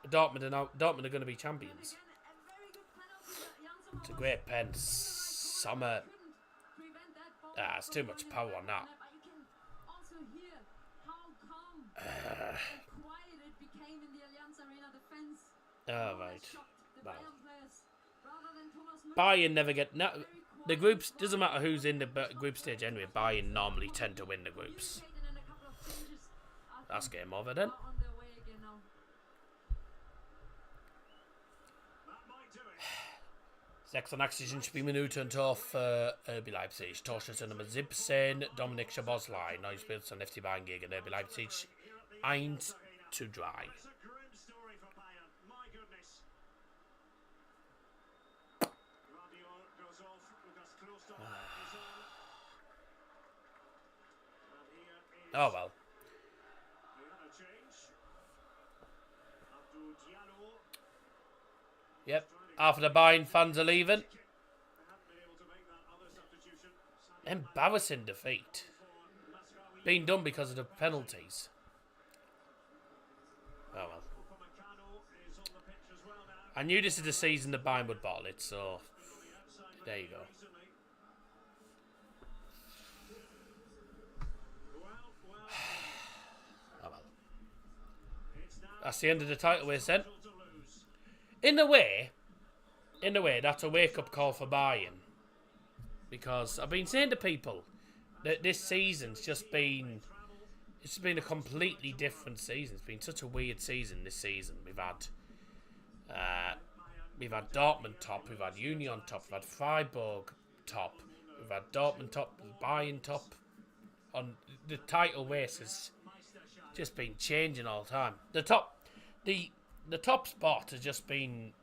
Dortmund are going to be champions. It's a great pen. Sommer. It's too much power on that. Right. Well. Bayern never get... No, the groups, doesn't matter who's in the group stage anyway, Bayern normally tend to win the groups. That's game over then. 86 Minuten Tor für RB Leipzig. Torschütze Nummer 17, Dominik Szoboszlai. Neues Spiel von FC Bayern gegen RB Leipzig. 1-3. Oh well. Yep. Half of the Bayern fans are leaving. Embarrassing defeat. Being done because of the penalties. Oh well. I knew this is the season the Bayern would bottle it, so there you go. Oh well. That's the end of the title race then. In a way, that's a wake-up call for Bayern. Because I've been saying to people that this season's just been... It's been a completely different season. It's been such a weird season this season. We've had Dortmund top, we've had Union top, we've had Freiburg top, we've had Dortmund top, Bayern top. On the title race has just been changing all the time. The top spot has just been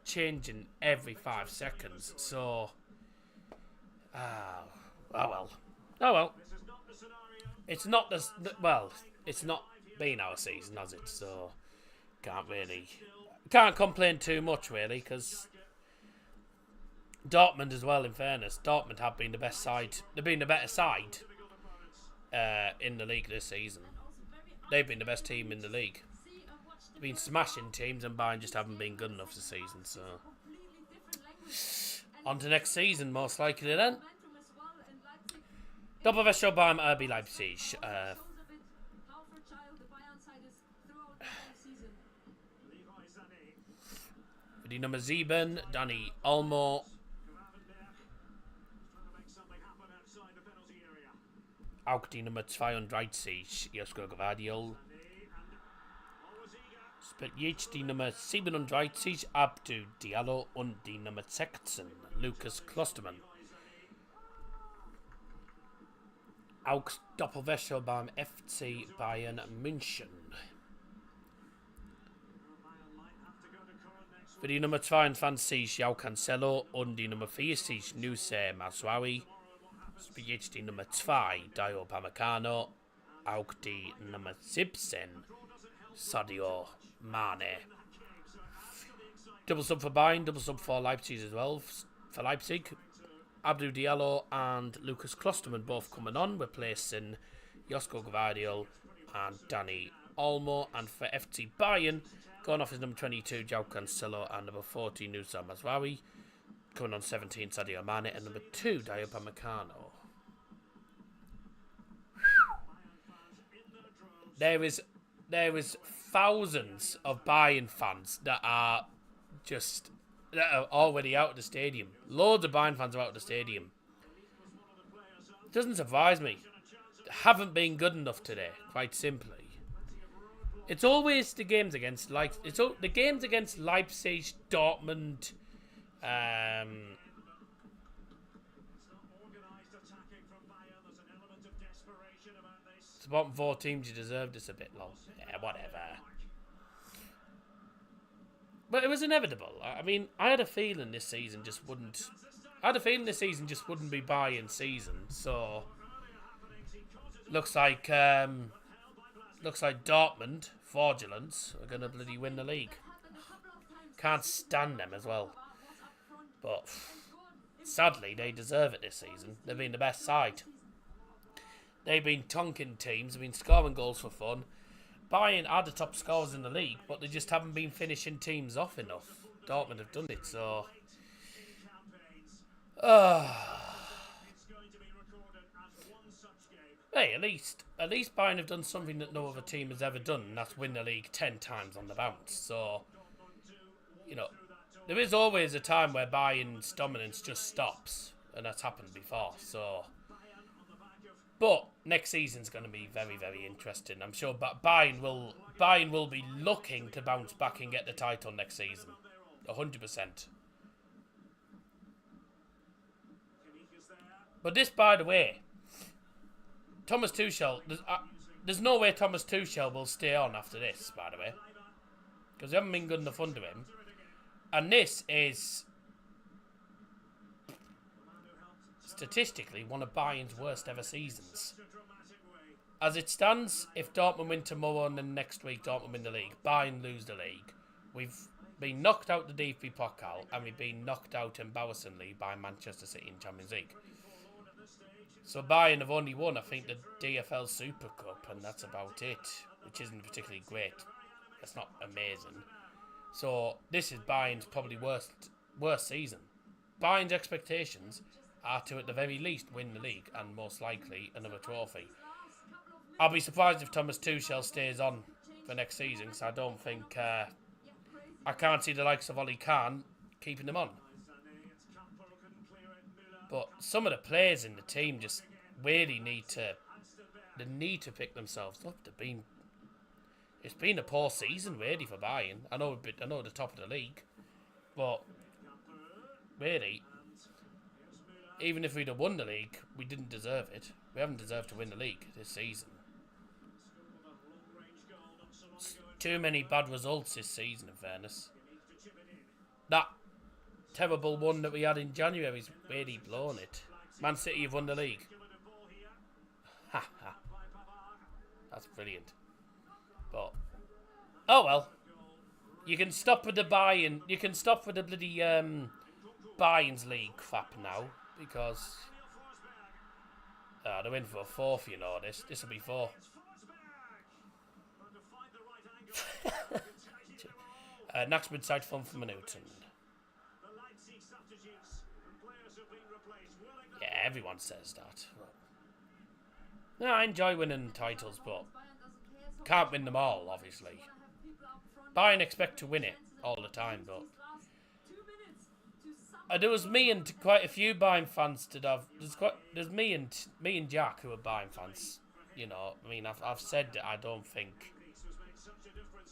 changing every 5 seconds. So, oh well. It's not it's not been our season, has it? So, can't complain too much really, because Dortmund as well. In fairness, Dortmund have been the best side. They've been the better side in the league this season. They've been the best team in the league. They've been smashing teams, and Bayern just haven't been good enough this season. So, on to next season, most likely then. Doppelwäscher beim RB Leipzig. Shows a bit how fragile the Bayern side is throughout the whole season. Levi Sané. Für die Nummer 7, Dani Olmo. Gravenberch. Trying to make something happen outside the penalty area. Auch die Nummer 32, Josko Gvardiol. Sané and always eager. Spielt jetzt die Nummer 37, Abdou Diallo. Und die Nummer 16, Lukas Klostermann. Auch Doppelwäscher beim FC Bayern München. Bayern might have to go to current next Für die Nummer 22, João Cancelo. Und die Nummer 40, Nuse Masraoui. Spielt jetzt die Nummer 2, Dayo Pamecano. Auch die Nummer 17, Sadio Mane. Double sub for Bayern, double sub for Leipzig as well. For Leipzig, Abdou Diallo and Lucas Klostermann both coming on, replacing Josko Gvardiol and Dani Olmo. And for FC Bayern, going off is number 22, João Cancelo, and number 40, Nusa Mazraoui. Coming on 17, Sadio Mane, and number 2, Dayo Pamecano. There is thousands of Bayern fans that are already out of the stadium. Loads of Bayern fans are out of the stadium. It doesn't surprise me. They haven't been good enough today, quite simply. It's always the games against the games against Leipzig, Dortmund. It's not organised attacking from Bayern. There's an element of desperation about this. It's the bottom 4 teams you deserve this a bit long. Yeah, whatever. But it was inevitable. I mean, I had a feeling this season just wouldn't. I had a feeling this season just wouldn't be Bayern season. So looks like Dortmund, fraudulence, are gonna bloody win the league. Can't stand them as well. But sadly, they deserve it this season. They've been the best side. They've been tonking teams. They've been scoring goals for fun. Bayern are the top scorers in the league, but they just haven't been finishing teams off enough. Dortmund have done it, so. It's going to be recorded as one such game. Hey, at least Bayern have done something that no other team has ever done, and that's win the league 10 times on the bounce. So, you know, there is always a time where Bayern's dominance just stops, and that's happened before. So, but next season's going to be very, very interesting. I'm sure Bayern will be looking to bounce back and get the title next season, 100%. But this, by the way, Thomas Tuchel, there's no way Thomas Tuchel will stay on after this, by the way, because they haven't been good enough under him. And this is statistically one of Bayern's worst ever seasons. As it stands, if Dortmund win tomorrow and then next week Dortmund win the league, Bayern lose the league. We've been knocked out the DFB Pokal, and we've been knocked out embarrassingly by Manchester City in Champions League. So Bayern have only won, I think, the DFL Super Cup, and that's about it, which isn't particularly great. That's not amazing. So this is Bayern's probably worst season. Bayern's expectations are to, at the very least, win the league and most likely another trophy. I'll be surprised if Thomas Tuchel stays on for next season, because I don't think I can't see the likes of Oli Kahn keeping him on. But some of the players in the team just really need to pick themselves up. It's been a poor season really for Bayern. I know the top of the league, but really, even if we'd have won the league, we didn't deserve it. We haven't deserved to win the league this season. Too many bad results this season, in fairness. That terrible one that we had in January's really blown it. Man City have won the league. Ha ha. That's brilliant. But oh well. You can stop with the Bayern. You can stop with the bloody Bayern's league crap now, because they're in for a fourth, you know. This will be 4. Nachspielzeit 5 Minuten. Yeah, everyone says that. No, I enjoy winning titles, but can't win them all, obviously. Bayern expect to win it all the time, but there was me and quite a few Bayern fans to have. There's me and Jack who are Bayern fans. You know, I mean, I've said that I don't think,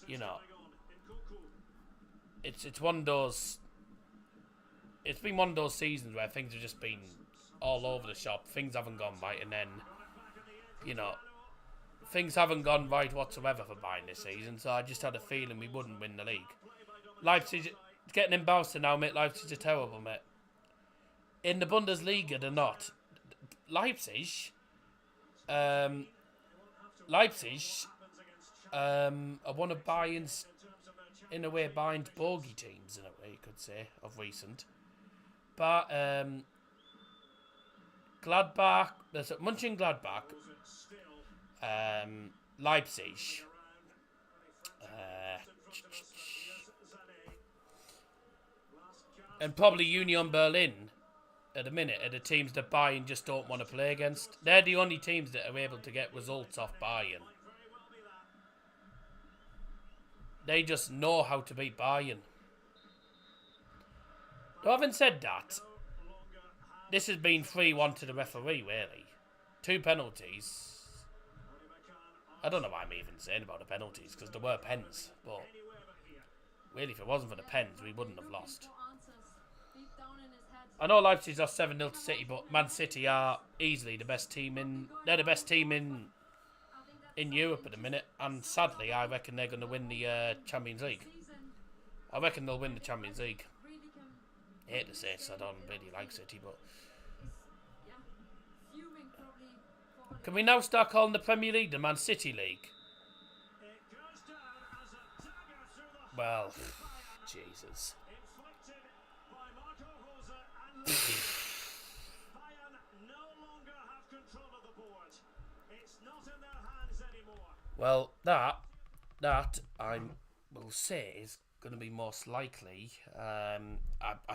you know, it's one of those. It's been one of those seasons where things have just been all over the shop. Things haven't gone right, and then, you know, things haven't gone right whatsoever for Bayern this season. So I just had a feeling we wouldn't win the league. Leipzig getting embarrassed now, mate. Leipzig are terrible, mate. In the Bundesliga, they're not. Leipzig are one of Bayern's, in a way, Bayern's bogey teams, in a way, you could say, of recent. But Gladbach, there's Mönchengladbach, Leipzig, and probably Union Berlin at the minute are the teams that Bayern just don't want to play against. They're the only teams that are able to get results off Bayern. They just know how to beat Bayern. Though having said that, this has been 3-1 to the referee, really. 2 penalties. I don't know what I'm even saying about the penalties, because there were pens. But really, if it wasn't for the pens, we wouldn't have lost. I know Leipzig lost 7-0 to City, but Man City are easily the best team in... They're the best team in Europe at the minute. And sadly, I reckon they're going to win the Champions League. I reckon they'll win the Champions League. I hate to say it, so I don't really like City, but... Can we now start calling the Premier League the Man City League? Well, Jesus. Well, that I will say is going to be most likely. I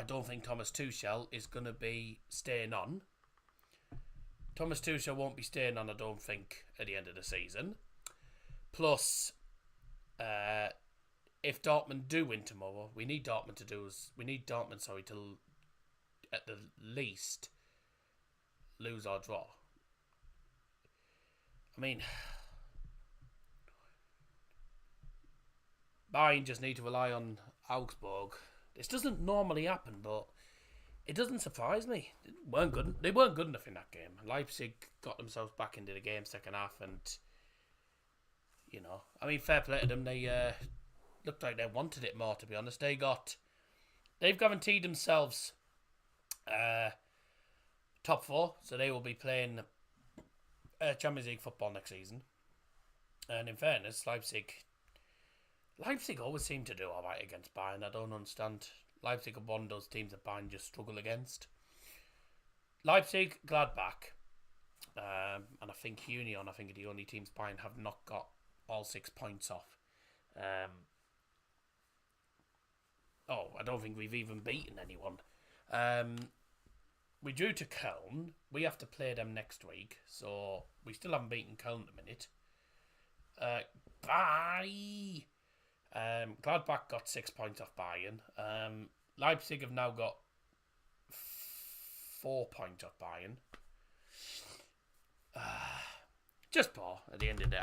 don't think Thomas Tuchel is going to be staying on. Thomas Tuchel won't be staying on, I don't think, at the end of the season. Plus, if Dortmund do win tomorrow, we need Dortmund to at the least lose or draw. I mean, Bayern just need to rely on Augsburg. This doesn't normally happen, but it doesn't surprise me. They weren't good enough in that game. Leipzig got themselves back into the game second half, and you know, I mean, fair play to them. They looked like they wanted it more. To be honest, they've guaranteed themselves top 4, so they will be playing Champions League football next season. And in fairness, Leipzig always seem to do alright against Bayern. I don't understand. Leipzig are one of those teams that Bayern just struggle against. Leipzig, Gladbach, and I think Union, are the only teams Bayern have not got all 6 points off. I don't think we've even beaten anyone. We drew to Köln. We have to play them next week, so we still haven't beaten Köln at the minute. Bye! Gladbach got 6 points off Bayern. Leipzig have now got 4 points off Bayern. Just poor at the end of the day.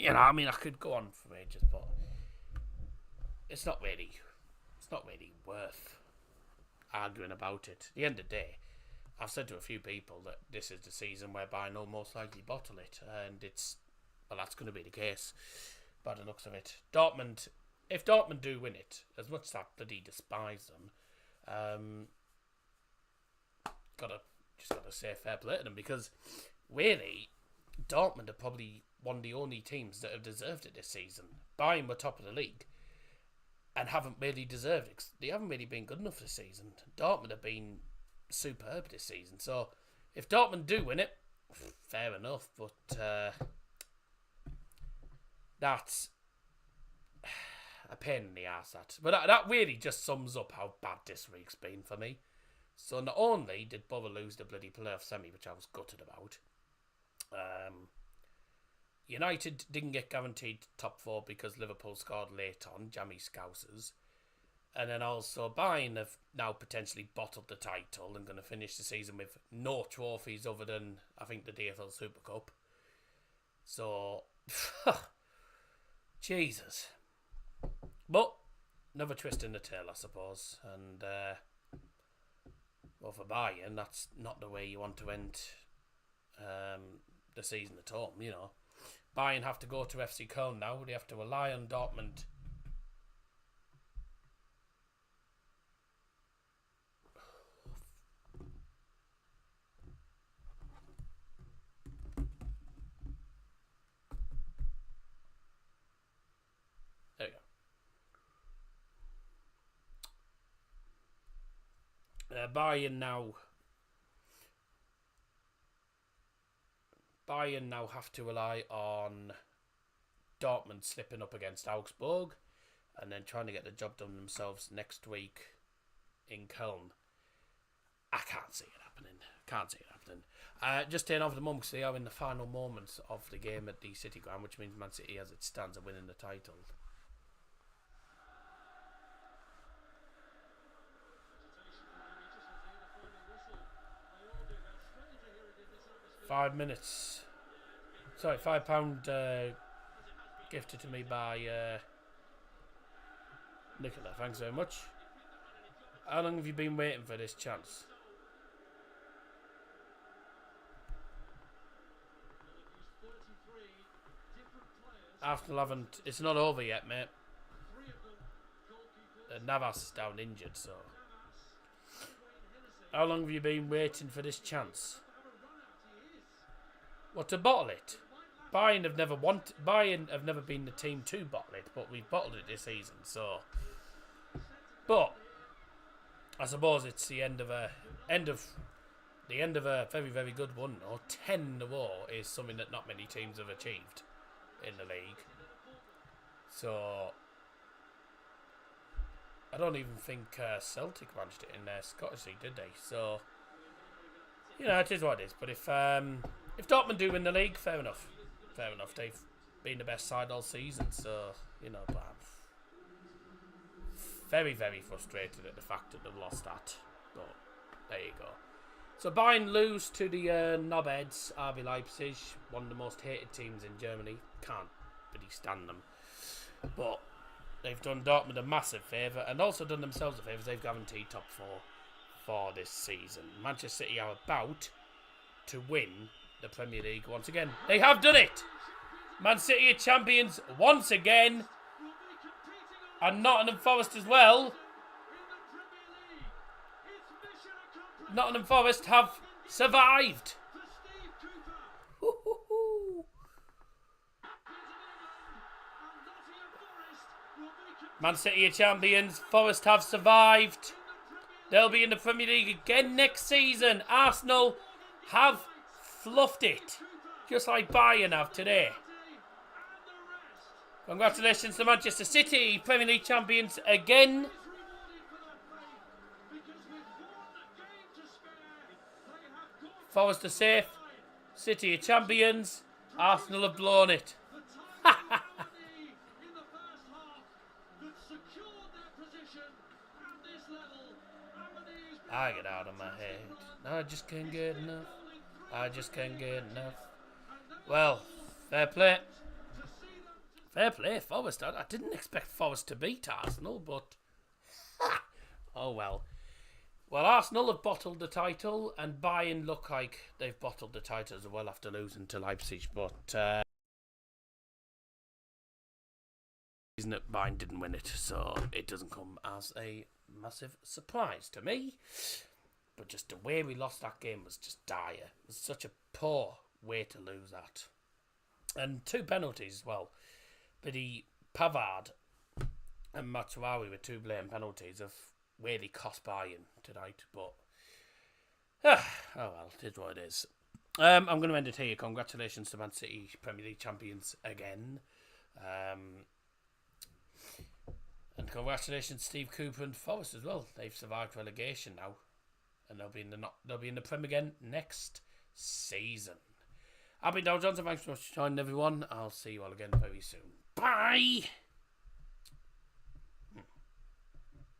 I mean, I could go on for ages, but it's not really worth arguing about it. At the end of the day, I've said to a few people that this is the season where Bayern will most likely bottle it, and that's going to be the case by the looks of it. Dortmund, if Dortmund do win it, as much as I bloody despise them, gotta say fair play to them, because really, Dortmund are probably one of the only teams that have deserved it this season. Bayern were top of the league and haven't really deserved it. They haven't really been good enough this season. Dortmund have been superb this season. So if Dortmund do win it, fair enough. But that's a pain in the arse. But that really just sums up how bad this week's been for me. So not only did Borough lose the bloody playoff semi, which I was gutted about, United didn't get guaranteed top 4 because Liverpool scored late on, jammy scousers. And then also Bayern have now potentially bottled the title and going to finish the season with no trophies other than, I think, the DFL Super Cup. So, Jesus. But, another twist in the tail, I suppose. And, well, for Bayern, that's not the way you want to end the season at home, you know. Bayern have to go to FC Köln now. They have to rely on Dortmund. There we go. Bayern now have to rely on Dortmund slipping up against Augsburg and then trying to get the job done themselves next week in Köln. I can't see it happening. Just turn over the moment because they are in the final moments of the game at the City Ground, which means Man City, as it stands, are winning the title. £5 gifted to me by Nicola. Thanks very much. How long have you been waiting for this chance? Arsenal haven't. It's not over yet, mate. Navas is down injured, so. How long have you been waiting for this chance? What, to bottle it? Bayern have never been the team to bottle it, but we've bottled it this season, so. But I suppose it's the end of a very, very good one. Or 10 in a row is something that not many teams have achieved in the league. So I don't even think Celtic managed it in their Scottish League, did they? So, you know, it is what it is. But if Dortmund do win the league, fair enough. They've been the best side all season, so, you know, but I'm very, very frustrated at the fact that they've lost that. But there you go. So Bayern lose to the knobheads, RB Leipzig, one of the most hated teams in Germany. Can't really stand them. But they've done Dortmund a massive favour and also done themselves a favour. They've guaranteed top 4 for this season. Manchester City are about to win the Premier League once again. They have done it! Man City are champions once again. And Nottingham Forest as well. Nottingham Forest have survived. Man City are champions. Forest have survived. They'll be in the Premier League again next season. Arsenal have fluffed it, just like Bayern have today. Congratulations to Manchester City, Premier League champions again. Forest are safe. City are champions. Arsenal have blown it. I get out of my head. I just can't get enough. Well, fair play. Fair play, Forest. I didn't expect Forest to beat Arsenal, but oh well. Well, Arsenal have bottled the title, and Bayern look like they've bottled the title as well after losing to Leipzig. But reason that Bayern didn't win it, so it doesn't come as a massive surprise to me. But just the way we lost that game was just dire. It was such a poor way to lose that. And 2 penalties as well. Biddy Pavard and Matsuawi with 2 blatant penalties have really cost Bayern tonight. But, oh well, it is what it is. I'm going to end it here. Congratulations to Man City, Premier League champions again. And congratulations to Steve Cooper and Forest as well. They've survived relegation now. And they'll be in the Prem again next season. I've been Dow Johnson. Thanks for joining, everyone. I'll see you all again very soon. Bye!